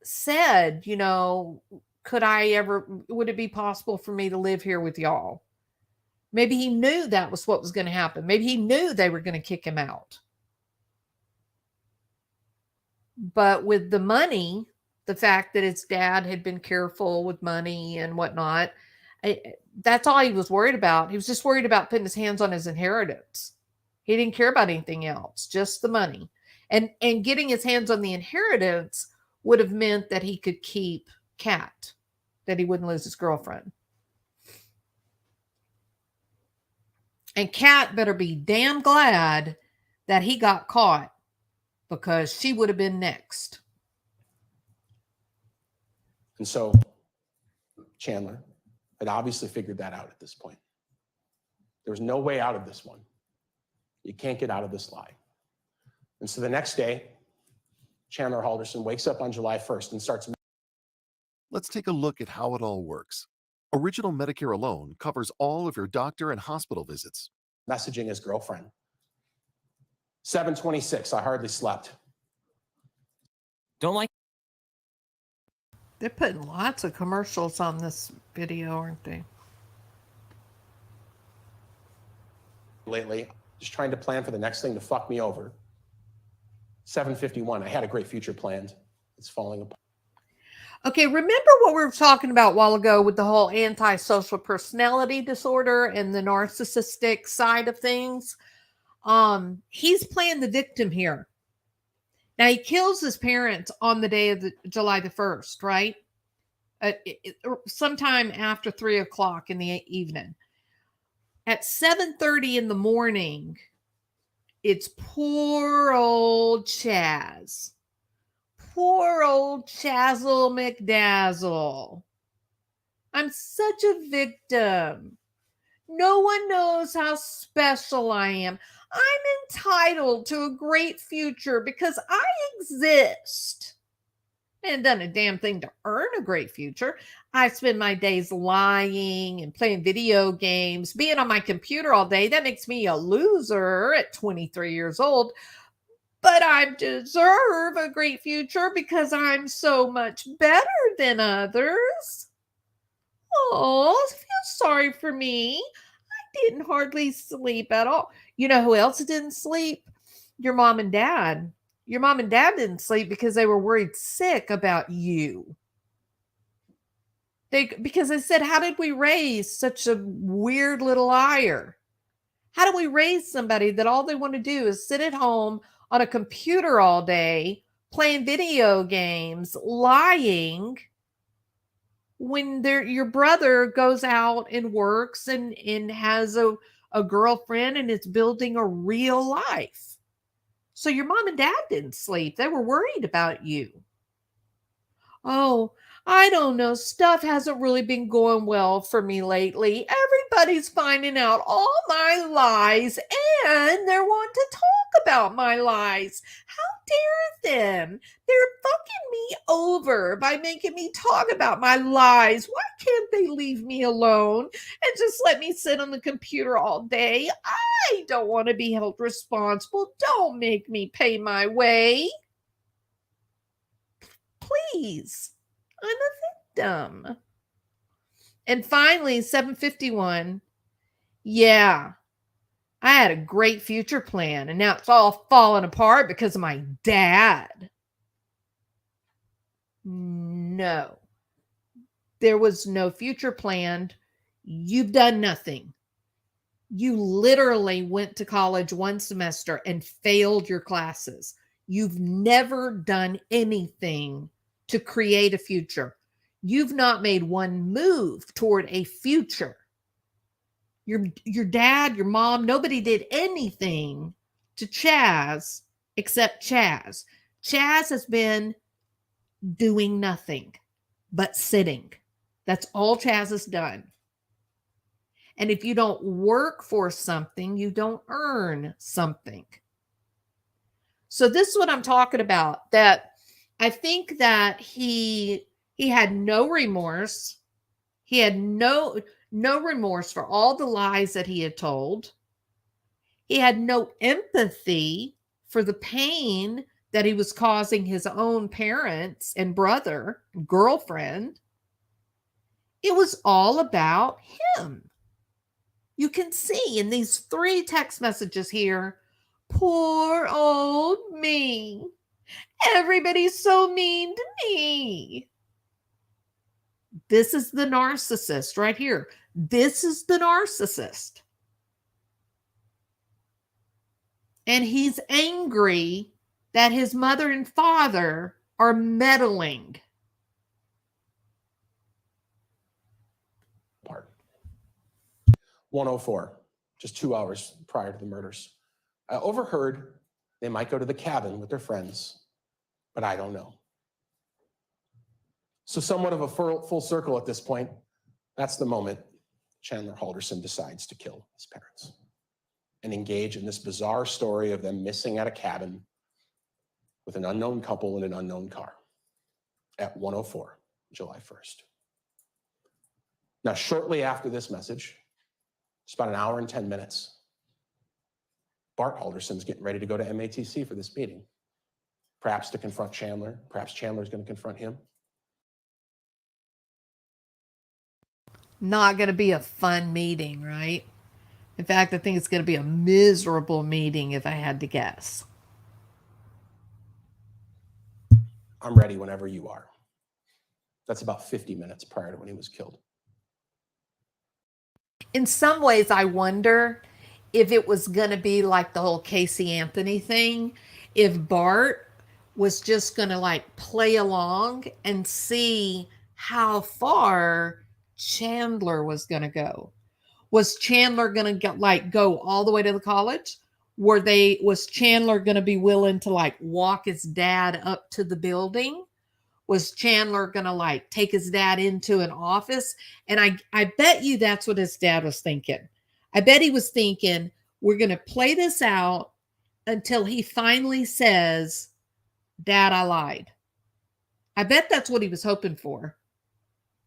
[SPEAKER 1] said, would it be possible for me to live here with y'all? Maybe he knew that was what was going to happen. Maybe he knew they were going to kick him out. But with the money, the fact that his dad had been careful with money and whatnot, that's all he was worried about. He was just worried about putting his hands on his inheritance. He didn't care about anything else, just the money. And getting his hands on the inheritance would have meant that he could keep Kat, that he wouldn't lose his girlfriend. And Kat better be damn glad that he got caught, because she would have been next.
[SPEAKER 2] And so Chandler had obviously figured that out at this point. There was no way out of this one. You can't get out of this lie. And so the next day, Chandler Halderson wakes up on July 1st and starts.
[SPEAKER 3] Let's take a look at how it all works. Original Medicare alone covers all of your doctor and hospital visits.
[SPEAKER 2] Messaging his girlfriend. 7:26, I hardly slept.
[SPEAKER 4] Don't like.
[SPEAKER 1] They're putting lots of commercials on this video, aren't they?
[SPEAKER 2] Lately, just trying to plan for the next thing to fuck me over. 7:51, I had a great future planned. It's falling apart.
[SPEAKER 1] Okay, remember what we were talking about a while ago with the whole antisocial personality disorder and the narcissistic side of things? He's playing the victim here. Now he kills his parents on the day of July the 1st, right? Sometime after 3:00 in the evening. At 7:30 in the morning, it's poor old Chaz. Poor old Chazzle McDazzle. I'm such a victim. No one knows how special I am. I'm entitled to a great future because I exist. I haven't done a damn thing to earn a great future. I spend my days lying and playing video games, being on my computer all day. That makes me a loser at 23 years old. But I deserve a great future because I'm so much better than others. Oh, feel sorry for me. I didn't hardly sleep at all. You know who else didn't sleep? Your mom and dad. Your mom and dad didn't sleep because they were worried sick about you. Because they said, how did we raise such a weird little liar? How do we raise somebody that all they want to do is sit at home on a computer all day, playing video games, lying, when your brother goes out and works and has a girlfriend and is building a real life? So your mom and dad didn't sleep. They were worried about you. Oh, I don't know. Stuff hasn't really been going well for me lately. Everybody's finding out all my lies and they're wanting to talk about my lies. How dare them? They're fucking me over by making me talk about my lies. Why can't they leave me alone and just let me sit on the computer all day? I don't want to be held responsible. Don't make me pay my way. Please. I'm a victim. And finally, 7:51. Yeah, I had a great future plan, and now it's all falling apart because of my dad. No, there was no future planned. You've done nothing. You literally went to college one semester and failed your classes. You've never done anything to create a future. You've not made one move toward a future. Your dad, your mom, nobody did anything to Chaz except Chaz. Chaz has been doing nothing but sitting. That's all Chaz has done. And if you don't work for something, you don't earn something. So this is what I'm talking about, that I think that he had no remorse. He had no remorse for all the lies that he had told. He had no empathy for the pain that he was causing his own parents and brother, girlfriend. It was all about him. You can see in these 3 text messages here, poor old me. Everybody's so mean to me. This is the narcissist right here. This is the narcissist. And he's angry that his mother and father are meddling.
[SPEAKER 2] Part 104, just 2 hours prior to the murders. I overheard they might go to the cabin with their friends, but I don't know. So somewhat of a full circle at this point. That's the moment Chandler Halderson decides to kill his parents and engage in this bizarre story of them missing at a cabin with an unknown couple in an unknown car at 1:04, July 1st. Now, shortly after this message, just about an hour and 10 minutes, Bart Halderson's getting ready to go to MATC for this meeting, perhaps to confront Chandler. Perhaps Chandler's going to confront him.
[SPEAKER 1] Not going to be a fun meeting, right? In fact, I think it's going to be a miserable meeting if I had to guess.
[SPEAKER 2] I'm ready whenever you are. That's about 50 minutes prior to when he was killed.
[SPEAKER 1] In some ways, I wonder if it was going to be like the whole Casey Anthony thing, if Bart was just going to like play along and see how far Chandler was going to go. Was Chandler going to go all the way to the college? Was Chandler going to be willing to like walk his dad up to the building? Was Chandler going to like take his dad into an office? And I bet you that's what his dad was thinking. I bet he was thinking, we're going to play this out until he finally says, Dad, I lied. I bet that's what he was hoping for.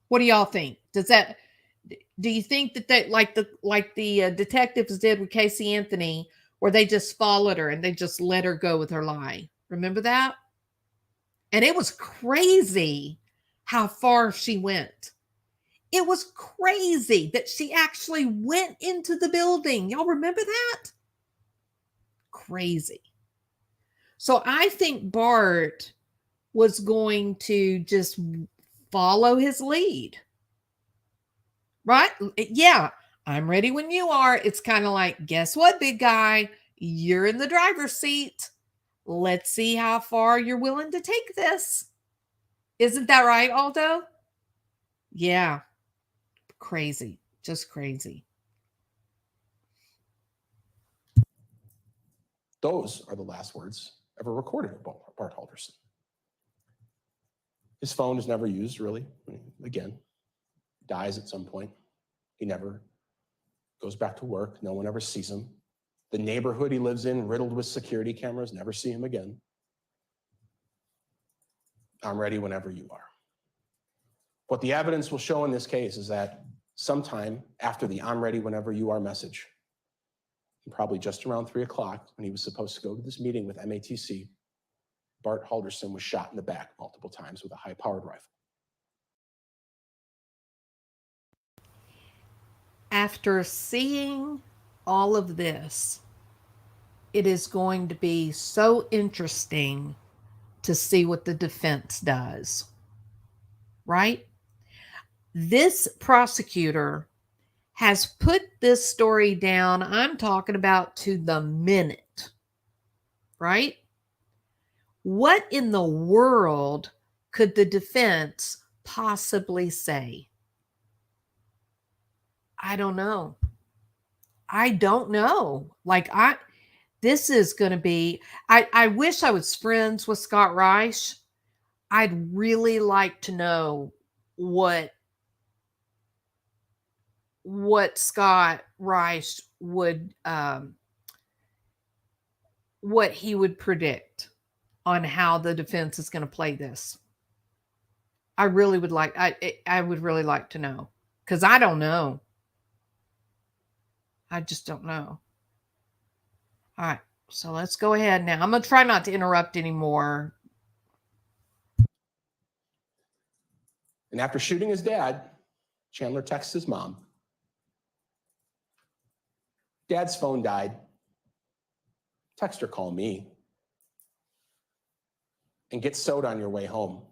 [SPEAKER 1] What do y'all think? Do you think that like the detectives did with Casey Anthony, where they just followed her and they just let her go with her lie? Remember that? And it was crazy how far she went. It was crazy that she actually went into the building. Y'all remember that? Crazy. So I think Bart was going to just follow his lead. Right? Yeah. I'm ready when you are. It's kind of like, guess what, big guy? You're in the driver's seat. Let's see how far you're willing to take this. Isn't that right, Aldo? Yeah. Crazy. Just crazy.
[SPEAKER 2] Those are the last words ever recorded of Bart Halderson. His phone is never used, really. Again, dies at some point. He never goes back to work. No one ever sees him. The neighborhood he lives in, riddled with security cameras, never see him again. I'm ready whenever you are. What the evidence will show in this case is that sometime after the I'm ready whenever you are message, probably just around 3 o'clock when he was supposed to go to this meeting with MATC, Bart Halderson was shot in the back multiple times with a high-powered rifle.
[SPEAKER 1] After seeing all of this, it is going to be so interesting to see what the defense does. Right? This prosecutor has put this story down, I'm talking about to the minute. Right? What in the world could the defense possibly say? I don't know. I don't know. This is going to be, I wish I was friends with Scott Reich. I'd really like to know what Scott Reich would, what he would predict on how the defense is going to play this. I would really like to know, because I don't know. I just don't know. All right, so let's go ahead now. I'm going to try not to interrupt anymore.
[SPEAKER 2] And after shooting his dad, Chandler texts his mom. Dad's phone died. Text or call me. And get soda on your way home.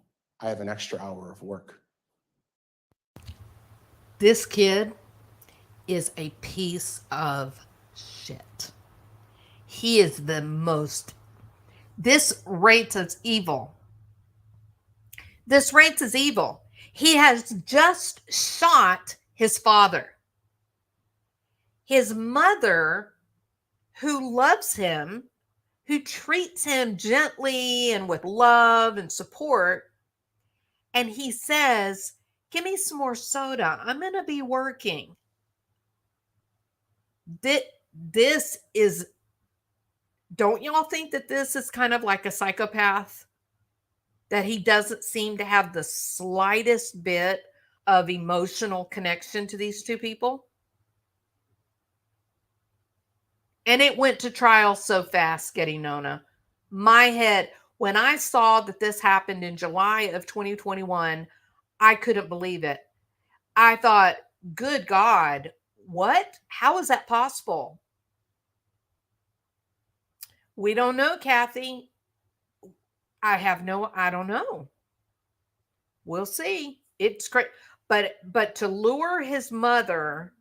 [SPEAKER 2] I have an extra hour of work.
[SPEAKER 1] This kid is a piece of shit. He is the most. This rates as evil. This rates as evil. He has just shot his father. His mother, who loves him, who treats him gently and with love and support, and he says, give me some more soda. I'm going to be working. This is, don't y'all think that this is kind of like a psychopath? That he doesn't seem to have the slightest bit of emotional connection to these two people? And it went to trial so fast, Getty Nona. My head, when I saw that this happened in July of 2021, I couldn't believe it. I thought, good God, what? How is that possible? We don't know, Kathy. I don't know. We'll see. It's great. But to lure his mother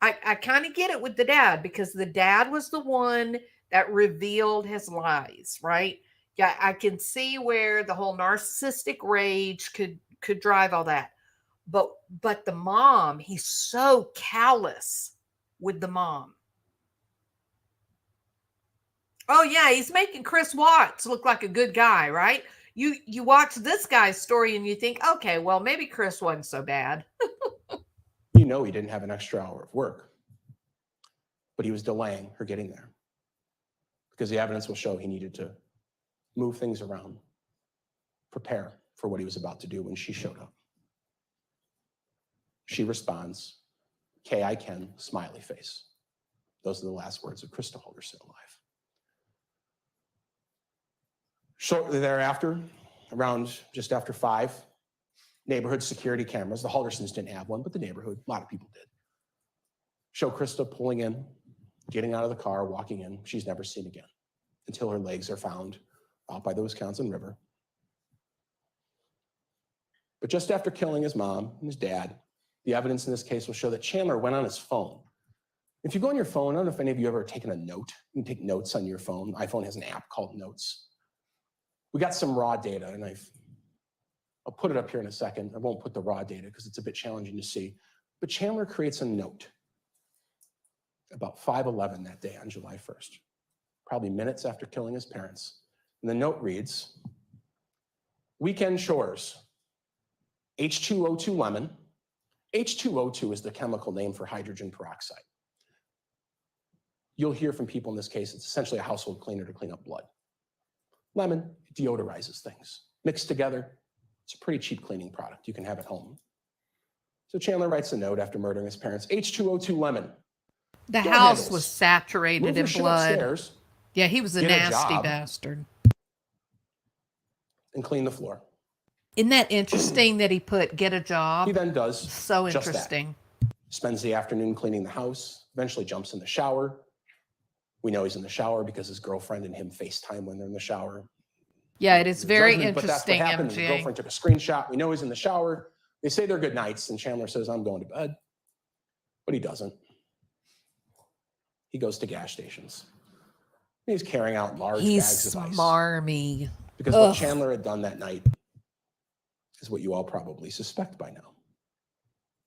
[SPEAKER 1] I kind of get it with the dad, because the dad was the one that revealed his lies, right? Yeah, I can see where the whole narcissistic rage could drive all that. But the mom, he's so callous with the mom. Oh yeah, he's making Chris Watts look like a good guy, right? You watch this guy's story and you think, okay, well, maybe Chris wasn't so bad.
[SPEAKER 2] You know he didn't have an extra hour of work, but he was delaying her getting there because the evidence will show he needed to move things around, prepare for what he was about to do when she showed up. She responds, "Kay, I can," smiley face. Those are the last words of Krista Halderson alive. Shortly thereafter, around just after 5, neighborhood security cameras, the Haldersons didn't have one, but the neighborhood, a lot of people did, show Krista pulling in, getting out of the car, walking in. She's never seen again until her legs are found out by the Wisconsin River. But just after killing his mom and his dad, the evidence in this case will show that Chandler went on his phone. If you go on your phone, I don't know if any of you ever taken a note. You can take notes on your phone. iPhone has an app called Notes. We got some raw data, and I'll put it up here in a second. I won't put the raw data because it's a bit challenging to see. But Chandler creates a note about 5:11 that day on July 1st, probably minutes after killing his parents. And the note reads, "Weekend chores, H2O2 lemon." H2O2 is the chemical name for hydrogen peroxide. You'll hear from people in this case, it's essentially a household cleaner to clean up blood. Lemon deodorizes things. Mixed together, it's a pretty cheap cleaning product you can have at home. So Chandler writes a note after murdering his parents, "H2O2 lemon."
[SPEAKER 1] The
[SPEAKER 2] Door
[SPEAKER 1] house
[SPEAKER 2] handles.
[SPEAKER 1] was saturated
[SPEAKER 2] Move your
[SPEAKER 1] in
[SPEAKER 2] shit
[SPEAKER 1] blood.
[SPEAKER 2] upstairs
[SPEAKER 1] Yeah, he was a
[SPEAKER 2] Get a
[SPEAKER 1] nasty
[SPEAKER 2] job.
[SPEAKER 1] bastard.
[SPEAKER 2] and clean the floor.
[SPEAKER 1] Isn't that interesting that he put get a job?
[SPEAKER 2] He then does
[SPEAKER 1] So
[SPEAKER 2] just
[SPEAKER 1] interesting.
[SPEAKER 2] that. Spends the afternoon cleaning the house, eventually jumps in the shower. We know he's in the shower because his girlfriend and him FaceTime when they're in the shower.
[SPEAKER 1] Yeah, it is very
[SPEAKER 2] Judgment, but that's what
[SPEAKER 1] interesting,
[SPEAKER 2] happened. The
[SPEAKER 1] MJ.
[SPEAKER 2] girlfriend took a screenshot. We know he's in the shower. They say they're good nights, and Chandler says, "I'm going to bed." But he doesn't. He goes to gas stations. He's carrying out large
[SPEAKER 1] He's
[SPEAKER 2] bags of ice.
[SPEAKER 1] smarmy.
[SPEAKER 2] Because what Chandler had done that night is what you all probably suspect by now.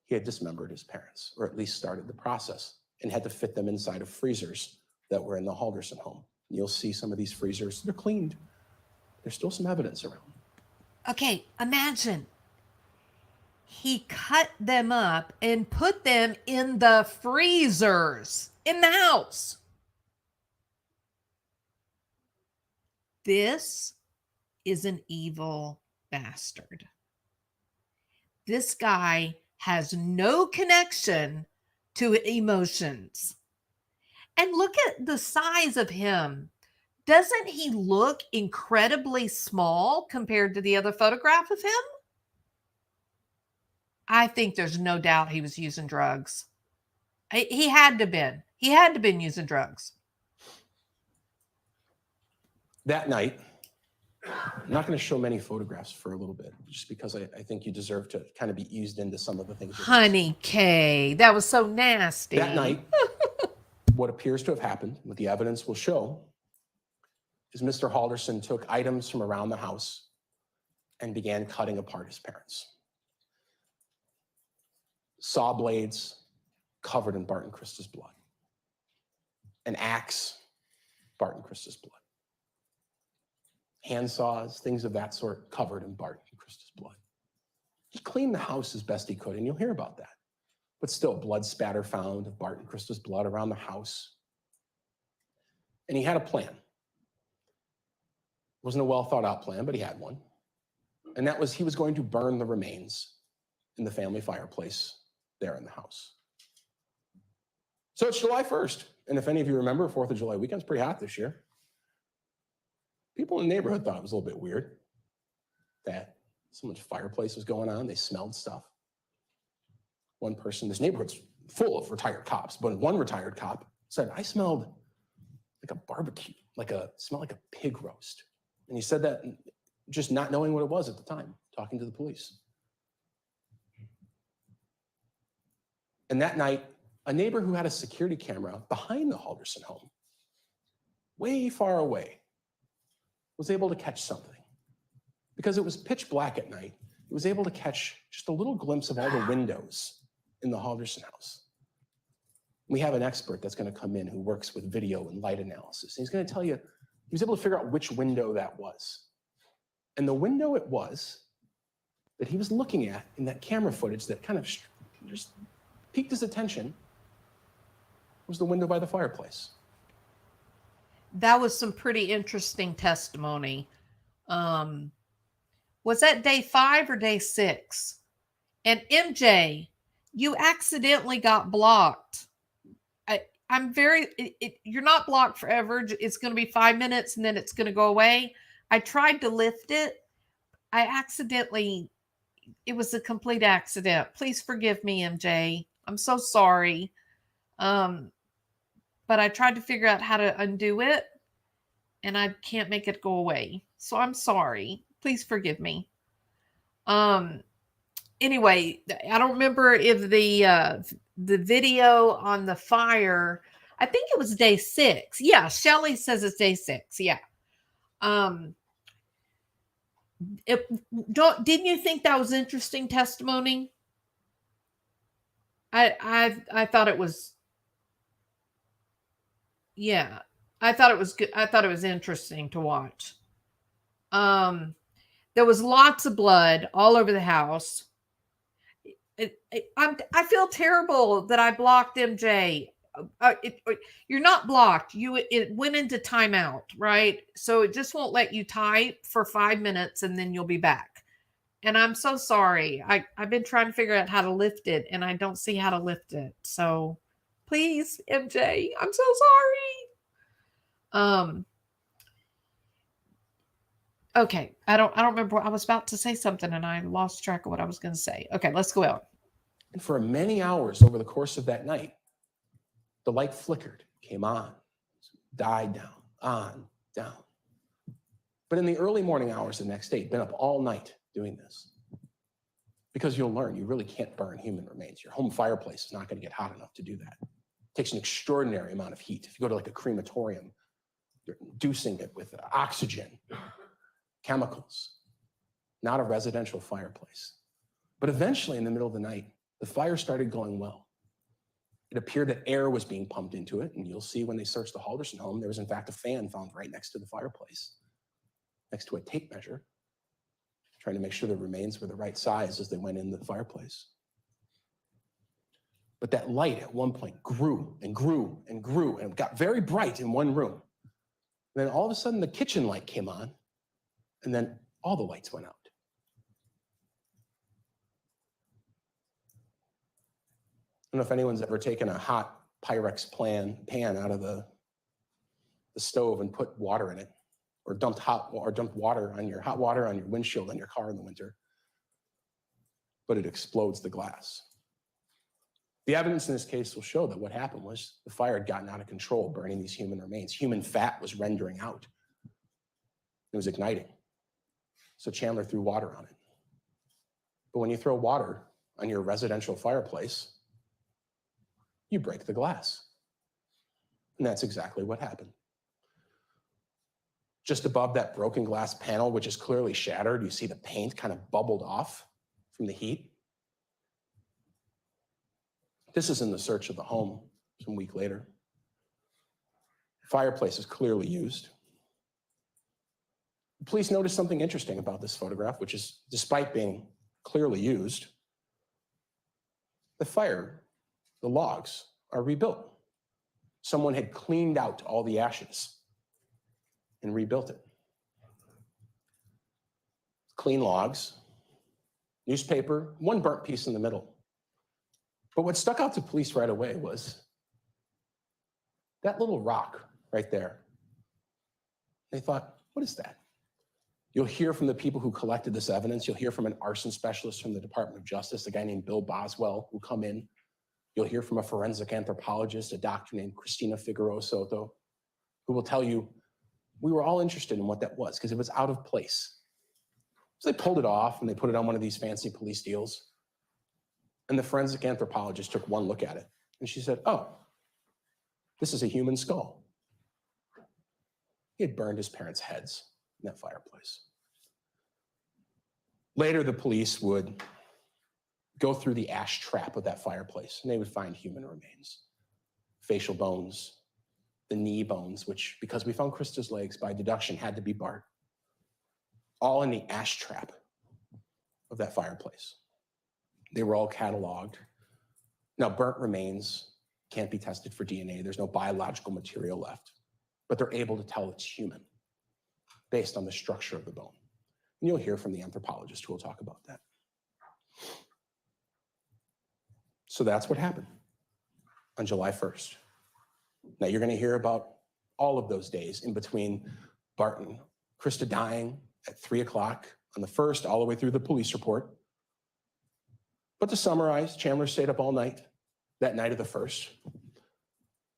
[SPEAKER 2] He had dismembered his parents, or at least started the process, and had to fit them inside of freezers that were in the Halderson home. You'll see some of these freezers, they're cleaned. There's still some evidence around.
[SPEAKER 1] Okay, imagine. He cut them up and put them in the freezers in the house. This is an evil bastard. This guy has no connection to emotions. And look at the size of him. Doesn't he look incredibly small compared to the other photograph of him? I think there's no doubt he was using drugs. He had to been. He had to been using drugs.
[SPEAKER 2] That night, I'm not going to show many photographs for a little bit, just because I think you deserve to kind of be eased into some of the things.
[SPEAKER 1] Honey Kay, that was so nasty.
[SPEAKER 2] That night, what appears to have happened, what the evidence will show, is Mr. Halderson took items from around the house and began cutting apart his parents. Saw blades covered in Bart and Krista's blood. An axe, Bart and Krista's blood. Hand saws, things of that sort, covered in Bart and Krista's blood. He cleaned the house as best he could, and you'll hear about that. But still, blood spatter found of Bart and Krista's blood around the house. And he had a plan. It wasn't a well thought out plan, but he had one. And that was he was going to burn the remains in the family fireplace there in the house. So it's July 1st. And if any of you remember, 4th of July weekend's pretty hot this year. People in the neighborhood thought it was a little bit weird that someone's fireplace was going on. They smelled stuff. One person, this neighborhood's full of retired cops, but one retired cop said, "I smelled like a barbecue, smelled like a pig roast." And he said that just not knowing what it was at the time, talking to the police. And that night, a neighbor who had a security camera behind the Halderson home, way far away, was able to catch something. Because it was pitch black at night, he was able to catch just a little glimpse of all the windows in the Halderson house. We have an expert that's going to come in who works with video and light analysis. And he's going to tell you, he was able to figure out which window that was. And the window it was that he was looking at in that camera footage that kind of just piqued his attention was the window by the fireplace.
[SPEAKER 1] That was some pretty interesting testimony. Was that day 5 or day 6? And MJ, you accidentally got blocked. You're not blocked forever. It's going to be 5 minutes and then it's going to go away. I tried to lift it. It was a complete accident. Please forgive me, MJ. I'm so sorry. But I tried to figure out how to undo it and I can't make it go away. So I'm sorry. Please forgive me. Anyway, I don't remember if the video on the fire, I think it was day 6. Yeah, Shelly says it's day 6. Yeah. Didn't you think that was interesting testimony? I thought it was, yeah, I thought it was good. I thought it was interesting to watch. There was lots of blood all over the house. I feel terrible that I blocked MJ. You're not blocked. It went into timeout, right? So it just won't let you type for 5 minutes and then you'll be back. And I'm so sorry. I've been trying to figure out how to lift it and I don't see how to lift it. So please, MJ, I'm so sorry. Okay. I don't remember. I was about to say something and I lost track of what I was going to say. Okay, let's go out.
[SPEAKER 2] And for many hours over the course of that night, the light flickered, came on, died down, on, down. But in the early morning hours the next day, he'd been up all night doing this. Because you'll learn, you really can't burn human remains. Your home fireplace is not going to get hot enough to do that. It takes an extraordinary amount of heat. If you go to like a crematorium, you're inducing it with oxygen, chemicals, not a residential fireplace. But eventually, in the middle of the night, the fire started going well. It appeared that air was being pumped into it, and you'll see when they searched the Halderson home, there was in fact a fan found right next to the fireplace, next to a tape measure, trying to make sure the remains were the right size as they went into the fireplace. But that light at one point grew and grew and grew, and it got very bright in one room. And then all of a sudden, the kitchen light came on, and then all the lights went out. I don't know if anyone's ever taken a hot Pyrex pan out of the stove and put water in it, or dumped hot water on your windshield on your car in the winter, but it explodes the glass. The evidence in this case will show that what happened was the fire had gotten out of control, burning these human remains. Human fat was rendering out. It was igniting. So Chandler threw water on it. But when you throw water on your residential fireplace, you break the glass. And that's exactly what happened. Just above that broken glass panel, which is clearly shattered, you see the paint kind of bubbled off from the heat. This is in the search of the home some week later. The fireplace is clearly used. The police noticed something interesting about this photograph, which is, despite being clearly used, the logs are rebuilt. Someone had cleaned out all the ashes and rebuilt it. Clean logs, newspaper, one burnt piece in the middle. But what stuck out to police right away was that little rock right there. They thought, what is that? You'll hear from the people who collected this evidence. You'll hear from an arson specialist from the Department of Justice, a guy named Bill Boswell, who come in. You'll hear from a forensic anthropologist, a doctor named Cristina Figueroa Soto, who will tell you, we were all interested in what that was because it was out of place. So they pulled it off and they put it on one of these fancy police deals. And the forensic anthropologist took one look at it And she said, oh, this is a human skull. He had burned his parents' heads in that fireplace. Later, the police would go through the ash trap of that fireplace, and they would find human remains, facial bones, the knee bones, which, because we found Krista's legs, by deduction, had to be Bart, all in the ash trap of that fireplace. They were all cataloged. Now, burnt remains can't be tested for DNA. There's no biological material left, but they're able to tell it's human based on the structure of the bone. And you'll hear from the anthropologist who will talk about that. So that's what happened on July 1st. Now you're going to hear about all of those days in between Bart and Krista dying at 3 o'clock on the 1st, all the way through the police report. But to summarize, Chandler stayed up all night that night of the 1st.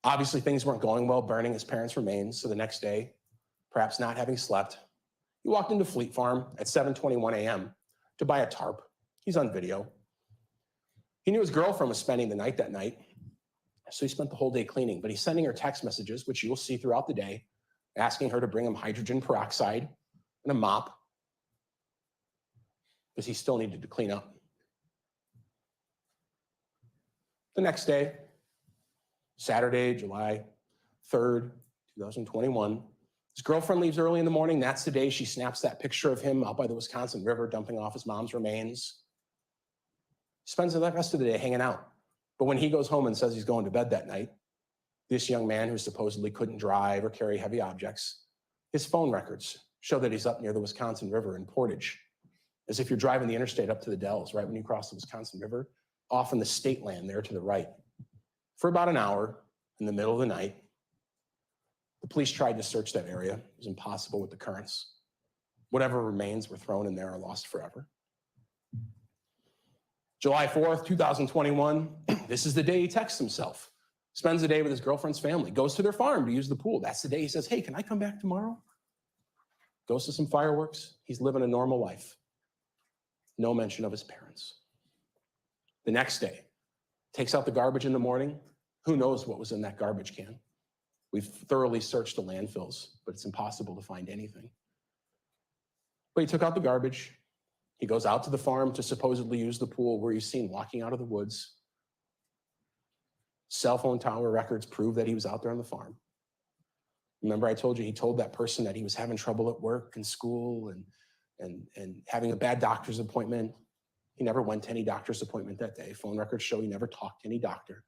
[SPEAKER 2] Obviously, things weren't going well, burning his parents' remains. So the next day, perhaps not having slept, he walked into Fleet Farm at 7:21 a.m. to buy a tarp. He's on video. He knew his girlfriend was spending the night that night, so he spent the whole day cleaning. But he's sending her text messages, which you will see throughout the day, asking her to bring him hydrogen peroxide and a mop, because he still needed to clean up. The next day, Saturday, July 3rd, 2021, his girlfriend leaves early in the morning. That's the day she snaps that picture of him out by the Wisconsin River dumping off his mom's remains. Spends the rest of the day hanging out. But when he goes home and says he's going to bed that night, this young man who supposedly couldn't drive or carry heavy objects, his phone records show that he's up near the Wisconsin River in Portage, as if you're driving the interstate up to the Dells, right when you cross the Wisconsin River, off in the state land there to the right. For about an hour in the middle of the night, the police tried to search that area. It was impossible with the currents. Whatever remains were thrown in there are lost forever. July 4th, 2021, this is the day he texts himself. Spends the day with his girlfriend's family, goes to their farm to use the pool. That's the day he says, hey, can I come back tomorrow? Goes to some fireworks. He's living a normal life. No mention of his parents. The next day, takes out the garbage in the morning. Who knows what was in that garbage can? We've thoroughly searched the landfills, but it's impossible to find anything. But he took out the garbage. He goes out to the farm to supposedly use the pool, where he's seen walking out of the woods. Cell phone tower records prove that he was out there on the farm. Remember I told you he told that person that he was having trouble at work and school and having a bad doctor's appointment. He never went to any doctor's appointment that day. Phone records show he never talked to any doctor.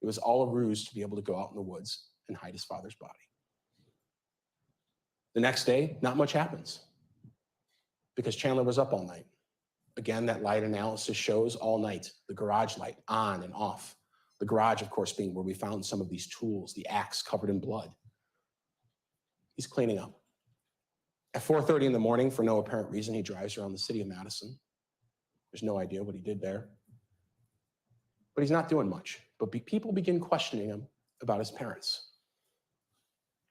[SPEAKER 2] It was all a ruse to be able to go out in the woods and hide his father's body. The next day, not much happens, because Chandler was up all night. Again, that light analysis shows all night, the garage light on and off. The garage, of course, being where we found some of these tools, the axe covered in blood. He's cleaning up. At 4:30 in the morning, for no apparent reason, he drives around the city of Madison. There's no idea what he did there. But he's not doing much. But people begin questioning him about his parents.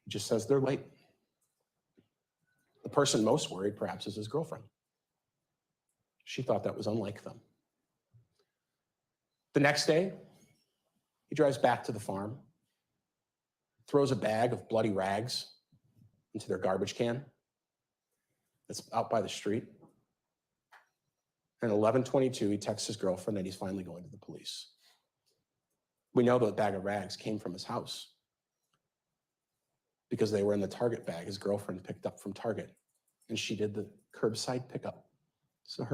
[SPEAKER 2] He just says they're late. The person most worried, perhaps, is his girlfriend. She thought that was unlike them. The next day, he drives back to the farm, throws a bag of bloody rags into their garbage can that's out by the street. And at 11:22, he texts his girlfriend that he's finally going to the police. We know that bag of rags came from his house because they were in the Target bag his girlfriend picked up from Target, and she did the curbside pickup. So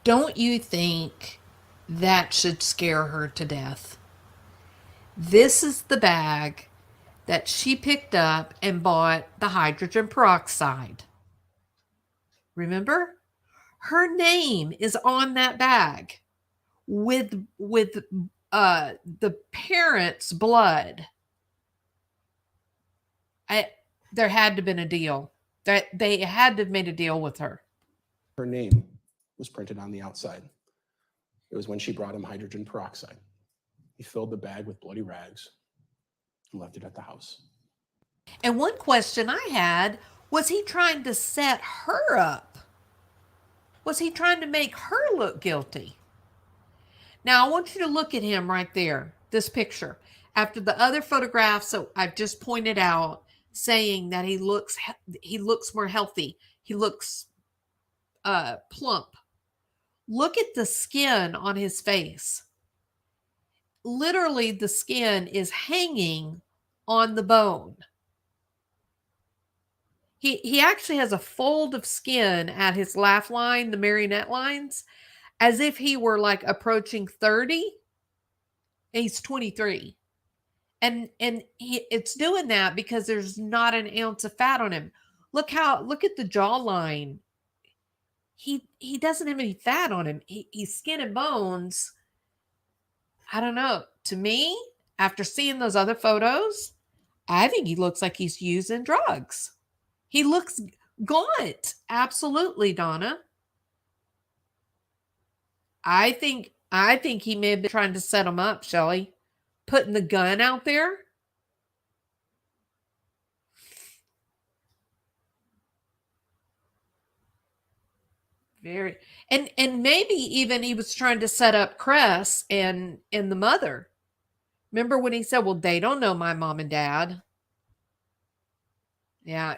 [SPEAKER 1] Don't you think that should scare her to death? This is the bag that she picked up and bought the hydrogen peroxide. Remember? Her name is on that bag with the parents' blood. There had to have been a deal. They had to have made a deal with her.
[SPEAKER 2] her name was printed on the outside. It was when she brought him hydrogen peroxide. He filled the bag with bloody rags and left it at the house.
[SPEAKER 1] And one question I had, was he trying to set her up? Was he trying to make her look guilty? Now I want you to look at him right there, this picture. After the other photographs that I've just pointed out, saying that he looks more healthy, he looks plump. Look at the skin on his face. Literally, the skin is hanging on the bone. He actually has a fold of skin at his laugh line, the marionette lines, as if he were like approaching 30. He's 23. And it's doing that because there's not an ounce of fat on him. Look at the jawline. He doesn't have any fat on him. He's skin and bones. I don't know. To me, after seeing those other photos, I think he looks like he's using drugs. He looks gaunt. Absolutely, Donna. I think he may have been trying to set him up, Shelley. Putting the gun out there. Very, and maybe even he was trying to set up Cress and the mother. Remember when he said, "Well, they don't know my mom and dad." Yeah,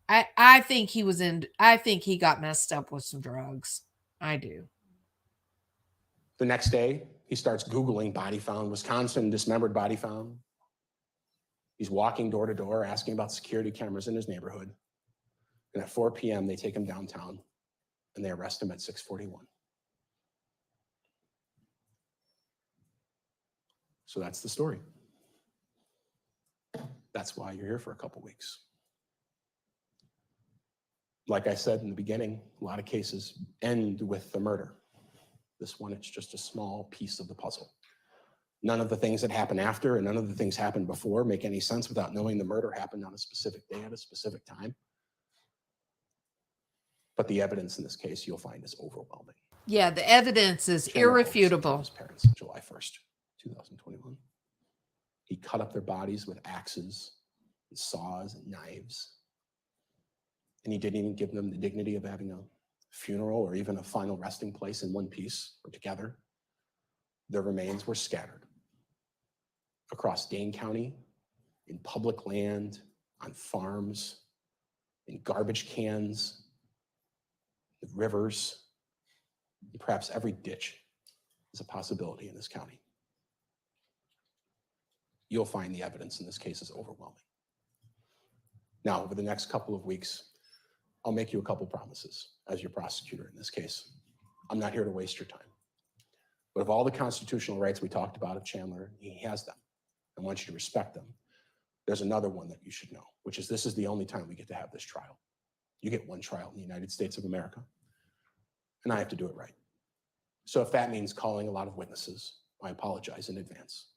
[SPEAKER 1] I think he was in. I think he got messed up with some drugs. I do.
[SPEAKER 2] The next day, he starts Googling body found, Wisconsin dismembered body found. He's walking door to door, asking about security cameras in his neighborhood. And at 4 p.m., they take him downtown and they arrest him at 6:41. So that's the story. That's why you're here for a couple weeks. Like I said in the beginning, a lot of cases end with the murder. This one, it's just a small piece of the puzzle. None of the things that happen after and none of the things happened before make any sense without knowing the murder happened on a specific day at a specific time. But the evidence in this case you'll find is overwhelming.
[SPEAKER 1] Yeah, the evidence is
[SPEAKER 2] Chandler
[SPEAKER 1] irrefutable.
[SPEAKER 2] His parents on July 1st, 2021. He cut up their bodies with axes and saws and knives. And he didn't even give them the dignity of having a funeral or even a final resting place in one piece or together. Their remains were scattered across Dane County, in public land, on farms, in garbage cans, in rivers, and perhaps every ditch is a possibility in this county. You'll find the evidence in this case is overwhelming. Now, over the next couple of weeks, I'll make you a couple promises as your prosecutor in this case. I'm not here to waste your time. But of all the constitutional rights we talked about of Chandler, he has them. I want you to respect them. There's another one that you should know, which is this is the only time we get to have this trial. You get one trial in the United States of America, and I have to do it right. So if that means calling a lot of witnesses, I apologize in advance.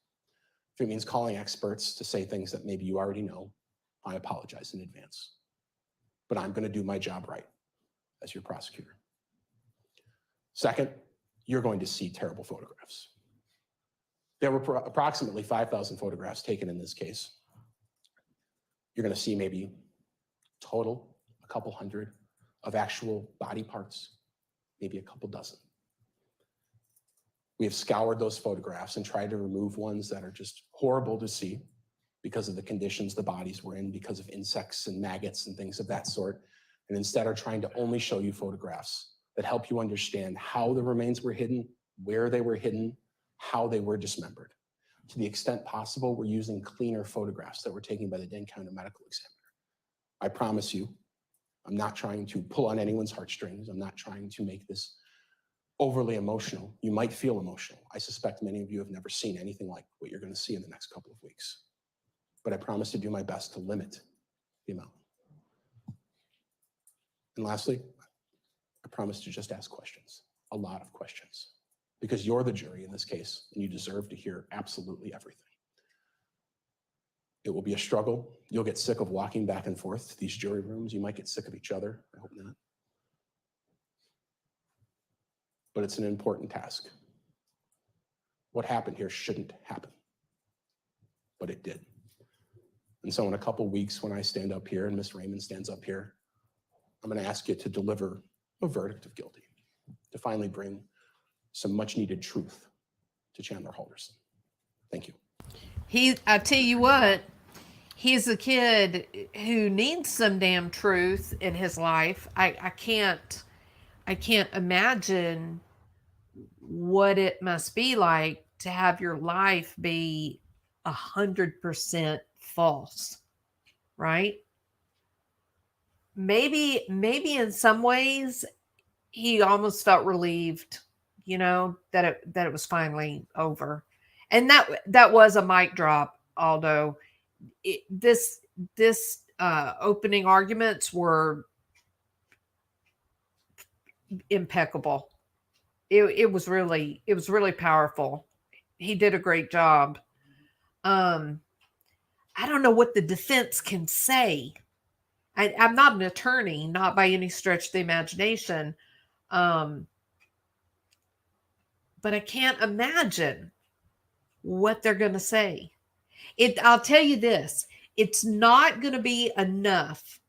[SPEAKER 2] If it means calling experts to say things that maybe you already know, I apologize in advance. But I'm going to do my job right as your prosecutor. Second, you're going to see terrible photographs. There were approximately 5,000 photographs taken in this case. You're going to see maybe total a couple hundred of actual body parts, maybe a couple dozen. We have scoured those photographs and tried to remove ones that are just horrible to see because of the conditions the bodies were in, because of insects and maggots and things of that sort, and instead are trying to only show you photographs that help you understand how the remains were hidden, where they were hidden, how they were dismembered. To the extent possible, we're using cleaner photographs that were taken by the Dane County Medical Examiner. I promise you, I'm not trying to pull on anyone's heartstrings. I'm not trying to make this overly emotional. You might feel emotional. I suspect many of you have never seen anything like what you're going to see in the next couple of weeks. But I promise to do my best to limit the amount. And lastly, I promise to just ask questions, a lot of questions, because you're the jury in this case, and you deserve to hear absolutely everything. It will be a struggle. You'll get sick of walking back and forth to these jury rooms. You might get sick of each other. I hope not. But it's an important task. What happened here shouldn't happen, but it did. And so in a couple weeks, when I stand up here and Ms. Raymond stands up here, I'm going to ask you to deliver a verdict of guilty, to finally bring some much needed truth to Chandler Halderson. Thank you.
[SPEAKER 1] I tell you what, he's a kid who needs some damn truth in his life. I can't imagine what it must be like to have your life be 100% false, right? Maybe in some ways he almost felt relieved, that it was finally over. And that was a mic drop, although this opening arguments were impeccable. It was really powerful. He did a great job. I don't know what the defense can say. I'm not an attorney, not by any stretch of the imagination. But I can't imagine what they're going to say. I'll tell you this, it's not going to be enough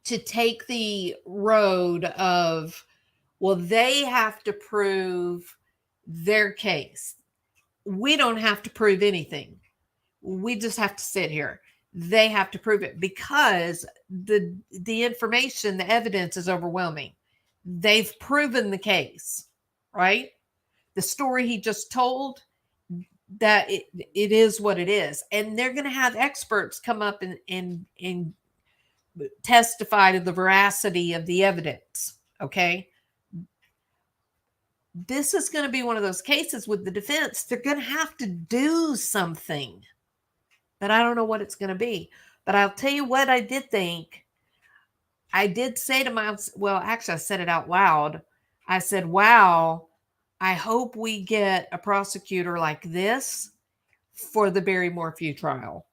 [SPEAKER 1] to take the road of, well, they have to prove their case. We don't have to prove anything. We just have to sit here. They have to prove it because the information, the evidence is overwhelming. They've proven the case, right? The story he just told, that it is what it is. And they're going to have experts come up and testify to the veracity of the evidence, okay? This is going to be one of those cases with the defense. They're going to have to do something, but I don't know what it's going to be. But I'll tell you what I did think. I did say to myself, well, actually, I said it out loud. I said, wow, I hope we get a prosecutor like this for the Barry Morphew trial.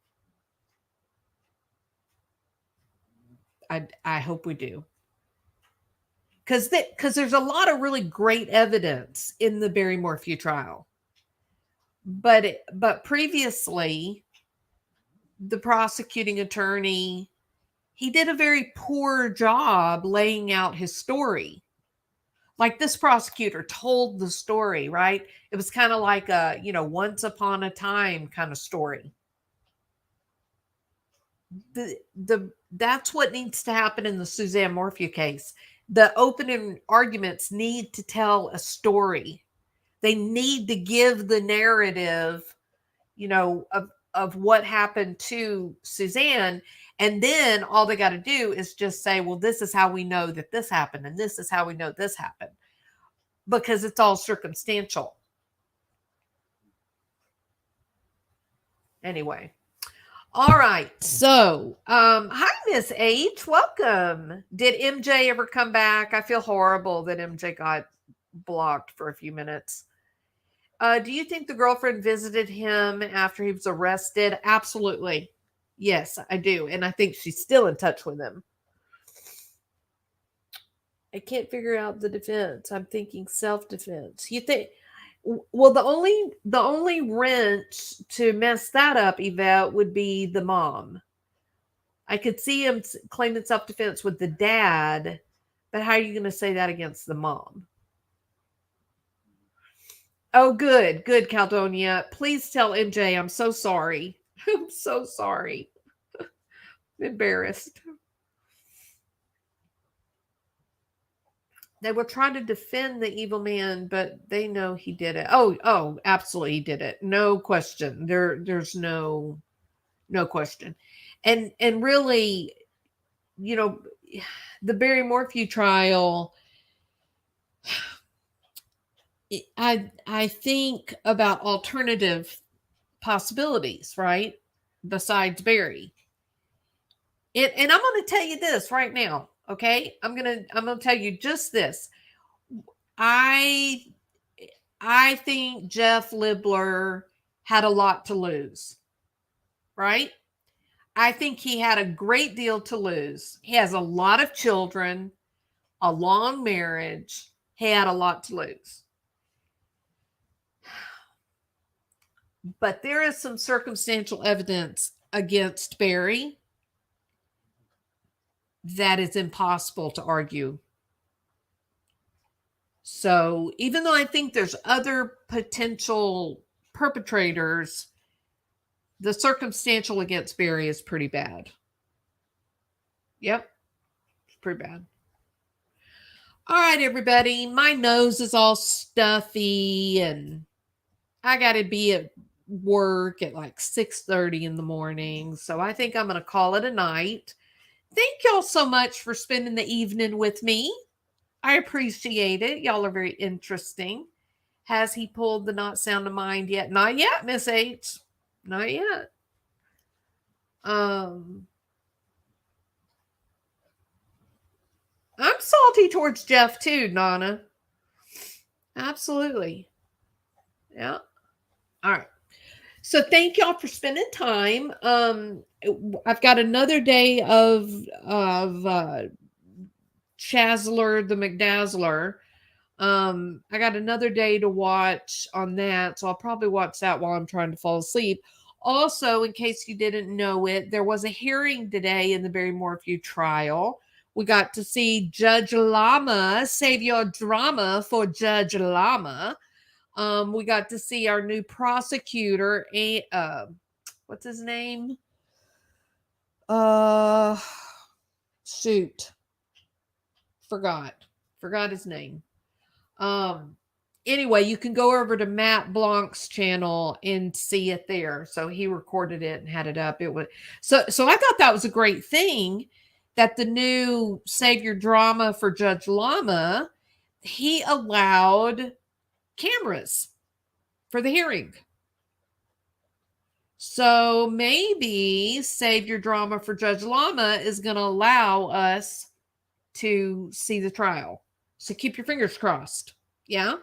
[SPEAKER 1] I hope we do. Because there's a lot of really great evidence in the Barry Morphew trial. But previously, the prosecuting attorney, he did a very poor job laying out his story. Like this prosecutor told the story, right? It was kind of like a, once upon a time kind of story. That's what needs to happen in the Suzanne Morphew case. The opening arguments need to tell a story. They need to give the narrative, of what happened to Suzanne. And then all they got to do is just say, well, this is how we know that this happened. And this is how we know this happened. Because it's all circumstantial. Anyway. All right. So, hi, Miss H. Welcome. Did MJ ever come back? I feel horrible that MJ got blocked for a few minutes. Do you think the girlfriend visited him after he was arrested? Absolutely. Yes, I do. And I think she's still in touch with him. I can't figure out the defense. I'm thinking self-defense. You think, well, the only wrench to mess that up, Yvette, would be the mom. I could see him claiming self-defense with the dad, but how are you going to say that against the mom? Oh, good, Caldonia. Please tell MJ I'm so sorry. I'm so sorry. I'm embarrassed. They were trying to defend the evil man, but they know he did it. Oh, absolutely, he did it. No question. There's no question. And really, the Barry Morphew trial, I think about alternative possibilities, right? Besides Barry. And I'm going to tell you this right now, okay? I'm going to tell you just this. I think Jeff Libler had a lot to lose, right? I think he had a great deal to lose. He has a lot of children, a long marriage. He had a lot to lose. But there is some circumstantial evidence against Barry that is impossible to argue. So even though I think there's other potential perpetrators, the circumstantial against Barry is pretty bad. Yep, it's pretty bad. All right, everybody. My nose is all stuffy and I got to be at work at like 6:30 in the morning. So I think I'm going to call it a night. Thank y'all so much for spending the evening with me. I appreciate it. Y'all are very interesting. Has he pulled the not sound of mind yet? Not yet, Miss H. Not yet. I'm salty towards Jeff too, Nana. Absolutely. Yeah. All right. So thank y'all for spending time. I've got another day of Chazler the McDazzler. I got another day to watch on that, so I'll probably watch that while I'm trying to fall asleep. Also, in case you didn't know it, there was a hearing today in the Barry Morphew trial. We got to see Judge Lama save your drama for Judge Lama. We got to see our new prosecutor, what's his name? Shoot. Forgot his name. Anyway, you can go over to Matt Blanc's channel and see it there. So he recorded it and had it up. It was so I thought that was a great thing that the new Save Your Drama for Judge Lama, he allowed cameras for the hearing. So maybe Save Your Drama for Judge Lama is going to allow us to see the trial. So keep your fingers crossed. Yeah?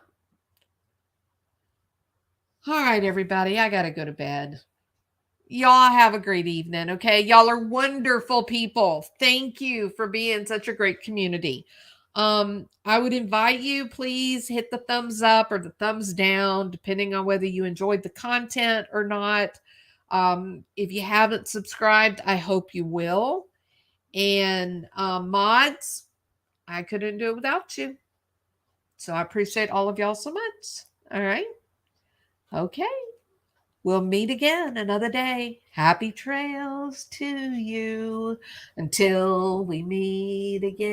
[SPEAKER 1] All right, everybody. I got to go to bed. Y'all have a great evening, okay? Y'all are wonderful people. Thank you for being such a great community. I would invite you, please hit the thumbs up or the thumbs down, depending on whether you enjoyed the content or not. If you haven't subscribed, I hope you will. And mods, I couldn't do it without you. So I appreciate all of y'all so much. All right. Okay. We'll meet again another day. Happy trails to you until we meet again.